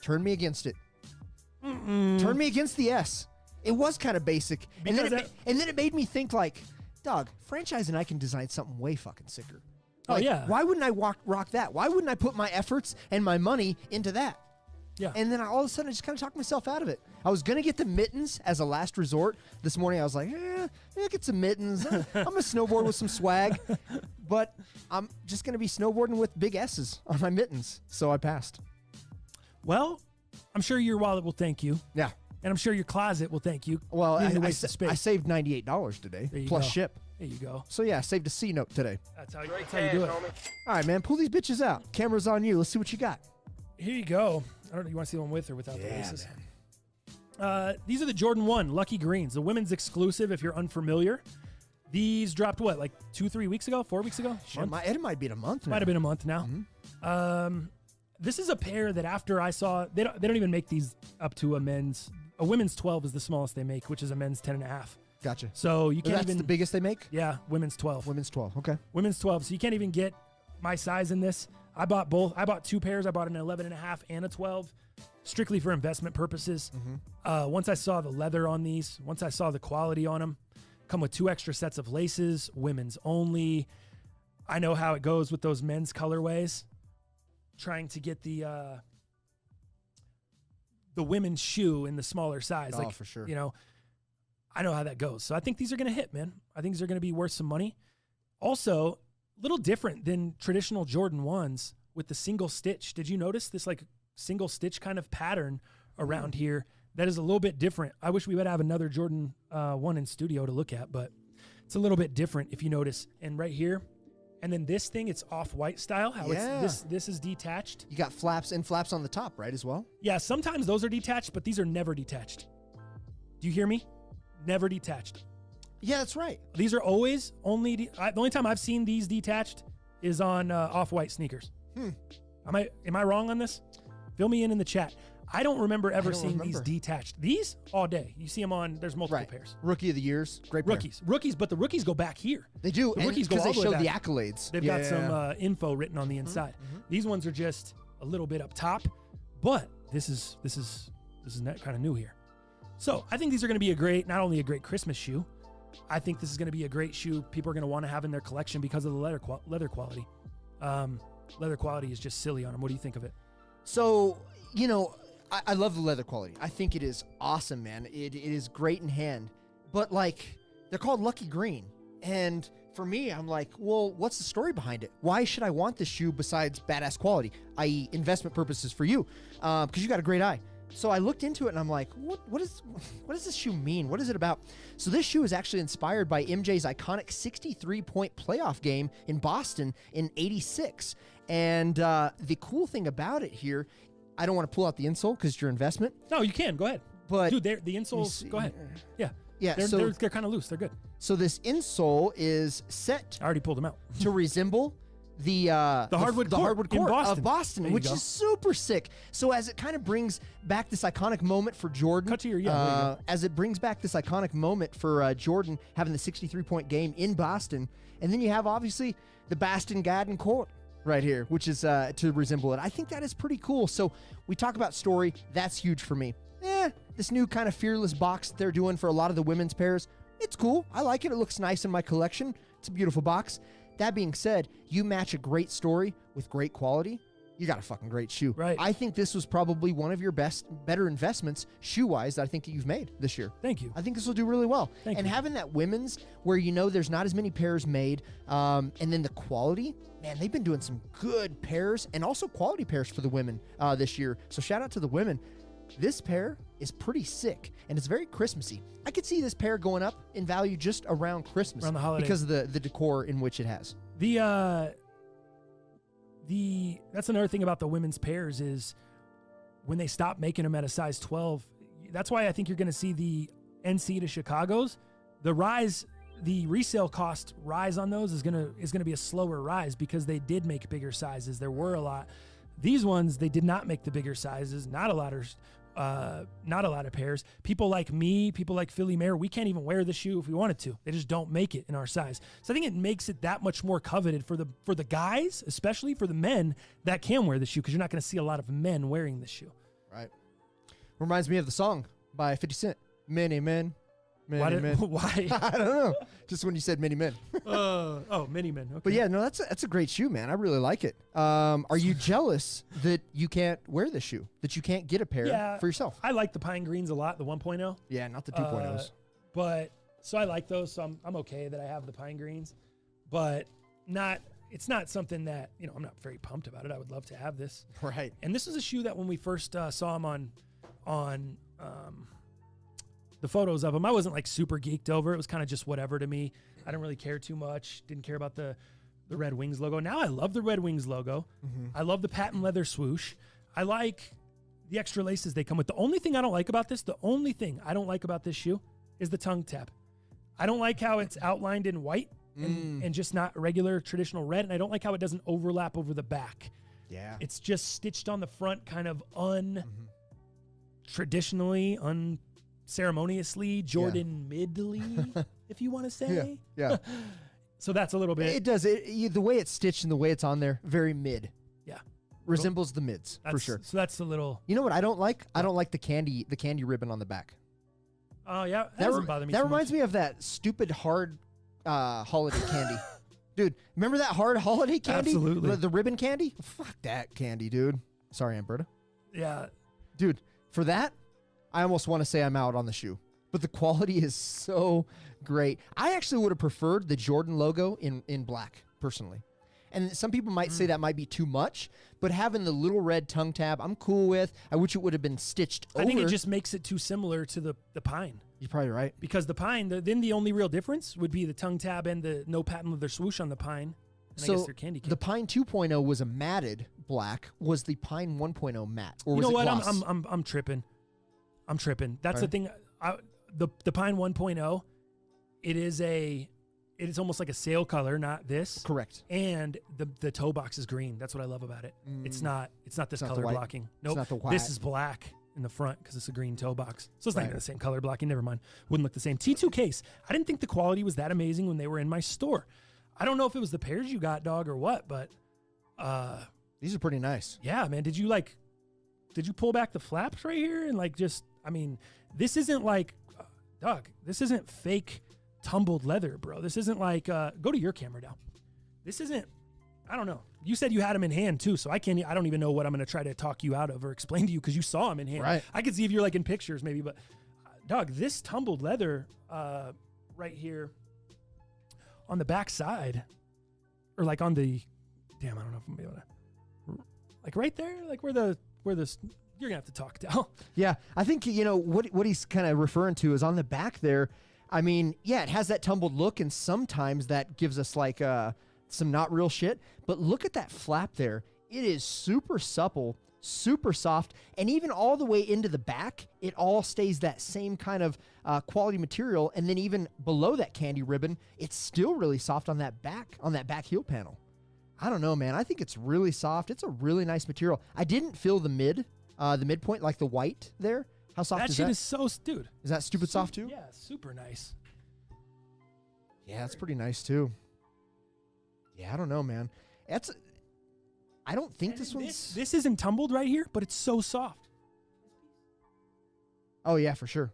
[SPEAKER 2] turned me against it. Turn me against the S. It was kind of basic. And then,
[SPEAKER 1] Because
[SPEAKER 2] and then it made me think like, dog, franchise and I can design something way fucking sicker.
[SPEAKER 1] Oh,
[SPEAKER 2] Like,
[SPEAKER 1] yeah.
[SPEAKER 2] Why wouldn't I rock that? Why wouldn't I put my efforts and my money into that?
[SPEAKER 1] Yeah.
[SPEAKER 2] And then all of a sudden, I just kind of talked myself out of it. I was going to get the mittens as a last resort. This morning, I was like, I'll get some mittens. I'm going to snowboard with some swag. But I'm just going to be snowboarding with big S's on my mittens. So I passed.
[SPEAKER 1] Well, I'm sure your wallet will thank you.
[SPEAKER 2] Yeah.
[SPEAKER 1] And I'm sure your closet will thank you.
[SPEAKER 2] Well,
[SPEAKER 1] Being the
[SPEAKER 2] I
[SPEAKER 1] waste of space.
[SPEAKER 2] saved $98 today,
[SPEAKER 1] There you
[SPEAKER 2] plus
[SPEAKER 1] go.
[SPEAKER 2] ship.
[SPEAKER 1] There you go.
[SPEAKER 2] So yeah, I saved a C note today.
[SPEAKER 1] That's how you
[SPEAKER 9] Straight
[SPEAKER 1] do
[SPEAKER 9] cash,
[SPEAKER 1] it.
[SPEAKER 9] homie.
[SPEAKER 2] All right, man, pull these bitches out. Camera's on you. Let's see what you got.
[SPEAKER 1] Here you go. I don't know. You want to see the one with or without the laces? These are the Jordan 1 Lucky Greens, the women's exclusive. If you're unfamiliar, these dropped what, like 2-3 weeks ago, 4 weeks ago?
[SPEAKER 2] Shit, it might be a month now.
[SPEAKER 1] Might have been a month now. This is a pair that after I saw, they don't even make these up to a women's 12 is the smallest they make, which is a men's 10.5.
[SPEAKER 2] Gotcha.
[SPEAKER 1] So you can't
[SPEAKER 2] That's
[SPEAKER 1] even
[SPEAKER 2] the biggest they make?
[SPEAKER 1] Yeah, women's 12.
[SPEAKER 2] Women's 12. Okay.
[SPEAKER 1] Women's 12. So you can't even get my size in this. I bought both. I bought 2 pairs. I bought an 11.5 and a 12, strictly for investment purposes. Once I saw the leather on these, once I saw the quality on them, come with 2 extra sets of laces, women's only. I know how it goes with those men's colorways. Trying to get the women's shoe in the smaller size.
[SPEAKER 2] Oh,
[SPEAKER 1] like,
[SPEAKER 2] for sure.
[SPEAKER 1] You know, I know how that goes. So I think these are going to hit, man. I think these are going to be worth some money. Also, a little different than traditional Jordan 1s with the single stitch. Did you notice this like single stitch kind of pattern around here? That is a little bit different. I wish we would have another Jordan 1 in studio to look at, but it's a little bit different if you notice. And right here, and then this thing, it's off-white style. How it's this is detached.
[SPEAKER 2] You got flaps and flaps on the top, right, as well?
[SPEAKER 1] Yeah, sometimes those are detached, but these are never detached. Do you hear me? Never detached.
[SPEAKER 2] Yeah, that's right.
[SPEAKER 1] These are always only the only time I've seen these detached is on off-white sneakers. Am I wrong on this? Fill me in the chat. I don't remember ever seeing these detached. These all day. You see them on. There's multiple pairs.
[SPEAKER 2] Rookie of the years, great pair.
[SPEAKER 1] Rookies, but the rookies go back here.
[SPEAKER 2] They do.
[SPEAKER 1] The rookies go all
[SPEAKER 2] because they
[SPEAKER 1] the way
[SPEAKER 2] show the
[SPEAKER 1] back.
[SPEAKER 2] accolades.
[SPEAKER 1] They've got some info written on the inside. These ones are just a little bit up top, but this is kind of new here. So I think these are going to be not only a great Christmas shoe. I think this is going to be a great shoe people are going to want to have in their collection because of the leather quality. Leather quality is just silly on them. What do you think of it?
[SPEAKER 2] So, you know, I love the leather quality. I think it is awesome, man. It is great in hand. But, like, they're called Lucky Green. And for me, I'm like, well, what's the story behind it? Why should I want this shoe besides badass quality, i.e. investment purposes for you? Because you got a great eye. So I looked into it and I'm like, what does this shoe mean? What is it about? So this shoe is actually inspired by MJ's iconic 63-point playoff game in Boston in '86. And the cool thing about it here, I don't want to pull out the insole because it's your investment.
[SPEAKER 1] No, you can. Go ahead.
[SPEAKER 2] But
[SPEAKER 1] dude, the insoles, go ahead. Yeah.
[SPEAKER 2] Yeah.
[SPEAKER 1] They're kind of loose. They're good.
[SPEAKER 2] So this insole is set
[SPEAKER 1] I already pulled them out.
[SPEAKER 2] to resemble the hardwood court of Boston, which is super sick. So as it kind of brings back this iconic moment for Jordan,
[SPEAKER 1] Cut to your
[SPEAKER 2] as it brings back this iconic moment for Jordan having the 63-point game in Boston, and then you have obviously the Boston Garden Court right here, which is to resemble it. I think that is pretty cool. So we talk about story. That's huge for me. This new kind of fearless box that they're doing for a lot of the women's pairs, it's cool. I like it. It looks nice in my collection. It's a beautiful box. That being said, you match a great story with great quality, you got a fucking great shoe.
[SPEAKER 1] Right.
[SPEAKER 2] I think this was probably one of your better investments shoe-wise that I think that you've made this year.
[SPEAKER 1] Thank you.
[SPEAKER 2] I think this will do really well.
[SPEAKER 1] Thank
[SPEAKER 2] and
[SPEAKER 1] you.
[SPEAKER 2] having that women's where you know there's not as many pairs made, and then the quality, man, they've been doing some good pairs and also quality pairs for the women this year. So shout out to the women. This pair is pretty sick, and it's very Christmassy. I could see this pair going up in value just around Christmas.
[SPEAKER 1] Around the holidays.
[SPEAKER 2] Because of the decor in which it has.
[SPEAKER 1] That's another thing about the women's pairs is when they stop making them at a size 12. That's why I think you're going to see the NC to Chicago's. The resale cost rise on those is going to be a slower rise because they did make bigger sizes. There were a lot. These ones, they did not make the bigger sizes. Not a lot of pairs. People like me, people like Philly Mayer, we can't even wear the shoe if we wanted to. They just don't make it in our size. So I think it makes it that much more coveted for the guys, especially for the men that can wear the shoe, because you're not going to see a lot of men wearing this shoe.
[SPEAKER 2] Right. Reminds me of the song by 50 Cent. Mini men. Mini men.
[SPEAKER 1] Why?
[SPEAKER 2] I don't know. Just when you said mini men.
[SPEAKER 1] Mini men. Okay.
[SPEAKER 2] But yeah, no, that's a great shoe, man. I really like it. Are you jealous that you can't wear this shoe? That you can't get a pair for yourself?
[SPEAKER 1] I like the pine greens a lot, the 1.0.
[SPEAKER 2] Yeah, not the 2.0s.
[SPEAKER 1] But so I like those, so I'm okay that I have the pine greens, but it's not something that, I'm not very pumped about it. I would love to have this.
[SPEAKER 2] Right.
[SPEAKER 1] And this was a shoe that when we first saw him on the photos of him, I wasn't like super geeked over. It was kind of just whatever to me. I didn't really care too much. Didn't care about the Red Wings logo. Now I love the Red Wings logo. Mm-hmm. I love the patent leather swoosh. I like the extra laces they come with. The only thing I don't like about this shoe is the tongue tab. I don't like how it's outlined in white and just not regular traditional red. And I don't like how it doesn't overlap over the back.
[SPEAKER 2] Yeah.
[SPEAKER 1] It's just stitched on the front kind of traditionally, unceremoniously, Jordan midly, if you want to say.
[SPEAKER 2] Yeah.
[SPEAKER 1] So that's a little bit.
[SPEAKER 2] It does. The way it's stitched and the way it's on there, very mid.
[SPEAKER 1] Yeah.
[SPEAKER 2] Resembles the mids, for sure.
[SPEAKER 1] So that's a little.
[SPEAKER 2] You know what I don't like? I don't like the candy ribbon on the back.
[SPEAKER 1] Oh, yeah. That doesn't bother me
[SPEAKER 2] That
[SPEAKER 1] too
[SPEAKER 2] reminds
[SPEAKER 1] much.
[SPEAKER 2] me of that stupid hard holiday candy. Dude, remember that hard holiday candy?
[SPEAKER 1] Absolutely.
[SPEAKER 2] The ribbon candy? Fuck that candy, dude. Sorry, Aunt Berta.
[SPEAKER 1] Yeah.
[SPEAKER 2] Dude, for that, I almost want to say I'm out on the shoe. But the quality is so great. I actually would have preferred the Jordan logo in black, personally. And some people might say that might be too much, but having the little red tongue tab, I'm cool with. I wish it would have been stitched over.
[SPEAKER 1] I think it just makes it too similar to the pine.
[SPEAKER 2] You're probably right.
[SPEAKER 1] Because the pine, then the only real difference would be the tongue tab and the no patent leather swoosh on the pine. And I guess they're candy cane.
[SPEAKER 2] The Pine 2.0 was a matted black. Was the Pine 1.0 matte? Or
[SPEAKER 1] you
[SPEAKER 2] was
[SPEAKER 1] know
[SPEAKER 2] it
[SPEAKER 1] what?
[SPEAKER 2] gloss?
[SPEAKER 1] I'm tripping. That's the thing. The Pine 1.0, it is almost like a sail color, not this.
[SPEAKER 2] Correct.
[SPEAKER 1] And the toe box is green. That's what I love about it. It's not this
[SPEAKER 2] not the
[SPEAKER 1] color
[SPEAKER 2] white.
[SPEAKER 1] blocking.
[SPEAKER 2] It's
[SPEAKER 1] Nope.
[SPEAKER 2] not the white.
[SPEAKER 1] This is black in the front because it's a green toe box. So it's not even the same color blocking. Never mind. Wouldn't look the same. T2 case. I didn't think the quality was that amazing when they were in my store. I don't know if it was the pairs you got, dog, or what, but
[SPEAKER 2] these are pretty nice.
[SPEAKER 1] Yeah, man. Did you pull back the flaps right here and this isn't like dog, this isn't fake tumbled leather, bro. This isn't like go to your camera now. This isn't, I don't know. You said you had them in hand too, so I don't even know what I'm going to try to talk you out of or explain to you because you saw them in hand.
[SPEAKER 2] Right.
[SPEAKER 1] I could see if you're like in pictures maybe, but dog, this tumbled leather right here on the back side or like on the, damn, I don't know if I'm able to, like right there, like where the you're gonna have to talk, Dal.
[SPEAKER 2] Yeah, I think what he's kind of referring to is on the back there. I mean, yeah, it has that tumbled look, and sometimes that gives us like some not real shit. But look at that flap there; it is super supple, super soft, and even all the way into the back, it all stays that same kind of quality material. And then even below that candy ribbon, it's still really soft on that back heel panel. I don't know, man. I think it's really soft. It's a really nice material. I didn't feel the midpoint, like the white there. How soft is that?
[SPEAKER 1] That shit is so, dude.
[SPEAKER 2] Is that stupid soft too?
[SPEAKER 1] Yeah, super nice.
[SPEAKER 2] Yeah, it's pretty nice too. Yeah, I don't know, man. I don't think this one's.
[SPEAKER 1] This isn't tumbled right here, but it's so soft.
[SPEAKER 2] Oh yeah, for sure.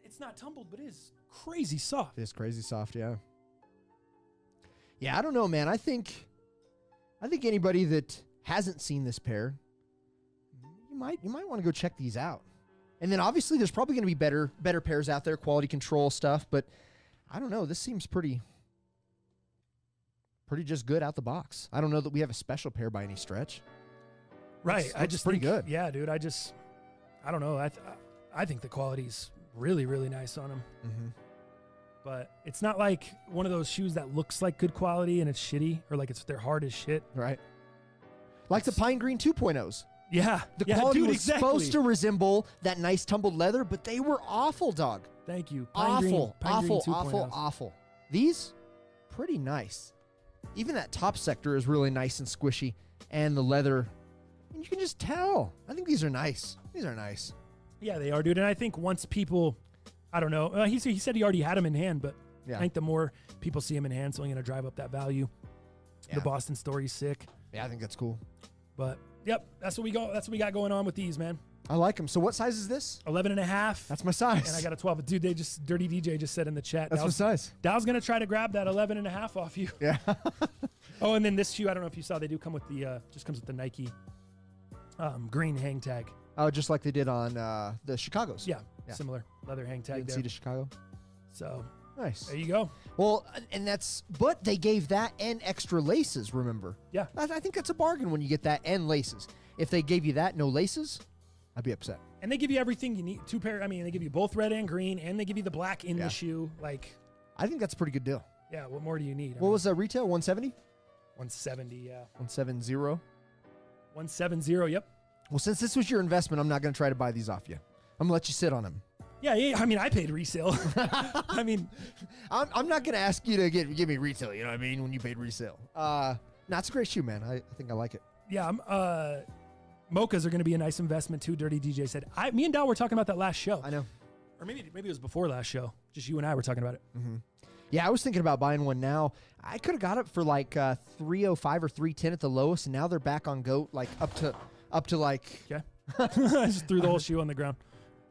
[SPEAKER 1] It's not tumbled, but it is crazy soft.
[SPEAKER 2] It is crazy soft, yeah. Yeah, I don't know, man. I think anybody that hasn't seen this pair, you might want to go check these out. And then obviously there's probably going to be better pairs out there, quality control stuff, but I don't know, this seems pretty just good out the box. I don't know that we have a special pair by any stretch.
[SPEAKER 1] Right. I just
[SPEAKER 2] pretty
[SPEAKER 1] think,
[SPEAKER 2] good.
[SPEAKER 1] Yeah, dude, I don't know. I think the quality's really, really nice on them.
[SPEAKER 2] Mm-hmm.
[SPEAKER 1] But it's not like one of those shoes that looks like good quality and it's shitty, or like they're hard as shit.
[SPEAKER 2] Right. Like the Pine Green 2.0s.
[SPEAKER 1] Yeah.
[SPEAKER 2] The quality
[SPEAKER 1] dude,
[SPEAKER 2] was
[SPEAKER 1] exactly.
[SPEAKER 2] supposed to resemble that nice tumbled leather, but they were awful, dog.
[SPEAKER 1] Thank you.
[SPEAKER 2] Pine Green 2.0s.
[SPEAKER 1] awful.
[SPEAKER 2] These, pretty nice. Even that top sector is really nice and squishy. And the leather, and you can just tell. I think these are nice.
[SPEAKER 1] Yeah, they are, dude. And I think once people, I don't know, he said he already had them in hand, but
[SPEAKER 2] Yeah.
[SPEAKER 1] I think the more people see them in hand, it's only going to drive up that value.
[SPEAKER 2] Yeah.
[SPEAKER 1] The Boston story's sick.
[SPEAKER 2] Yeah, I think that's cool.
[SPEAKER 1] But, yep, that's what we got going on with these, man.
[SPEAKER 2] I like them. So what size is this?
[SPEAKER 1] 11.5.
[SPEAKER 2] That's my size.
[SPEAKER 1] And I got a 12. Dude, Dirty DJ just said in the chat.
[SPEAKER 2] That's my size.
[SPEAKER 1] Dow's going to try to grab that 11.5 off you.
[SPEAKER 2] Yeah.
[SPEAKER 1] Oh, and then this shoe, I don't know if you saw, they do come with the, just comes with the Nike green hang tag.
[SPEAKER 2] Oh, just like they did on the Chicago's.
[SPEAKER 1] Yeah, similar leather hang tag
[SPEAKER 2] didn't
[SPEAKER 1] there.
[SPEAKER 2] see the Chicago.
[SPEAKER 1] So
[SPEAKER 2] nice.
[SPEAKER 1] There you go.
[SPEAKER 2] Well, but they gave that and extra laces, remember?
[SPEAKER 1] Yeah.
[SPEAKER 2] I think that's a bargain when you get that and laces. If they gave you that, no laces, I'd be upset.
[SPEAKER 1] And they give you everything you need. They give you both red and green, and they give you the black in the shoe. Like,
[SPEAKER 2] I think that's a pretty good deal.
[SPEAKER 1] Yeah, what more do you need?
[SPEAKER 2] What was the retail? 170?
[SPEAKER 1] 170, yeah.
[SPEAKER 2] 170?
[SPEAKER 1] 170, yep.
[SPEAKER 2] Well, since this was your investment, I'm not going to try to buy these off you. I'm going to let you sit on them.
[SPEAKER 1] Yeah. I mean, I paid resale. I mean,
[SPEAKER 2] I'm not going to ask you to give me retail, you know what I mean, when you paid resale. It's a great shoe, man. I think I like it.
[SPEAKER 1] Yeah, Mochas are going to be a nice investment too, Dirty DJ said. Me and Dow were talking about that last show.
[SPEAKER 2] I know.
[SPEAKER 1] Or maybe it was before last show. Just you and I were talking about it.
[SPEAKER 2] Mm-hmm. Yeah, I was thinking about buying one now. I could have got it for like 305 or 310 at the lowest, and now they're back on GOAT, like up to like.
[SPEAKER 1] Yeah. I just threw the whole shoe on the ground.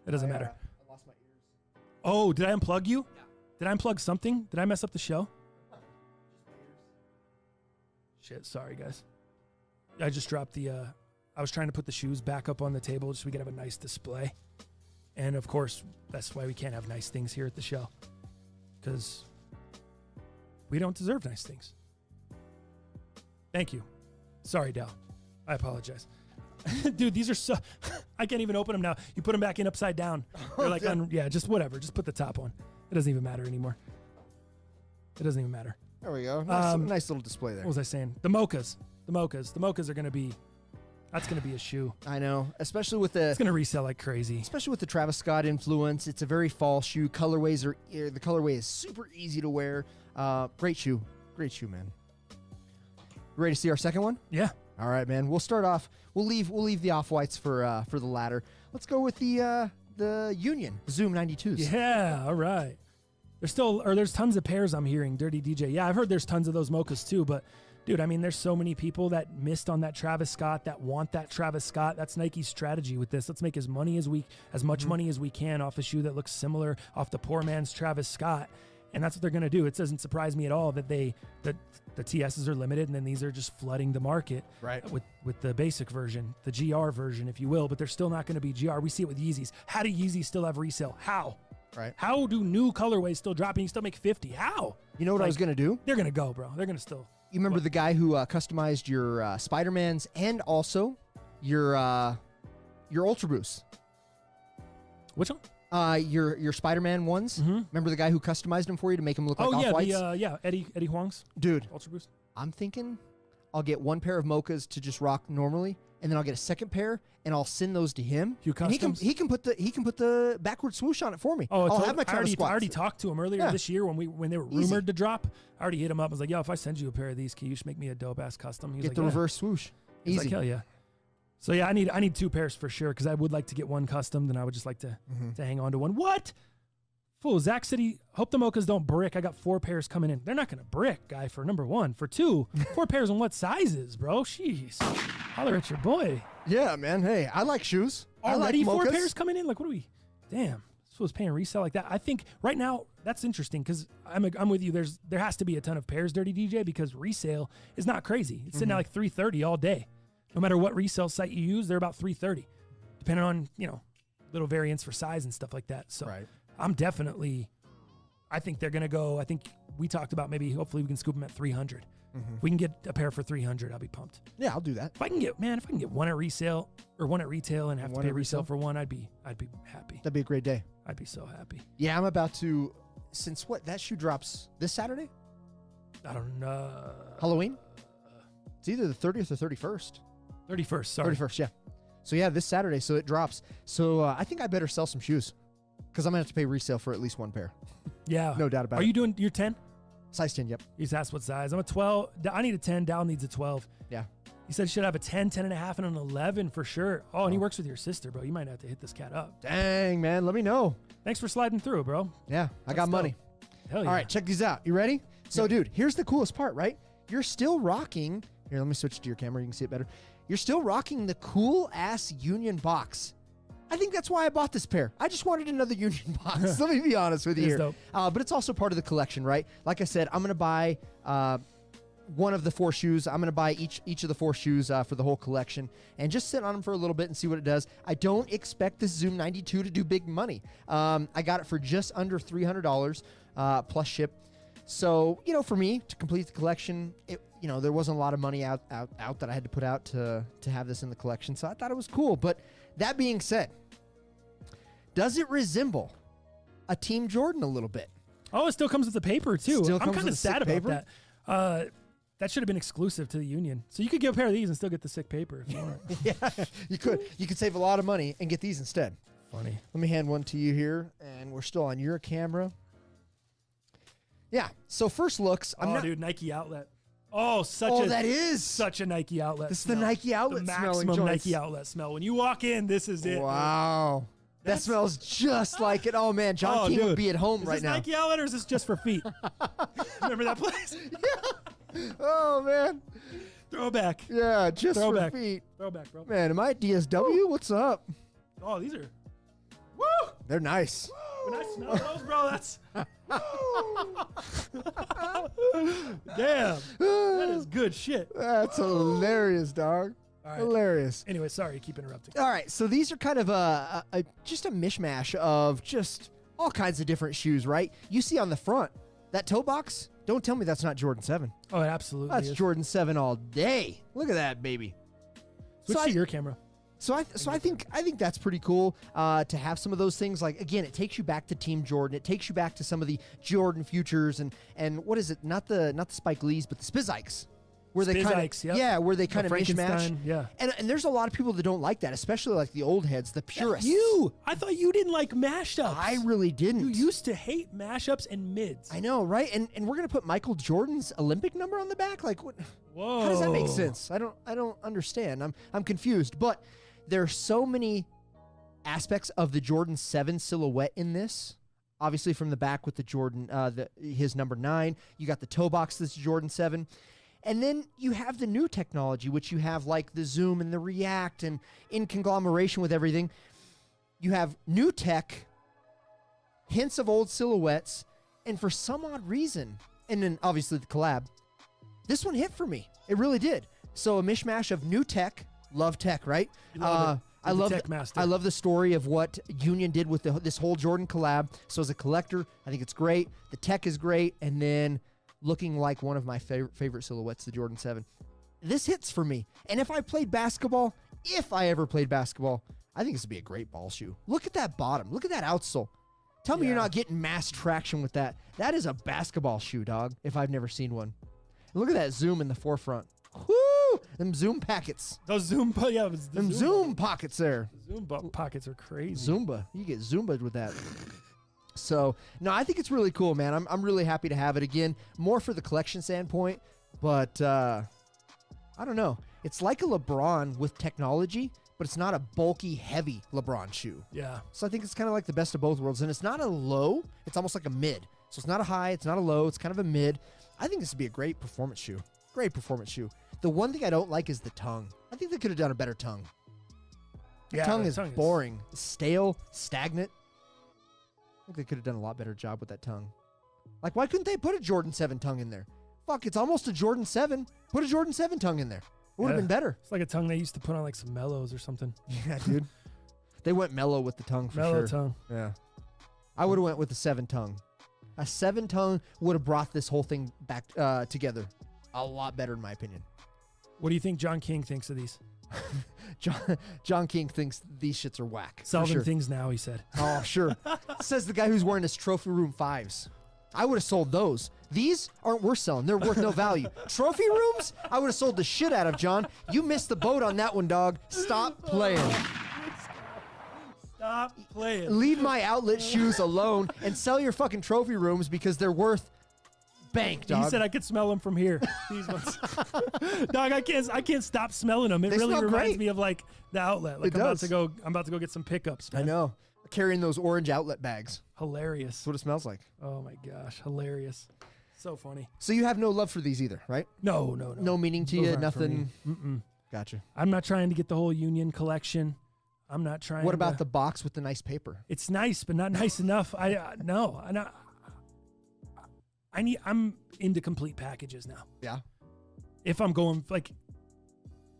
[SPEAKER 1] It doesn't matter.
[SPEAKER 2] I lost my ears.
[SPEAKER 1] Oh, did I unplug you? Yeah. Did I unplug something? Did I mess up the show? Shit, sorry guys. I just dropped the. I was trying to put the shoes back up on the table just so we could have a nice display. And of course, that's why we can't have nice things here at the show. Because we don't deserve nice things. Thank you. Sorry, Dal. I apologize. Dude, these are so... I can't even open them now. You put them back in upside down. They're like, just whatever. Just put the top on. It doesn't even matter anymore. It doesn't even matter.
[SPEAKER 2] There we go. Nice little display there.
[SPEAKER 1] What was I saying? The Mochas. The Mochas are going to be... That's going to be a shoe.
[SPEAKER 2] I know, especially with the...
[SPEAKER 1] It's going to resell like crazy.
[SPEAKER 2] Especially with the Travis Scott influence. It's a very fall shoe. The colorway is super easy to wear. Great shoe. Great shoe, man. Ready to see our second one?
[SPEAKER 1] Yeah.
[SPEAKER 2] All right, man. We'll start off. We'll leave the off-whites for the latter. Let's go with the Union Zoom 92s.
[SPEAKER 1] Yeah, all right. There's tons of pairs I'm hearing, Dirty DJ. Yeah, I've heard there's tons of those Mochas too, but dude, I mean, there's so many people that missed on that Travis Scott, that want that Travis Scott. That's Nike's strategy with this. Let's make as much money as we can off a shoe that looks similar, off the poor man's Travis Scott. And that's what they're going to do. It doesn't surprise me at all that the TSs are limited, and then these are just flooding the market with the basic version, the GR version, if you will. But they're still not going to be GR. We see it with Yeezys. How do Yeezys still have resale? How?
[SPEAKER 2] Right.
[SPEAKER 1] How do new colorways still drop and you still make 50? How?
[SPEAKER 2] You know what I was going to do?
[SPEAKER 1] They're going to go, bro. They're going to still.
[SPEAKER 2] You remember the guy who customized your Spider-Mans and also your Ultra Boost?
[SPEAKER 1] Which one?
[SPEAKER 2] Your Spider-Man ones.
[SPEAKER 1] Mm-hmm.
[SPEAKER 2] Remember the guy who customized them for you to make them look like off-whites?
[SPEAKER 1] Eddie Huang's.
[SPEAKER 2] Dude,
[SPEAKER 1] Ultra Boost.
[SPEAKER 2] I'm thinking I'll get one pair of Mochas to just rock normally, and then I'll get a second pair, and I'll send those to him. And he can put the backward swoosh on it for me.
[SPEAKER 1] Oh,
[SPEAKER 2] I'll have my Travis
[SPEAKER 1] I already talked to him earlier this year when they were rumored to drop. I already hit him up. I was like, yo, if I send you a pair of these, can you just make me a dope ass custom? He was
[SPEAKER 2] get
[SPEAKER 1] like,
[SPEAKER 2] the reverse swoosh.
[SPEAKER 1] He's
[SPEAKER 2] Easy.
[SPEAKER 1] like, hell yeah. So yeah, I need two pairs for sure because I would like to get one custom. Then I would just like to hang on to one. What? Fool, Zach said hope the Mochas don't brick. I got 4 pairs coming in. They're not going to brick, guy, for number 1. For 2, 4 pairs in what sizes, bro? Jeez. Holler at your boy.
[SPEAKER 2] Yeah, man. Hey, I like shoes.
[SPEAKER 1] Already
[SPEAKER 2] I like
[SPEAKER 1] 4 pairs coming in? Like, what are we? Damn. This was paying resale like that. I think right now, that's interesting because I'm with you. There has to be a ton of pairs, Dirty DJ, because resale is not crazy. It's sitting at like $330 all day. No matter what resale site you use, they're about $330, depending on, little variants for size and stuff like that. So I'm definitely, I think they're going to go, I think we talked about hopefully we can scoop them at 300. If we can get a pair for 300, I'll be pumped.
[SPEAKER 2] Yeah, I'll do that.
[SPEAKER 1] If I can get one at resale or one at retail and have to pay resale for one, I'd be happy.
[SPEAKER 2] That'd be a great day.
[SPEAKER 1] I'd be so happy.
[SPEAKER 2] Yeah, I'm about to, since that shoe drops this Saturday?
[SPEAKER 1] I don't know.
[SPEAKER 2] Halloween? It's either the 30th or 31st.
[SPEAKER 1] 31st, sorry.
[SPEAKER 2] 31st, yeah. So yeah, this Saturday, so it drops. So I think I better sell some shoes because I'm going to have to pay resale for at least one pair.
[SPEAKER 1] Yeah.
[SPEAKER 2] No doubt about it.
[SPEAKER 1] Are you doing your 10?
[SPEAKER 2] Size 10, yep.
[SPEAKER 1] He's asked what size. I'm a 12. I need a 10. Dal needs a 12.
[SPEAKER 2] Yeah.
[SPEAKER 1] He said he should have a 10, 10 and a half, and an 11 for sure. Oh, and he works with your sister, bro. You might have to hit this cat up.
[SPEAKER 2] Dang, man. Let me know.
[SPEAKER 1] Thanks for sliding through, bro.
[SPEAKER 2] Yeah, I got money.
[SPEAKER 1] Hell yeah.
[SPEAKER 2] All right, check these out. You ready? So, dude, here's the coolest part, right? You're still rocking. Here, let me switch to your camera. You can see it better. You're still rocking the cool-ass Union box. I think that's why I bought this pair. I just wanted another Union box. Let me be honest with you
[SPEAKER 1] It is
[SPEAKER 2] here. But it's also part of the collection, right? Like I said, I'm going to buy one of the 4 shoes. I'm going to buy each of the 4 shoes for the whole collection and just sit on them for a little bit and see what it does. I don't expect this Zoom 92 to do big money. I got it for just under $300 plus ship. So, for me to complete the collection, there wasn't a lot of money out that I had to put out to have this in the collection. So I thought it was cool. But that being said, does it resemble a Team Jordan a little bit?
[SPEAKER 1] Oh, it still comes with the paper too.
[SPEAKER 2] Still
[SPEAKER 1] I'm
[SPEAKER 2] comes
[SPEAKER 1] kind
[SPEAKER 2] with
[SPEAKER 1] of sad
[SPEAKER 2] sick
[SPEAKER 1] about that. That should have been exclusive to the Union. So you could get a pair of these and still get the sick paper if you want.
[SPEAKER 2] Yeah, you could. You could save a lot of money and get these instead.
[SPEAKER 1] Funny.
[SPEAKER 2] Let me hand one to you here, and we're still on your camera. Yeah. So first looks.
[SPEAKER 1] Dude, Nike outlet. Oh, that
[SPEAKER 2] is
[SPEAKER 1] such a Nike outlet.
[SPEAKER 2] This is
[SPEAKER 1] smell.
[SPEAKER 2] the Nike outlet
[SPEAKER 1] the
[SPEAKER 2] smelling
[SPEAKER 1] maximum
[SPEAKER 2] joints.
[SPEAKER 1] Nike outlet smell. When you walk in, this is it.
[SPEAKER 2] Wow. That smells just like it. Oh, man. John King would be at home right now.
[SPEAKER 1] Is this Nike outlet or is this just for feet? Remember that place?
[SPEAKER 2] Yeah. Oh, man.
[SPEAKER 1] Throwback.
[SPEAKER 2] Yeah, just
[SPEAKER 1] Throwback.
[SPEAKER 2] for feet.
[SPEAKER 1] Throwback, bro.
[SPEAKER 2] Man, am I at DSW? What's up?
[SPEAKER 1] Oh, these are. Woo!
[SPEAKER 2] They're nice.
[SPEAKER 1] When I smell those, bro, that's. Damn. That is good shit.
[SPEAKER 2] That's hilarious, dog.
[SPEAKER 1] All right.
[SPEAKER 2] Hilarious.
[SPEAKER 1] Anyway, sorry, keep interrupting.
[SPEAKER 2] All right, so these are kind of just a mishmash of just all kinds of different shoes, right? You see on the front, that toe box, don't tell me that's not Jordan 7.
[SPEAKER 1] Oh, it absolutely
[SPEAKER 2] That's
[SPEAKER 1] is.
[SPEAKER 2] Jordan 7 all day. Look at that, baby.
[SPEAKER 1] Switch to your camera.
[SPEAKER 2] So I think that's pretty cool to have some of those things. Like, again, it takes you back to Team Jordan. It takes you back to some of the Jordan futures and what is it? Not the Spike Lees, but the Spizikes. Where they where they kind of mishmash.
[SPEAKER 1] Yeah.
[SPEAKER 2] And there's a lot of people that don't like that, especially like the old heads, the purists.
[SPEAKER 1] I thought you didn't like mashups.
[SPEAKER 2] I really didn't.
[SPEAKER 1] You used to hate mashups and mids.
[SPEAKER 2] I know, right? And we're gonna put Michael Jordan's Olympic number on the back. Like, what?
[SPEAKER 1] Whoa.
[SPEAKER 2] How does that make sense? I don't understand. I'm confused. But there are so many aspects of the Jordan 7 silhouette in this. Obviously, from the back with the Jordan, his number 9. You got the toe box that's Jordan 7. And then you have the new technology, which you have like the zoom and the react and in conglomeration with everything. You have new tech, hints of old silhouettes, and for some odd reason, and then obviously the collab, this one hit for me. It really did. So a mishmash of new tech, love tech, right?
[SPEAKER 1] I love
[SPEAKER 2] the story of what Union did with this whole Jordan collab. So as a collector, I think it's great. The tech is great. And then looking like one of my favorite silhouettes, the Jordan 7. This hits for me. And if I played basketball, if I ever played basketball, I think this would be a great ball shoe. Look at that bottom. Look at that outsole. Tell me you're not getting mass traction with that. That is a basketball shoe, dog, if I've never seen one. And look at that zoom in the forefront. Whoo! Them zoom packets.
[SPEAKER 1] Those zoom,
[SPEAKER 2] them zoom pockets there.
[SPEAKER 1] Zoom pockets are crazy.
[SPEAKER 2] Zumba. You get Zumba'd with that. So, no, I think it's really cool, man. I'm really happy to have it again. More for the collection standpoint, but I don't know. It's like a LeBron with technology, but it's not a bulky, heavy LeBron shoe.
[SPEAKER 1] Yeah.
[SPEAKER 2] So I think it's kind of like the best of both worlds. And it's not a low. It's almost like a mid. So it's not a high. It's not a low. It's kind of a mid. I think this would be a great performance shoe. Great performance shoe. The one thing I don't like is the tongue. I think they could have done a better tongue. The tongue is boring, stale, stagnant. I think they could have done a lot better job with that tongue. Like, why couldn't they put a Jordan 7 tongue in there? Fuck, it's almost a Jordan 7. Put a Jordan 7 tongue in there. It would have been better.
[SPEAKER 1] It's like a tongue they used to put on like some mellows or something.
[SPEAKER 2] Yeah, dude. They went mellow with the tongue for sure.
[SPEAKER 1] Mellow tongue.
[SPEAKER 2] Yeah. I would have went with the 7 tongue. A 7 tongue would have brought this whole thing back together a lot better, in my opinion.
[SPEAKER 1] What do you think John King thinks of these?
[SPEAKER 2] John King thinks these shits are whack.
[SPEAKER 1] Sell them things now, he said.
[SPEAKER 2] Oh, sure. Says the guy who's wearing his Trophy Room 5s. I would have sold those. These aren't worth selling. They're worth no value. Trophy Rooms, I would have sold the shit out of, John. You missed the boat on that one, dog. Stop playing.
[SPEAKER 1] Stop playing.
[SPEAKER 2] Leave my outlet shoes alone and sell your fucking Trophy Rooms because they're worth bank, dog.
[SPEAKER 1] He said I could smell them from here. These ones. Dog, I can't stop smelling them. It
[SPEAKER 2] They
[SPEAKER 1] really
[SPEAKER 2] smell
[SPEAKER 1] reminds
[SPEAKER 2] great.
[SPEAKER 1] me of like the outlet. Like
[SPEAKER 2] It does.
[SPEAKER 1] I'm about to go get some pickups, man.
[SPEAKER 2] I know. Carrying those orange outlet bags.
[SPEAKER 1] Hilarious.
[SPEAKER 2] That's what it smells like.
[SPEAKER 1] Oh my gosh, hilarious. So funny.
[SPEAKER 2] So you have no love for these either, right?
[SPEAKER 1] No.
[SPEAKER 2] No meaning to
[SPEAKER 1] Those
[SPEAKER 2] you,
[SPEAKER 1] aren't for
[SPEAKER 2] nothing.
[SPEAKER 1] me. Mm-mm.
[SPEAKER 2] Gotcha.
[SPEAKER 1] I'm not trying to get the whole Union collection. I'm not trying.
[SPEAKER 2] What about the box with the nice paper?
[SPEAKER 1] It's nice, but not nice enough. No. I'm into complete packages now.
[SPEAKER 2] Yeah.
[SPEAKER 1] If I'm going like,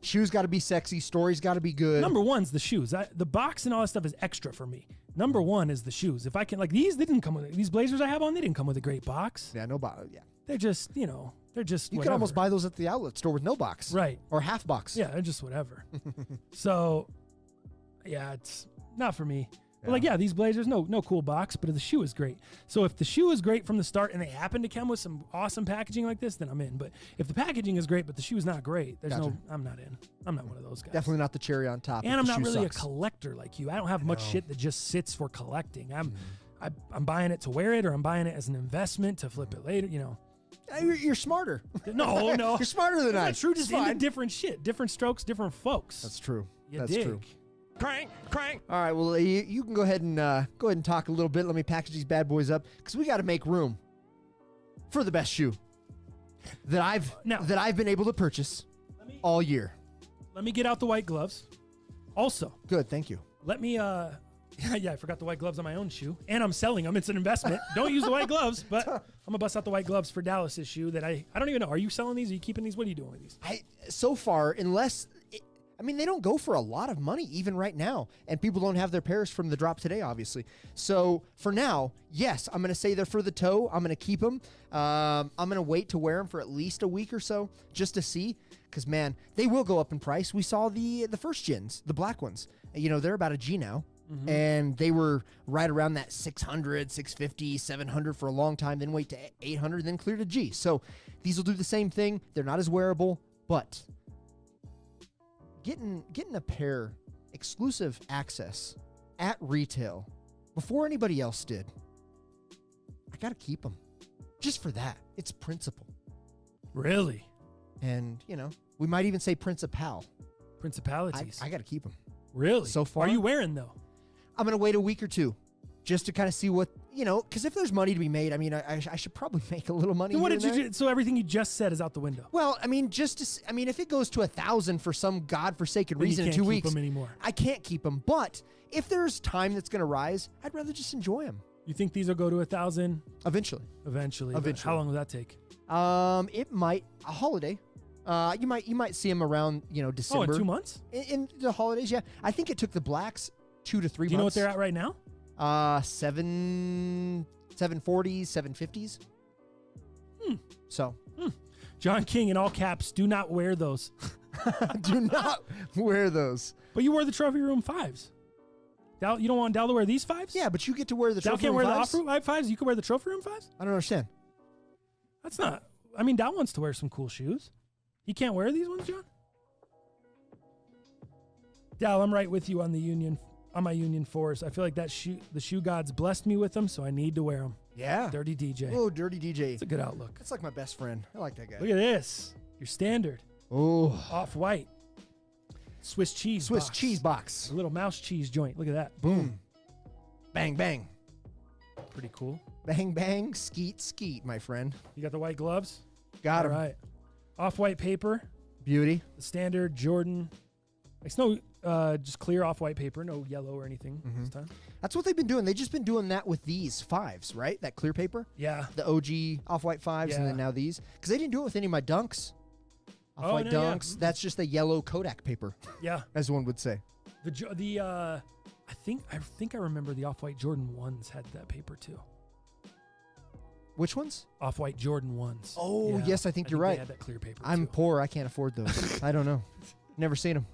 [SPEAKER 2] shoes got to be sexy, stories got to be good.
[SPEAKER 1] Number one's the shoes. The box and all that stuff is extra for me. Number one is the shoes. If I can, like these, they didn't come with these blazers I have on. They didn't come with a great box.
[SPEAKER 2] Yeah, no box. Yeah.
[SPEAKER 1] They're just, they're just.
[SPEAKER 2] You
[SPEAKER 1] whatever.
[SPEAKER 2] can almost buy those at the outlet store with no box,
[SPEAKER 1] right?
[SPEAKER 2] Or half box.
[SPEAKER 1] Yeah, they're just whatever. So, yeah, it's not for me. But like, yeah, these blazers, no cool box, but the shoe is great. So if the shoe is great from the start and they happen to come with some awesome packaging like this, then I'm in. But if the packaging is great, but the shoe is not great, I'm not in. I'm not one of those guys.
[SPEAKER 2] Definitely not the cherry on top.
[SPEAKER 1] And I'm not really a collector like you. I don't have much shit that just sits for collecting. I'm buying it to wear it, or I'm buying it as an investment to flip it later,
[SPEAKER 2] You're smarter.
[SPEAKER 1] No.
[SPEAKER 2] You're smarter than I.
[SPEAKER 1] That's true. Just into different shit, different strokes, different folks.
[SPEAKER 2] That's true.
[SPEAKER 1] That's
[SPEAKER 2] true.
[SPEAKER 6] Crank.
[SPEAKER 2] All right, well, you can go ahead and talk a little bit. Let me package these bad boys up because we got to make room for the best shoe that I've been able to purchase all year.
[SPEAKER 1] Let me get out the white gloves. Also,
[SPEAKER 2] good, thank you.
[SPEAKER 1] Let me yeah, I forgot the white gloves on my own shoe, and I'm selling them. It's an investment. Don't use the white gloves, but I'm gonna bust out the white gloves for Dallas's shoe that I don't even know. Are you selling these? Are you keeping these? What are you doing with these?
[SPEAKER 2] So far, unless. They don't go for a lot of money even right now, and people don't have their pairs from the drop today, obviously. So for now, yes, I'm going to say they're for the toe. I'm going to keep them. I'm going to wait to wear them for at least a week or so just to see, because, man, they will go up in price. We saw the first gens, the black ones. They're about a G now, and they were right around that 600, 650, 700 for a long time, then wait to 800, then clear to G. So these will do the same thing. They're not as wearable, but getting a pair exclusive access at retail before anybody else did, I got to keep them just for that. It's principle.
[SPEAKER 1] Really?
[SPEAKER 2] And, we might even say principalities. I got to keep them.
[SPEAKER 1] Really?
[SPEAKER 2] So far.
[SPEAKER 1] Are you wearing, though?
[SPEAKER 2] I'm going to wait a week or two just to kind of see what, because if there's money to be made, I should probably make a little money.
[SPEAKER 1] So what did you do? So everything you just said is out the window.
[SPEAKER 2] Well, if it goes to 1,000 for some godforsaken reason in 2 weeks,
[SPEAKER 1] them anymore.
[SPEAKER 2] I can't keep them. But if there's time that's going to rise, I'd rather just enjoy them.
[SPEAKER 1] You think these will go to 1,000?
[SPEAKER 2] Eventually.
[SPEAKER 1] How long will that take?
[SPEAKER 2] It might a holiday. You might see them around December.
[SPEAKER 1] Oh, in 2 months?
[SPEAKER 2] In the holidays, yeah. I think it took the blacks 2 to 3 months.
[SPEAKER 1] Do you know what they're at right now?
[SPEAKER 2] 740s, 750s. So,
[SPEAKER 1] John King in all caps, do not wear those.
[SPEAKER 2] Do not wear those.
[SPEAKER 1] But you wore the trophy room 5s. You don't want Dal to wear these 5s?
[SPEAKER 2] Yeah, but you get to wear the
[SPEAKER 1] Dal
[SPEAKER 2] trophy room 5s.
[SPEAKER 1] can't wear the off-room 5s. You can wear the trophy room 5s?
[SPEAKER 2] I don't understand.
[SPEAKER 1] That's not. Dal wants to wear some cool shoes. He can't wear these ones, John? Dal, I'm right with you on my Union 4s. I feel like the shoe gods blessed me with them, so I need to wear them.
[SPEAKER 2] Yeah.
[SPEAKER 1] Dirty DJ.
[SPEAKER 2] Oh, Dirty DJ.
[SPEAKER 1] It's a good outlook.
[SPEAKER 2] That's like my best friend. I like that guy.
[SPEAKER 1] Look at this. Your standard.
[SPEAKER 2] Oh.
[SPEAKER 1] Off-white. Swiss cheese box. A little mouse cheese joint. Look at that. Boom.
[SPEAKER 2] Bang, bang.
[SPEAKER 1] Pretty cool.
[SPEAKER 2] Bang, bang. Skeet, skeet, my friend.
[SPEAKER 1] You got the white gloves?
[SPEAKER 2] Got them.
[SPEAKER 1] All right. Off-white paper.
[SPEAKER 2] Beauty.
[SPEAKER 1] The standard Jordan. It's no just clear off-white paper, no yellow or anything this time.
[SPEAKER 2] That's what they've been doing. They've just been doing that with these 5s, right? That clear paper.
[SPEAKER 1] Yeah.
[SPEAKER 2] The OG off-white 5s, and then now these. Because they didn't do it with any of my dunks. Off-white dunks. Yeah. That's just a yellow Kodak paper.
[SPEAKER 1] Yeah.
[SPEAKER 2] As one would say.
[SPEAKER 1] I think I remember the off-white Jordan 1s had that paper too.
[SPEAKER 2] Which ones?
[SPEAKER 1] Off-white Jordan 1s.
[SPEAKER 2] Oh, yes, I think you're right.
[SPEAKER 1] They had that clear paper
[SPEAKER 2] I'm
[SPEAKER 1] too.
[SPEAKER 2] poor. I can't afford those. I don't know. Never seen them.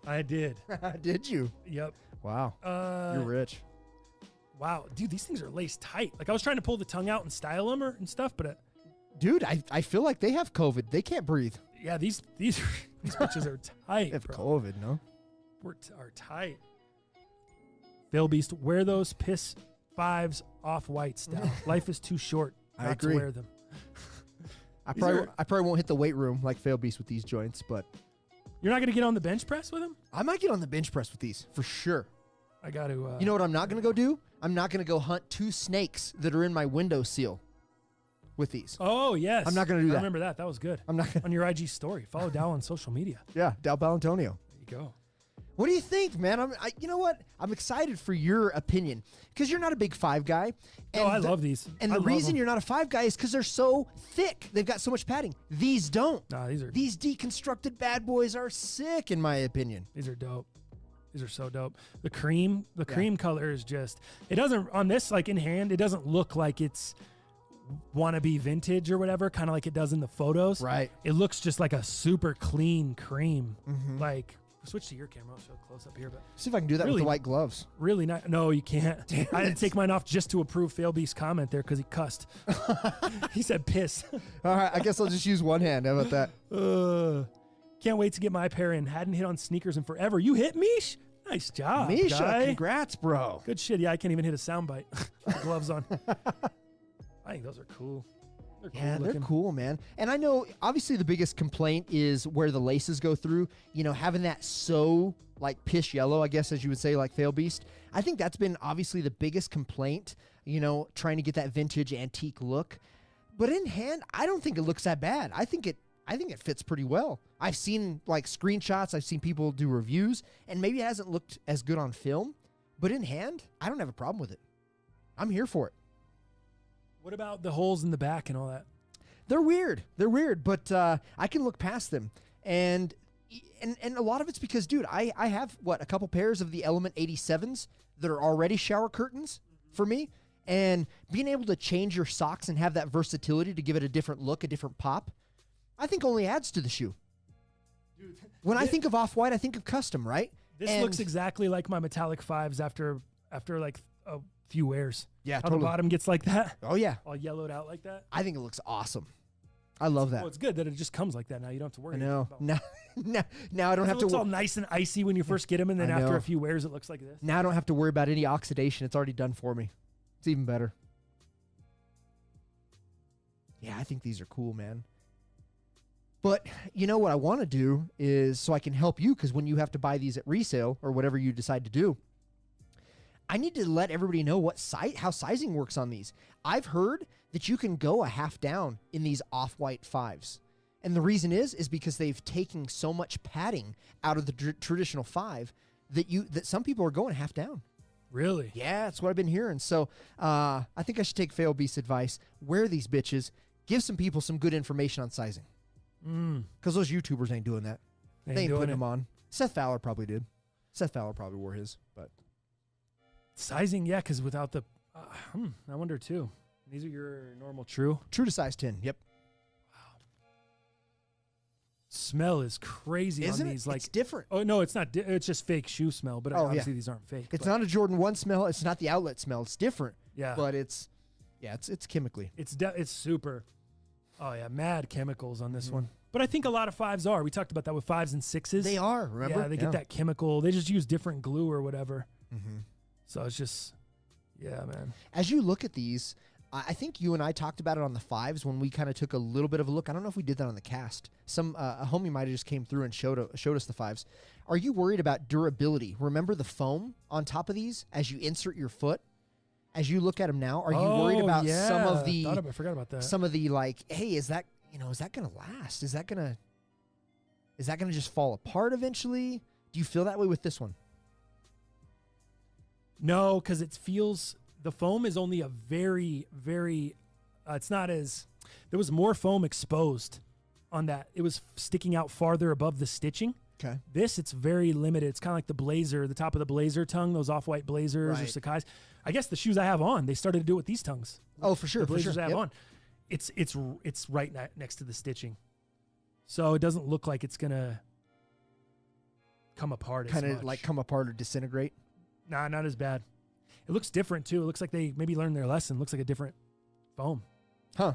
[SPEAKER 1] I did.
[SPEAKER 2] Did you?
[SPEAKER 1] Yep.
[SPEAKER 2] Wow. You're rich.
[SPEAKER 1] Wow. Dude, these things are laced tight. Like I was trying to pull the tongue out and style them and stuff, but...
[SPEAKER 2] Dude, I feel like they have COVID. They can't breathe.
[SPEAKER 1] Yeah, these bitches are tight,
[SPEAKER 2] They have
[SPEAKER 1] bro.
[SPEAKER 2] COVID, no?
[SPEAKER 1] Are tight. Phil Beast, wear those piss 5s off-white style. Life is too short not to wear them.
[SPEAKER 2] I probably won't hit the weight room like Fail Beast with these joints, but...
[SPEAKER 1] You're not going to get on the bench press with them?
[SPEAKER 2] I might get on the bench press with these, for sure.
[SPEAKER 1] I got to...
[SPEAKER 2] you know what I'm not going to go do? I'm not going to go hunt 2 snakes that are in my window seal with these.
[SPEAKER 1] Oh, yes.
[SPEAKER 2] I'm not going to do that.
[SPEAKER 1] I remember that. That was good.
[SPEAKER 2] I'm not gonna...
[SPEAKER 1] On your IG story. Follow Dal on social media.
[SPEAKER 2] Yeah, Dal Balantonio.
[SPEAKER 1] There you go.
[SPEAKER 2] What do you think, man? You know what? I'm excited for your opinion because you're not a big Five guy.
[SPEAKER 1] And I love these.
[SPEAKER 2] And the reason you're not a Five guy is because they're so thick. They've got so much padding. These don't.
[SPEAKER 1] Nah,
[SPEAKER 2] these deconstructed bad boys are sick, in my opinion.
[SPEAKER 1] These are dope. These are so dope. The cream color is just. It doesn't on this like in hand. It doesn't look like it's wannabe vintage or whatever, kind of like it does in the photos.
[SPEAKER 2] Right.
[SPEAKER 1] It looks just like a super clean cream. Like. Switch to your camera. I'll show it close up here. But
[SPEAKER 2] see if I can do that with the white gloves.
[SPEAKER 1] Really not. No, you can't. I had to take mine off just to approve Failbeast's comment there because he cussed. He said piss.
[SPEAKER 2] All right, I guess I'll just use one hand. How about that?
[SPEAKER 1] Can't wait to get my pair in. Hadn't hit on sneakers in forever. You hit, Mish? Nice job,
[SPEAKER 2] Misha,
[SPEAKER 1] guy.
[SPEAKER 2] congrats, bro.
[SPEAKER 1] Good shit. Yeah, I can't even hit a soundbite with the gloves on. I think those are cool.
[SPEAKER 2] They're cool, man. And I know, obviously, the biggest complaint is where the laces go through. You know, having that so, like, piss yellow, I guess, as you would say, like Failbeast. I think that's been, obviously, the biggest complaint, you know, trying to get that vintage antique look. But in hand, I don't think it looks that bad. I think it fits pretty well. I've seen, like, screenshots. I've seen people do reviews. And maybe it hasn't looked as good on film. But in hand, I don't have a problem with it. I'm here for it.
[SPEAKER 1] What about the holes in the back and all that?
[SPEAKER 2] They're weird. But I can look past them. And a lot of it's because, dude, I have, a couple pairs of the Element 87s that are already shower curtains for me. And being able to change your socks and have that versatility to give it a different look, a different pop, I think only adds to the shoe. Dude, when I think of Off-White, I think of custom, right?
[SPEAKER 1] This looks exactly like my metallic 5s after like a few wears.
[SPEAKER 2] Yeah,
[SPEAKER 1] how
[SPEAKER 2] totally.
[SPEAKER 1] the bottom gets like that.
[SPEAKER 2] Oh, yeah.
[SPEAKER 1] All yellowed out like that.
[SPEAKER 2] I think it looks awesome. I love that.
[SPEAKER 1] Well, it's good that it just comes like that now. You don't have to worry.
[SPEAKER 2] I know.
[SPEAKER 1] About
[SPEAKER 2] now I don't have to.
[SPEAKER 1] It's all nice and icy when you first get them, and then after a few wears, it looks like this.
[SPEAKER 2] Now I don't have to worry about any oxidation. It's already done for me. It's even better. Yeah, I think these are cool, man. But you know what I want to do is so I can help you, because when you have to buy these at resale or whatever you decide to do, I need to let everybody know how sizing works on these. I've heard that you can go a half down in these Off-White 5s. And the reason is because they've taken so much padding out of the traditional 5 that some people are going half down.
[SPEAKER 1] Really?
[SPEAKER 2] Yeah, that's what I've been hearing. So I think I should take Failbeast's advice, wear these bitches, give some people some good information on sizing. Because those YouTubers ain't doing that. They ain't putting them on. Seth Fowler probably did. Seth Fowler probably wore his, but...
[SPEAKER 1] Sizing, yeah, because without the... I wonder, too. These are your normal true?
[SPEAKER 2] True to size 10, yep.
[SPEAKER 1] Wow. Smell is crazy
[SPEAKER 2] Isn't
[SPEAKER 1] on these.
[SPEAKER 2] it?
[SPEAKER 1] Like,
[SPEAKER 2] it's different.
[SPEAKER 1] Oh, no, it's not. It's just fake shoe smell, but obviously these aren't fake.
[SPEAKER 2] It's not a Jordan 1 smell. It's not the outlet smell. It's different.
[SPEAKER 1] Yeah.
[SPEAKER 2] But it's chemically.
[SPEAKER 1] It's super... Oh, yeah, mad chemicals on this one. But I think a lot of 5s are. We talked about that with 5s and 6s.
[SPEAKER 2] They are, remember?
[SPEAKER 1] Yeah, they get that chemical. They just use different glue or whatever.
[SPEAKER 2] Mm-hmm.
[SPEAKER 1] So it's just, yeah, man.
[SPEAKER 2] As you look at these, I think you and I talked about it on the 5s when we kind of took a little bit of a look. I don't know if we did that on the cast. A homie might have just came through and showed us the 5s. Are you worried about durability? Remember the foam on top of these as you insert your foot? As you look at them now, are you worried about some of the...
[SPEAKER 1] I forgot about that.
[SPEAKER 2] Some of the, like, hey, is that going to last? Is that going to just fall apart eventually? Do you feel that way with this one?
[SPEAKER 1] No, because the foam is only a very, very, it's not as, there was more foam exposed on that. It was sticking out farther above the stitching.
[SPEAKER 2] Okay.
[SPEAKER 1] This, it's very limited. It's kind of like the Blazer, the top of the Blazer tongue, those Off-White Blazers or Sakai's. I guess the shoes I have on, they started to do it with these tongues.
[SPEAKER 2] Oh, for sure.
[SPEAKER 1] The Blazers I have on. It's right next to the stitching. So it doesn't look like it's going to come apart as much.
[SPEAKER 2] Kind of like come apart or disintegrate?
[SPEAKER 1] Nah, not as bad. It looks different, too. It looks like they maybe learned their lesson. It looks like a different foam.
[SPEAKER 2] Huh.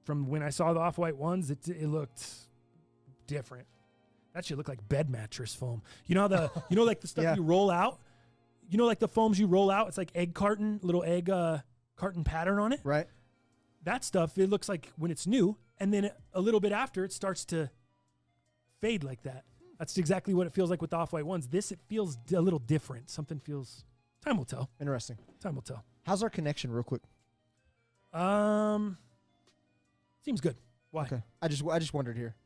[SPEAKER 1] From when I saw the Off-White ones, it looked different. That should look like bed mattress foam. You know like the stuff you roll out? You know, like the foams you roll out? It's like egg carton, little egg carton pattern on it.
[SPEAKER 2] Right.
[SPEAKER 1] That stuff, it looks like when it's new, and then a little bit after, it starts to fade like that. That's exactly what it feels like with the Off-White ones. This, it feels a little different. Something feels... Time will tell.
[SPEAKER 2] Interesting.
[SPEAKER 1] Time will tell.
[SPEAKER 2] How's our connection, real quick?
[SPEAKER 1] Seems good. Why?
[SPEAKER 2] Okay. I just wondered here.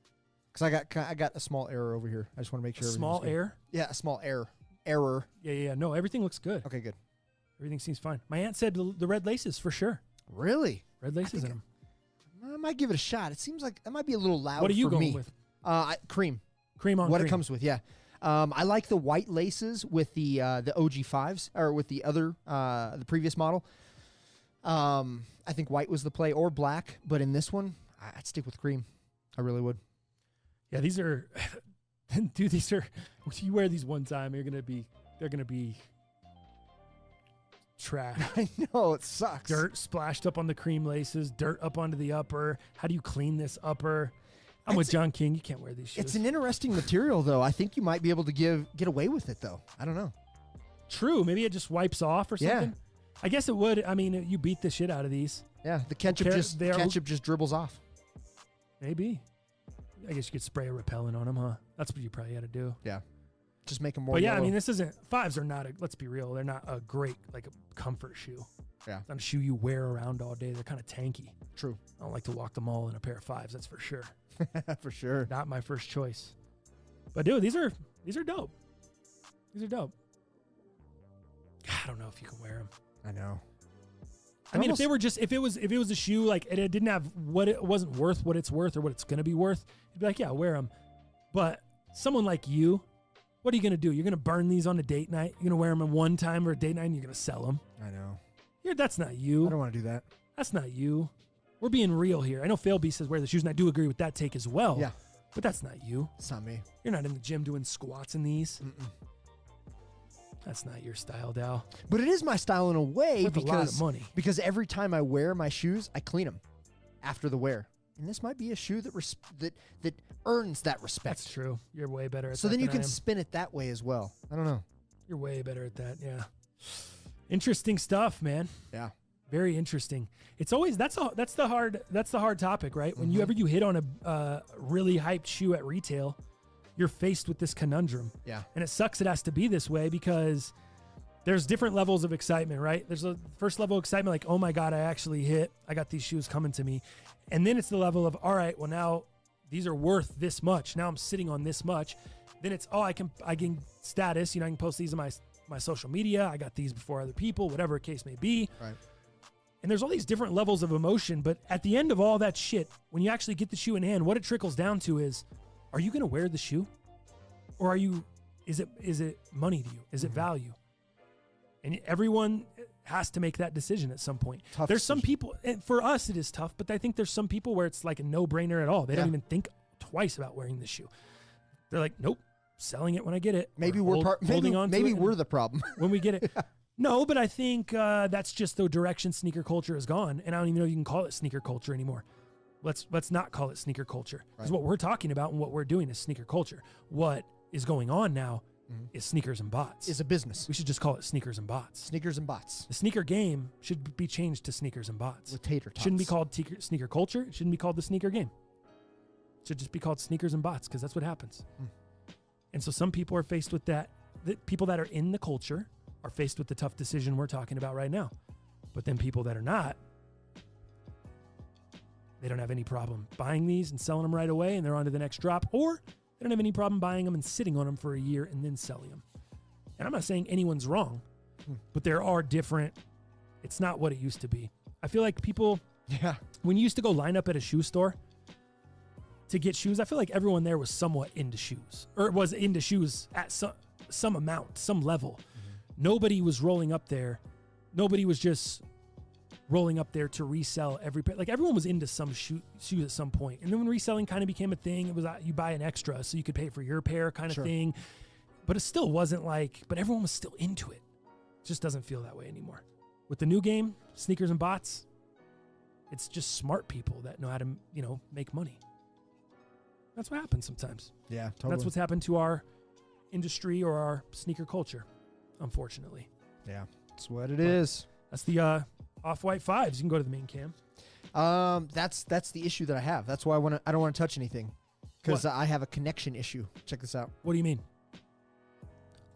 [SPEAKER 2] Because I got a small error over here. I just want to make sure.
[SPEAKER 1] Small error?
[SPEAKER 2] Yeah, a small error.
[SPEAKER 1] Yeah. No, everything looks good.
[SPEAKER 2] Okay, good.
[SPEAKER 1] Everything seems fine. My aunt said the red laces for sure.
[SPEAKER 2] Really?
[SPEAKER 1] Red laces in them.
[SPEAKER 2] I might give it a shot. It seems like that might be a little loud.
[SPEAKER 1] What are you
[SPEAKER 2] for
[SPEAKER 1] going
[SPEAKER 2] me.
[SPEAKER 1] with?
[SPEAKER 2] Cream.
[SPEAKER 1] Cream on
[SPEAKER 2] what
[SPEAKER 1] cream.
[SPEAKER 2] it comes with, yeah. I like the white laces with the OG5s, or with the other, the previous model. I think white was the play, or black, but in this one, I'd stick with cream. I really would.
[SPEAKER 1] Yeah, these are, dude, these are, you wear these one time, they're going to be trash.
[SPEAKER 2] I know, it sucks.
[SPEAKER 1] Dirt splashed up on the cream laces, dirt up onto the upper. How do you clean this upper? I'm with John King. You can't wear these shoes.
[SPEAKER 2] It's an interesting material, though. I think you might be able to get away with it, though. I don't know.
[SPEAKER 1] True. Maybe it just wipes off or something.
[SPEAKER 2] Yeah.
[SPEAKER 1] I guess it would. I mean, you beat the shit out of these.
[SPEAKER 2] Yeah, the ketchup just dribbles off.
[SPEAKER 1] Maybe. I guess you could spray a repellent on them, huh? That's what you probably had to do.
[SPEAKER 2] Yeah. Just make them more
[SPEAKER 1] But yeah,
[SPEAKER 2] yellow.
[SPEAKER 1] I mean, this isn't, fives are not, let's be real, they're not a great, like, a comfort shoe.
[SPEAKER 2] Yeah.
[SPEAKER 1] It's not a shoe you wear around all day. They're kind of tanky.
[SPEAKER 2] True.
[SPEAKER 1] I don't like to walk the mall in a pair of fives, that's for sure.
[SPEAKER 2] For sure.
[SPEAKER 1] Not my first choice. But dude, these are dope. These are dope. I don't know if you can wear them.
[SPEAKER 2] I know.
[SPEAKER 1] I mean, if it was a shoe like it didn't have it wasn't worth what it's worth or what it's gonna be worth, you'd be like, yeah, wear them. But someone like you, what are you gonna do? You're gonna burn these on a date night. You're gonna wear them one time or a date night, and you're gonna sell them.
[SPEAKER 2] I know.
[SPEAKER 1] That's not you.
[SPEAKER 2] I don't want to do that.
[SPEAKER 1] That's not you. We're being real here. I know Failby says wear the shoes, and I do agree with that take as well.
[SPEAKER 2] Yeah.
[SPEAKER 1] But that's not you.
[SPEAKER 2] It's not me.
[SPEAKER 1] You're not in the gym doing squats in these.
[SPEAKER 2] Mm-mm.
[SPEAKER 1] That's not your style, Dal.
[SPEAKER 2] But it is my style in a way
[SPEAKER 1] Worth a lot of money.
[SPEAKER 2] Because every time I wear my shoes, I clean them after the wear. And this might be a shoe that earns that respect.
[SPEAKER 1] That's true. You're way better at that.
[SPEAKER 2] So then you
[SPEAKER 1] than
[SPEAKER 2] can
[SPEAKER 1] I am.
[SPEAKER 2] spin it that way as well. I don't know.
[SPEAKER 1] You're way better at that. Yeah. Interesting stuff, man.
[SPEAKER 2] Yeah.
[SPEAKER 1] Very interesting. It's always that's the hard topic, right? When you hit on a really hyped shoe at retail, you're faced with this conundrum.
[SPEAKER 2] Yeah.
[SPEAKER 1] And it sucks it has to be this way because there's different levels of excitement, right? There's a first level of excitement like, oh my God, I got these shoes coming to me. And then it's the level of, all right, well now these are worth this much. Now I'm sitting on this much. Then it's, I can status, I can post these on my social media. I got these before other people, whatever the case may be.
[SPEAKER 2] Right. And
[SPEAKER 1] there's all these different levels of emotion, but at the end of all that shit, when you actually get the shoe in hand, what it trickles down to is, are you going to wear the shoe? Or is it money to you? Is it value? And everyone has to make that decision at some point. There's some people, and for us it is tough, but I think there's some people where it's like a no-brainer at all. They don't even think twice about wearing the shoe. They're like, nope, selling it when I get it.
[SPEAKER 2] Maybe
[SPEAKER 1] holding on to it
[SPEAKER 2] we're the problem.
[SPEAKER 1] when we get it. No, but I think that's just the direction sneaker culture has gone, and I don't even know if you can call it sneaker culture anymore. Let's not call it sneaker culture. Because what we're talking about and what we're doing is sneaker culture. What is going on now is sneakers and bots.
[SPEAKER 2] Is a business.
[SPEAKER 1] We should just call it sneakers and bots.
[SPEAKER 2] Sneakers and bots.
[SPEAKER 1] The sneaker game should be changed to sneakers and bots.
[SPEAKER 2] With tater tots.
[SPEAKER 1] It shouldn't be called sneaker culture. It shouldn't be called the sneaker game. It should just be called sneakers and bots because that's what happens. And so some people are faced with that. The people that are in the culture are faced with the tough decision we're talking about right now. But then people that are not, they don't have any problem buying these and selling them right away and they're on to the next drop, or they don't have any problem buying them and sitting on them for a year and then selling them. And I'm not saying anyone's wrong, but there are different, it's not what it used to be. I feel like people, when you used to go line up at a shoe store to get shoes, I feel like everyone there was somewhat into shoes, or was into shoes at some amount, some level. Nobody was rolling up there. Nobody was just rolling up there to resell every pair. Like everyone was into some shoes at some point. And then when reselling kind of became a thing, it was you buy an extra so you could pay for your pair kind of thing. But it still wasn't like, but everyone was still into it. It just doesn't feel that way anymore. With the new game, sneakers and bots, it's just smart people that know how to, make money. That's what happens sometimes.
[SPEAKER 2] Yeah, totally.
[SPEAKER 1] And that's what's happened to our industry or our sneaker culture, unfortunately.
[SPEAKER 2] Yeah, that's what it is.
[SPEAKER 1] That's the Off-White 5s. You can go to the main cam.
[SPEAKER 2] That's the issue that I have. That's why I don't want to touch anything because I have a connection issue. Check this out.
[SPEAKER 1] What do you mean?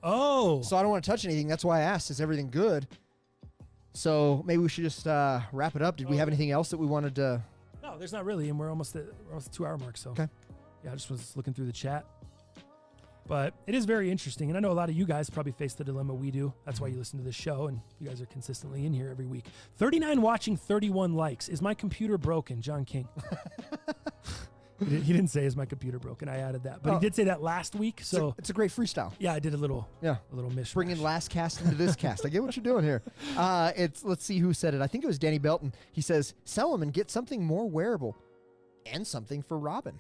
[SPEAKER 1] Oh.
[SPEAKER 2] So I don't want to touch anything. That's why I asked, is everything good? So maybe we should just wrap it up. Did we have anything else that we wanted to?
[SPEAKER 1] No, there's not really, and we're almost at the 2-hour mark. So
[SPEAKER 2] okay.
[SPEAKER 1] Yeah, I just was looking through the chat. But it is very interesting. And I know a lot of you guys probably face the dilemma we do. That's why you listen to this show, and you guys are consistently in here every week. 39 watching, 31 likes. Is my computer broken? John King. He didn't say, is my computer broken? I added that. But he did say that last week. So
[SPEAKER 2] it's a great freestyle.
[SPEAKER 1] Yeah, I did a little mishmash.
[SPEAKER 2] Bringing last cast into this cast. I get what you're doing here. Let's see who said it. I think it was Danny Belton. He says, sell them and get something more wearable and something for Robin.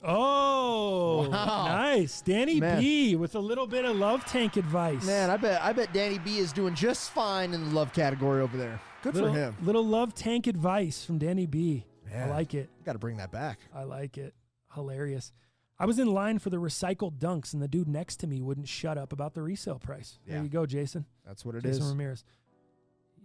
[SPEAKER 1] Oh,
[SPEAKER 2] wow.
[SPEAKER 1] Nice. Danny B with a little bit of love tank advice.
[SPEAKER 2] Man, I bet Danny B is doing just fine in the love category over there. Good for him.
[SPEAKER 1] Little love tank advice from Danny B.
[SPEAKER 2] Man,
[SPEAKER 1] I like it.
[SPEAKER 2] Got to bring that back.
[SPEAKER 1] I like it. Hilarious. I was in line for the recycled dunks, and the dude next to me wouldn't shut up about the resale price.
[SPEAKER 2] Yeah.
[SPEAKER 1] There you go, Jason.
[SPEAKER 2] That's what it
[SPEAKER 1] Jason
[SPEAKER 2] is.
[SPEAKER 1] Ramirez.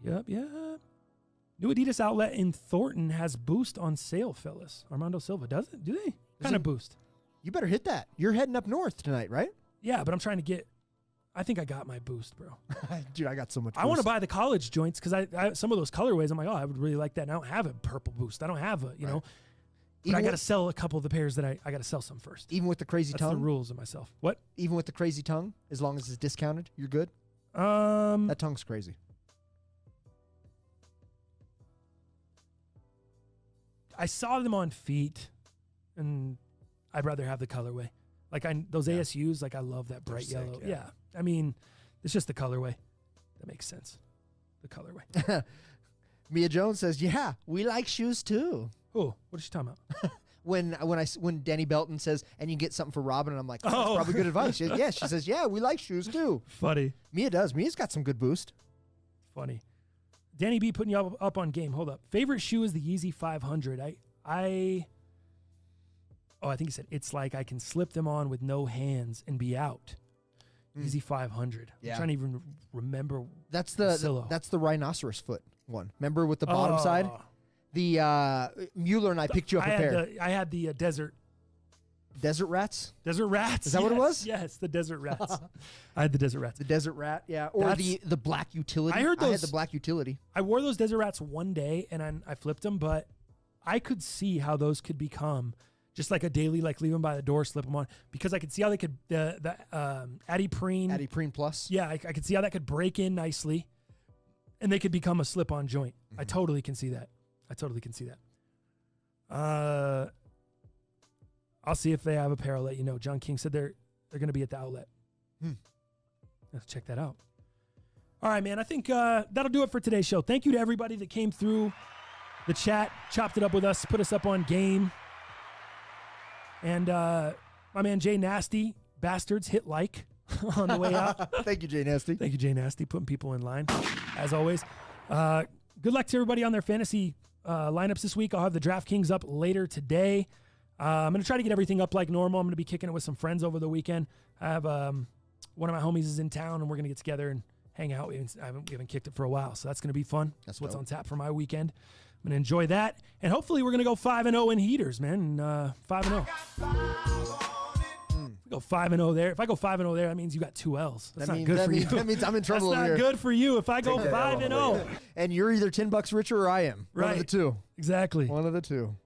[SPEAKER 1] Yep. New Adidas outlet in Thornton has Boost on sale, fellas. Armando Silva, does it? Do they? Kind of Boost.
[SPEAKER 2] You better hit that. You're heading up north tonight, right?
[SPEAKER 1] Yeah, but I'm trying to get. I think I got my Boost, bro.
[SPEAKER 2] Dude, I got so much
[SPEAKER 1] I want to buy the college joints because I some of those colorways, I'm like, oh, I would really like that. And I don't have a purple Boost. I don't have a, you know. But I got to sell a couple of the pairs that I got to sell some first.
[SPEAKER 2] Even with the crazy
[SPEAKER 1] That's
[SPEAKER 2] tongue?
[SPEAKER 1] the rules of myself. What?
[SPEAKER 2] Even with the crazy tongue, as long as it's discounted, you're good?
[SPEAKER 1] That
[SPEAKER 2] tongue's crazy.
[SPEAKER 1] I saw them on feet, and I'd rather have the colorway. Like those ASUs, like I love that bright yellow.
[SPEAKER 2] Sick,
[SPEAKER 1] yeah. I mean, it's just the colorway. That makes sense. The colorway.
[SPEAKER 2] Mia Jones says, yeah, we like shoes too.
[SPEAKER 1] Oh, what is she talking about?
[SPEAKER 2] when Danny Belton says, and you get something for Robin, and I'm like, oh, that's probably good advice. Yeah, she says, yeah, we like shoes too.
[SPEAKER 1] Funny.
[SPEAKER 2] Mia does. Mia's got some good boost.
[SPEAKER 1] Funny. Danny B putting you up on game. Hold up. Favorite shoe is the Yeezy 500. I think he said, it's like I can slip them on with no hands and be out. Yeezy 500.
[SPEAKER 2] Yeah.
[SPEAKER 1] I'm trying to even remember.
[SPEAKER 2] That's the rhinoceros foot one. Remember with the bottom side? The Mueller and I picked you up a pair.
[SPEAKER 1] I had the desert
[SPEAKER 2] rats.
[SPEAKER 1] Desert rats.
[SPEAKER 2] Is that what it was?
[SPEAKER 1] Yes, the desert rats. I had the desert rats.
[SPEAKER 2] The desert rat, yeah. Or the black utility.
[SPEAKER 1] I heard those.
[SPEAKER 2] I had the black utility.
[SPEAKER 1] I wore those desert rats one day and I flipped them, but I could see how those could become just like a daily, like leave them by the door, slip them on, because I could see how they could the Adiprene
[SPEAKER 2] Plus.
[SPEAKER 1] Yeah, I could see how that could break in nicely, and they could become a slip-on joint. I totally can see that. I'll see if they have a pair. I'll let you know. John King said they're going to be at the outlet. Let's check that out. All right, man. I think that'll do it for today's show. Thank you to everybody that came through the chat, chopped it up with us, put us up on game. And my man Jay Nasty, bastards, hit like on the way out.
[SPEAKER 2] Thank you, Jay Nasty.
[SPEAKER 1] Thank you, Jay Nasty, putting people in line, as always. Good luck to everybody on their fantasy lineups this week. I'll have the DraftKings up later today. I'm going to try to get everything up like normal. I'm going to be kicking it with some friends over the weekend. I have one of my homies is in town, and we're going to get together and hang out. We haven't kicked it for a while, so that's going to be fun. That's what's on tap for my weekend. I'm going to enjoy that, and hopefully we're going to go 5-0 in heaters, man. 5-0. Go 5-0 there. If I go 5-0 there, that means you got 2 L's. That's not good for you.
[SPEAKER 2] That means I'm in trouble over here.
[SPEAKER 1] That's not good for you if I go 5-0.
[SPEAKER 2] And you're either $10 richer or I am.
[SPEAKER 1] Right.
[SPEAKER 2] One of the two.
[SPEAKER 1] Exactly.
[SPEAKER 2] One of the two.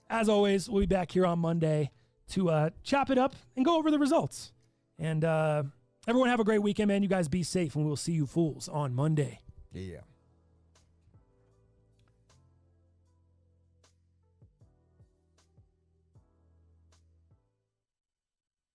[SPEAKER 1] As always, we'll be back here on Monday to chop it up and go over the results. And everyone have a great weekend, man. You guys be safe, and we'll see you fools on Monday.
[SPEAKER 2] Yeah.